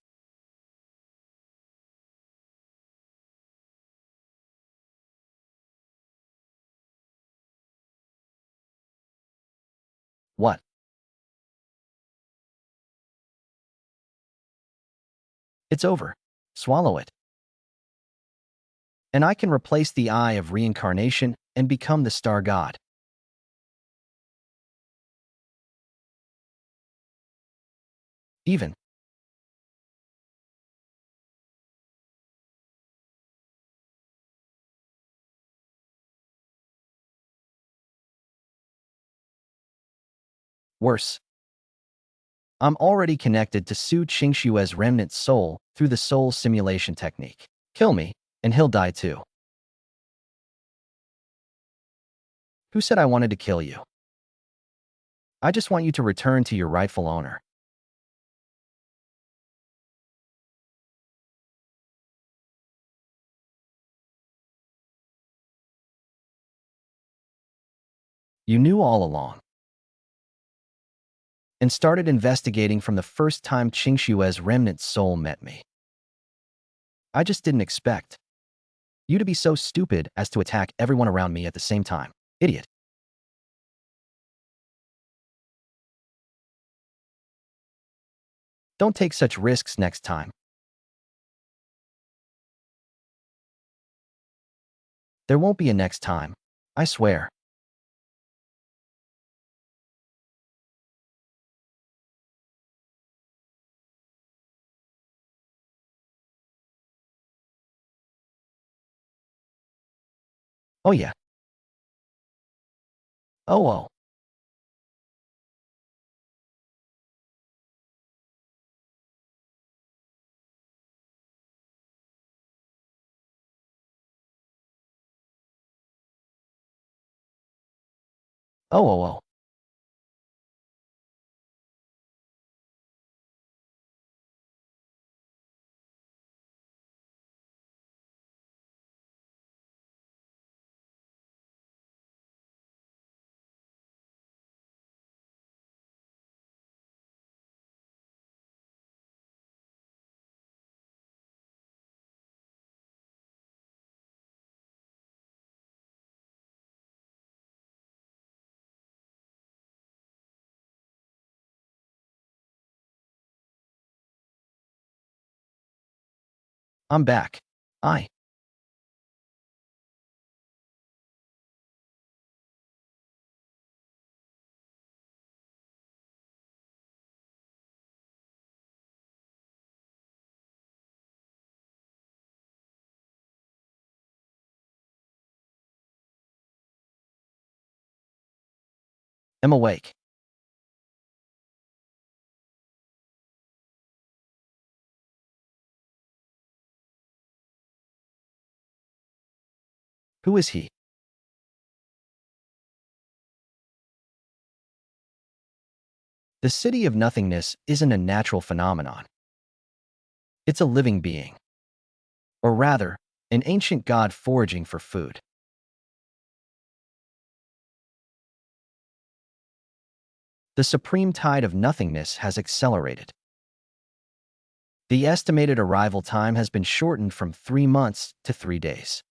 What? It's over. Swallow it. And I can replace the eye of reincarnation and become the star god. Even. Worse. I'm already connected to Su Qingshue's remnant soul through the soul simulation technique. Kill me, and he'll die too. Who said I wanted to kill you? I just want you to return to your rightful owner. You knew all along. And started investigating from the first time Qingshue's remnant soul met me. I just didn't expect you to be so stupid as to attack everyone around me at the same time. Idiot. Don't take such risks next time. There won't be a next time. I swear. Oh yeah. Oh. Oh, oh, oh. I'm back. I. Am awake. Who is he? The city of nothingness isn't a natural phenomenon. It's a living being. Or rather, an ancient god foraging for food. The supreme tide of nothingness has accelerated. The estimated arrival time has been shortened from 3 months to 3 days.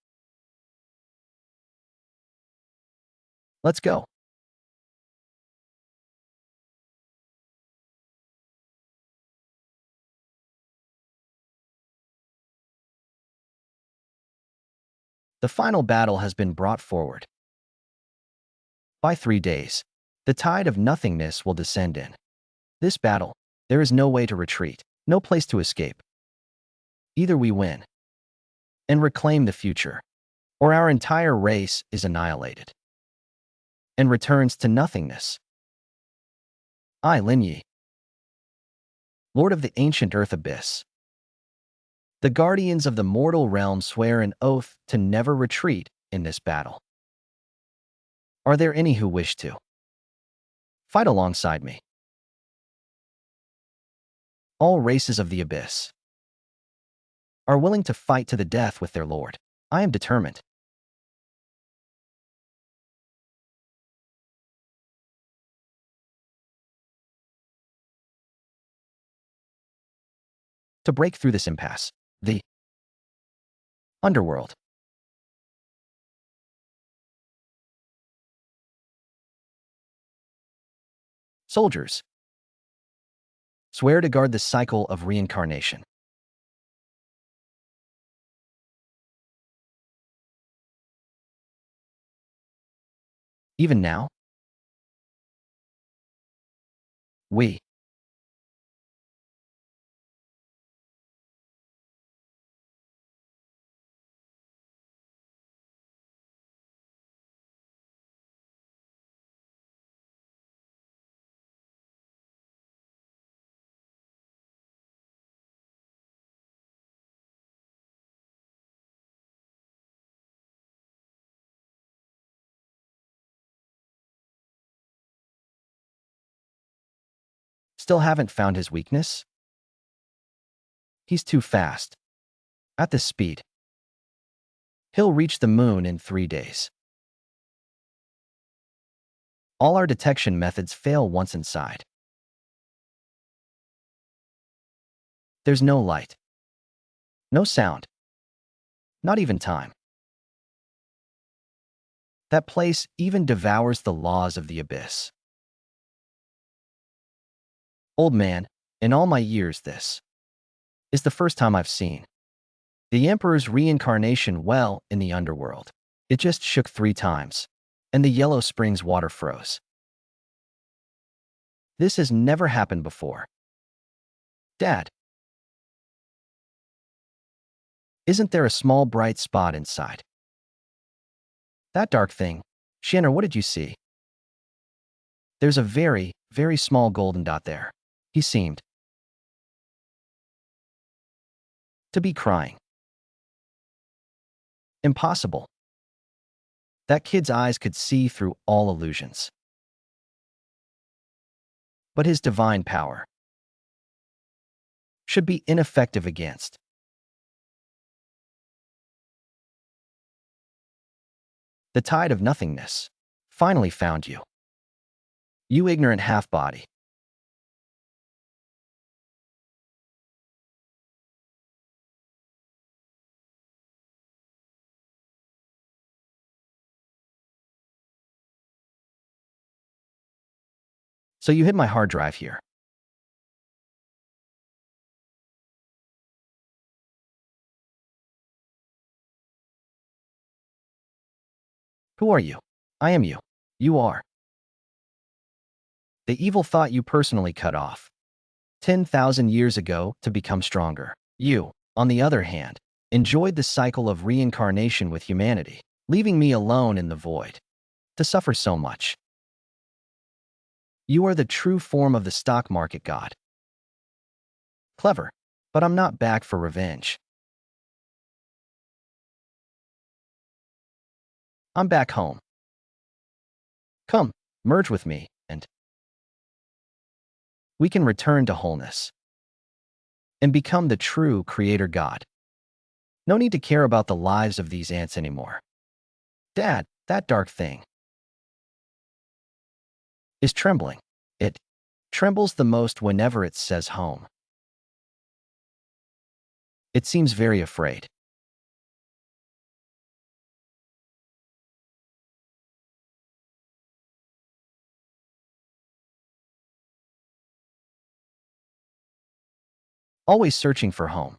Let's go. The final battle has been brought forward. By 3 days, the tide of nothingness will descend in. This battle, there is no way to retreat, no place to escape. Either we win and reclaim the future, or our entire race is annihilated and returns to nothingness. I, Lin Ye, Lord of the ancient earth abyss. The guardians of the mortal realm swear an oath to never retreat in this battle. Are there any who wish to fight alongside me? All races of the abyss are willing to fight to the death with their lord. I am determined. To break through this impasse, the Underworld. Soldiers, swear to guard the cycle of reincarnation. Even now, we still haven't found his weakness. He's too fast. At this speed, he'll reach the moon in 3 days. All our detection methods fail once inside. There's no light, no sound, not even time. That place even devours the laws of the abyss. Old man, in all my years this is the first time I've seen the Emperor's reincarnation well in the underworld. It just shook 3 times, and the Yellow Springs water froze. This has never happened before. Dad, isn't there a small bright spot inside? That dark thing. Shanner, what did you see? There's a very, very small golden dot there. He seemed to be crying. Impossible. That kid's eyes could see through all illusions. but his divine power should be ineffective against. The tide of nothingness finally found you, you ignorant half-body. So you hid my hard drive here. Who are you? I am you. You are. The evil thought you personally cut off 10,000 years ago to become stronger. You, on the other hand, enjoyed the cycle of reincarnation with humanity, leaving me alone in the void to suffer so much. You are the true form of the stock market god. Clever, but I'm not back for revenge. I'm back home. Come, merge with me, and we can return to wholeness and become the true creator god. No need to care about the lives of these ants anymore. Dad, that dark thing is trembling. It trembles the most whenever it says home. It seems very afraid. Always searching for home.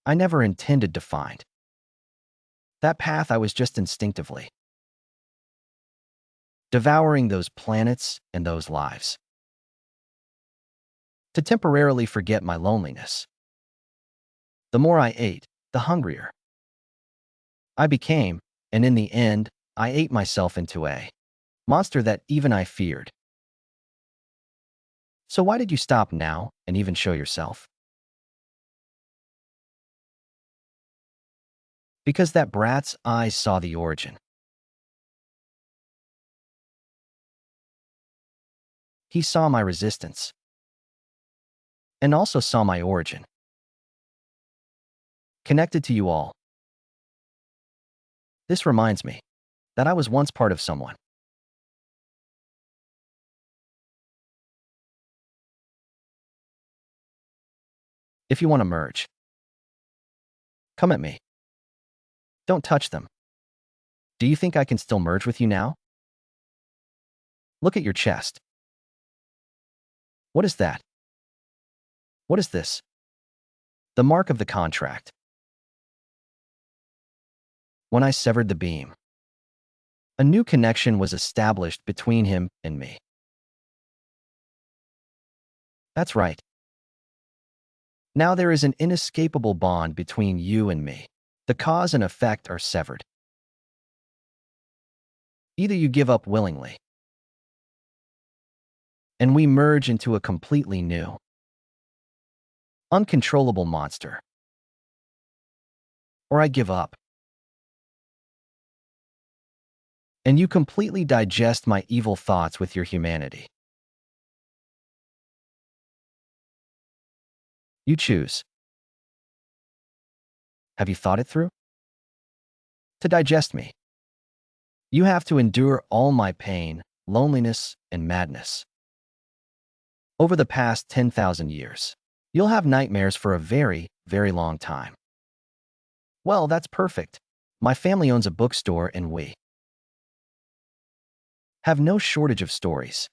I never intended to find that path. I was just instinctively devouring those planets and those lives to temporarily forget my loneliness. The more I ate, the hungrier I became, and in the end, I ate myself into a monster that even I feared. So why did you stop now and even show yourself? Because that brat's eyes saw the origin. He saw my resistance and also saw my origin. Connected to you all. This reminds me that I was once part of someone. If you want to merge, come at me. Don't touch them. Do you think I can still merge with you now? Look at your chest. What is that? What is this? The mark of the contract. When I severed the beam, a new connection was established between him and me. That's right. Now there is an inescapable bond between you and me. The cause and effect are severed. Either you give up willingly, and we merge into a completely new, uncontrollable monster, or I give up, and you completely digest my evil thoughts with your humanity. You choose. Have you thought it through? To digest me, you have to endure all my pain, loneliness, and madness. Over the past 10,000 years, you'll have nightmares for a very, very long time. Well, that's perfect. My family owns a bookstore and we have no shortage of stories.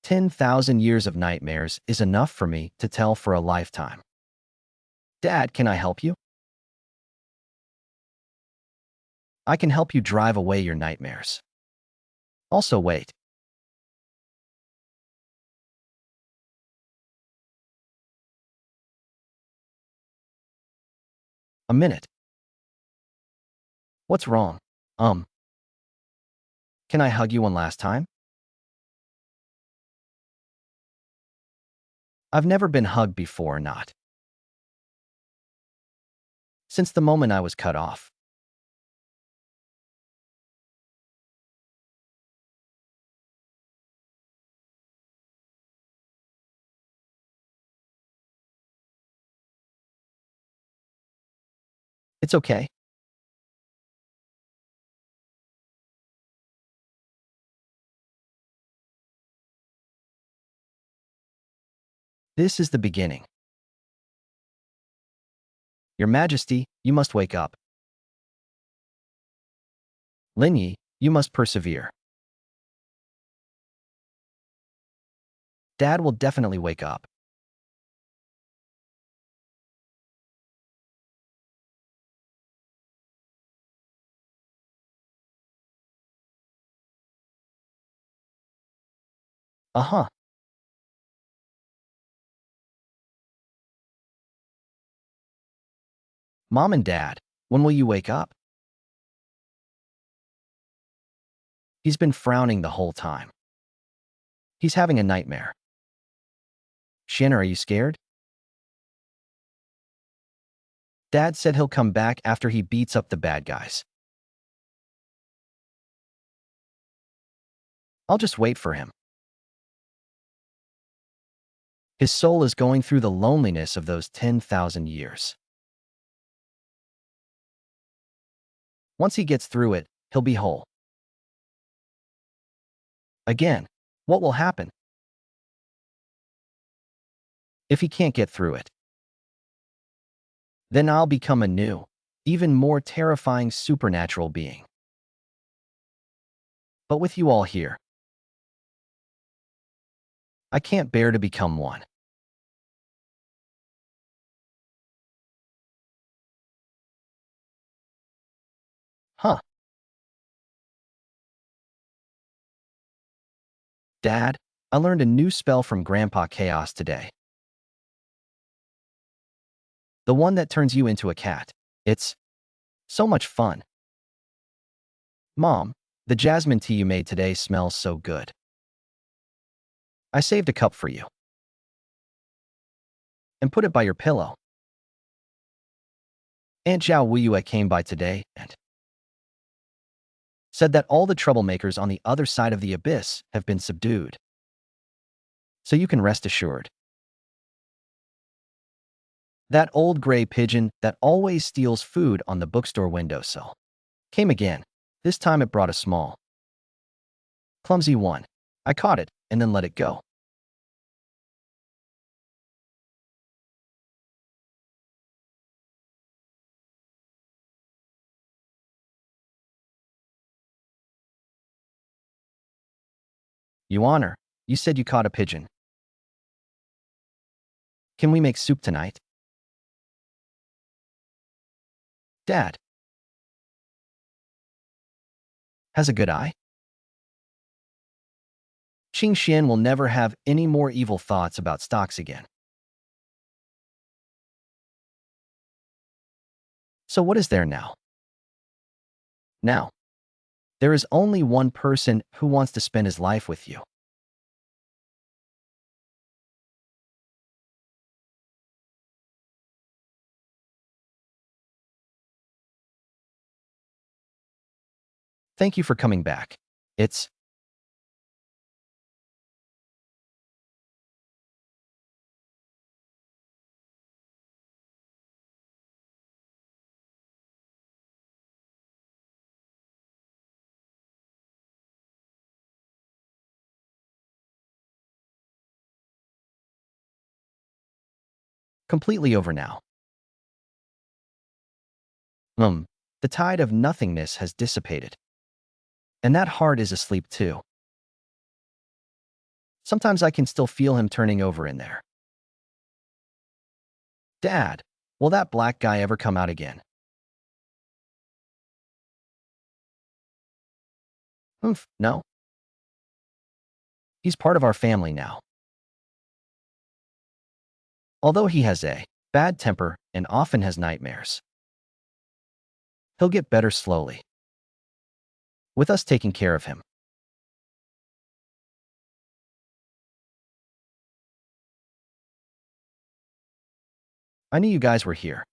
10,000 years of nightmares is enough for me to tell for a lifetime. Dad, can I help you? I can help you drive away your nightmares. Also, wait. A minute. What's wrong? Can I hug you one last time? I've never been hugged before, not since the moment I was cut off. It's okay. This is the beginning. Your Majesty, you must wake up. Lin Ye, you must persevere. Dad will definitely wake up. Uh-huh. Mom and Dad, when will you wake up? He's been frowning the whole time. He's having a nightmare. Shen, are you scared? Dad said he'll come back after he beats up the bad guys. I'll just wait for him. His soul is going through the loneliness of those 10,000 years. Once he gets through it, he'll be whole. Again, what will happen? If he can't get through it, then I'll become a new, even more terrifying supernatural being. But with you all here, I can't bear to become one. Huh. Dad, I learned a new spell from Grandpa Chaos today. The one that turns you into a cat. It's so much fun. Mom, the jasmine tea you made today smells so good. I saved a cup for you and put it by your pillow. Aunt Zhao Wuyue came by today and said that all the troublemakers on the other side of the abyss have been subdued. So you can rest assured. That old gray pigeon that always steals food on the bookstore windowsill came again. This time it brought a small, clumsy one. I caught it and then let it go. You honor, you said you caught a pigeon. Can we make soup tonight? Dad has a good eye. Qing Xian will never have any more evil thoughts about stocks again. So what is there now? Now, there is only one person who wants to spend his life with you. Thank you for coming back. It's completely over now. The tide of nothingness has dissipated. And that heart is asleep too. Sometimes I can still feel him turning over in there. Dad, will that black guy ever come out again? No. He's part of our family now. Although he has a bad temper and often has nightmares, he'll get better slowly, with us taking care of him. I knew you guys were here.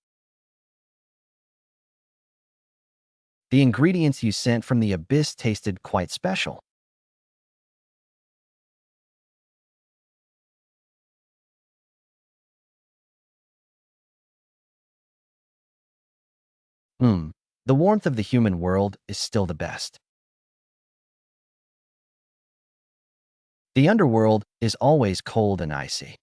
The ingredients you sent from the abyss tasted quite special. Hmm. The warmth of the human world is still the best. The underworld is always cold and icy.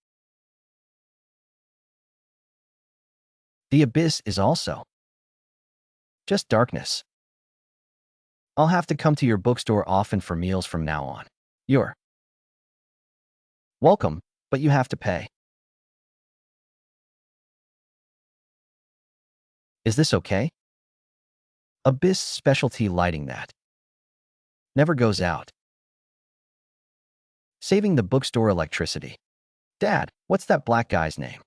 The abyss is also just darkness. I'll have to come to your bookstore often for meals from now on. You're welcome, but you have to pay. Is this okay? Abyss specialty lighting that never goes out. Saving the bookstore electricity. Dad, what's that black guy's name?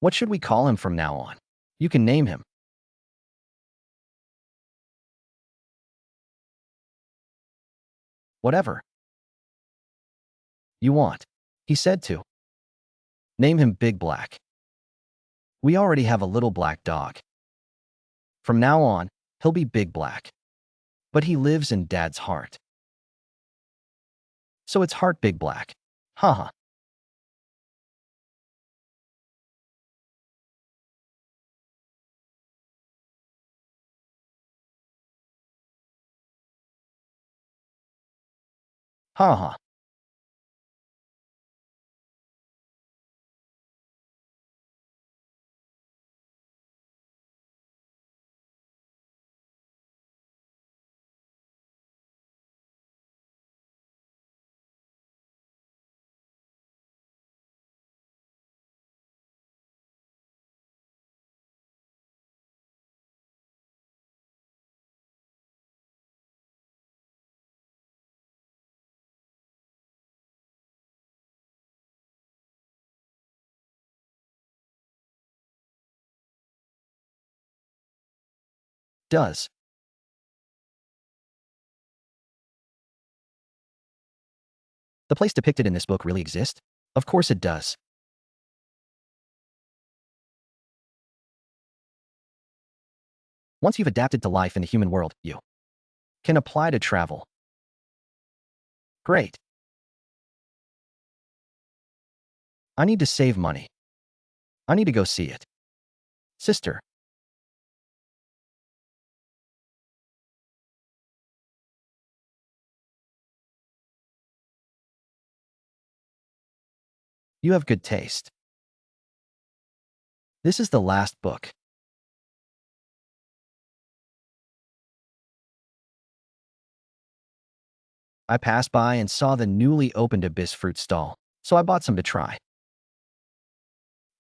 What should we call him from now on? You can name him. Whatever you want. He said to name him Big Black. We already have a little black dog. From now on, he'll be Big Black. But he lives in Dad's heart. So it's Heart Big Black. Haha. Haha. Does the place depicted in this book really exist? Of course it does. Once you've adapted to life in the human world, you can apply to travel. Great. I need to save money. I need to go see it. Sister, you have good taste. This is the last book. I passed by and saw the newly opened Abyss fruit stall, so I bought some to try.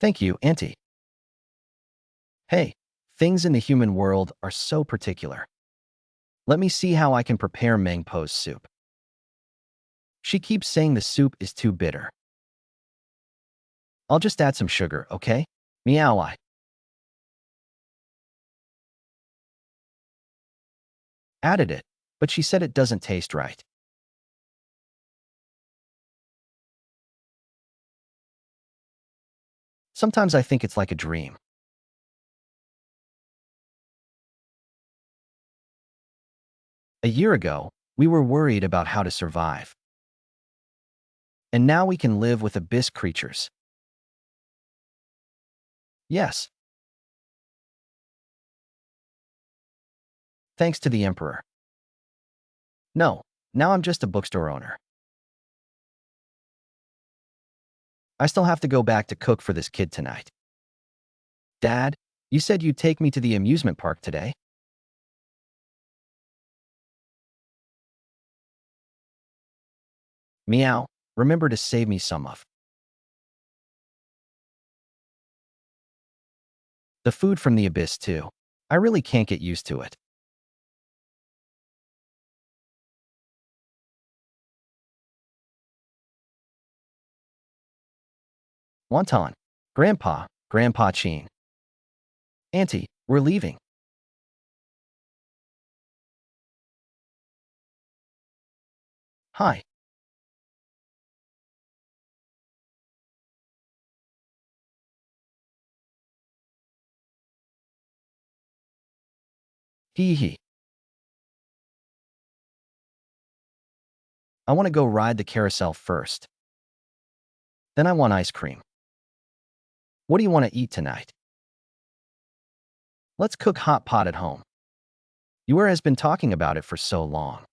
Thank you, Auntie. Hey, things in the human world are so particular. Let me see how I can prepare Mangpo's soup. She keeps saying the soup is too bitter. I'll just add some sugar, okay? Meow I added it, but she said it doesn't taste right. Sometimes I think it's like a dream. A year ago, we were worried about how to survive. And now we can live with abyss creatures. Yes, thanks to the Emperor. No, now I'm just a bookstore owner. I still have to go back to cook for this kid tonight. Dad, you said you'd take me to the amusement park today? Meow, remember to save me some of the food from the abyss too. I really can't get used to it. Wonton. Grandpa Chin. Auntie, we're leaving. Hi. Hee hee. I want to go ride the carousel first. Then I want ice cream. What do you want to eat tonight? Let's cook hot pot at home. Yue has been talking about it for so long.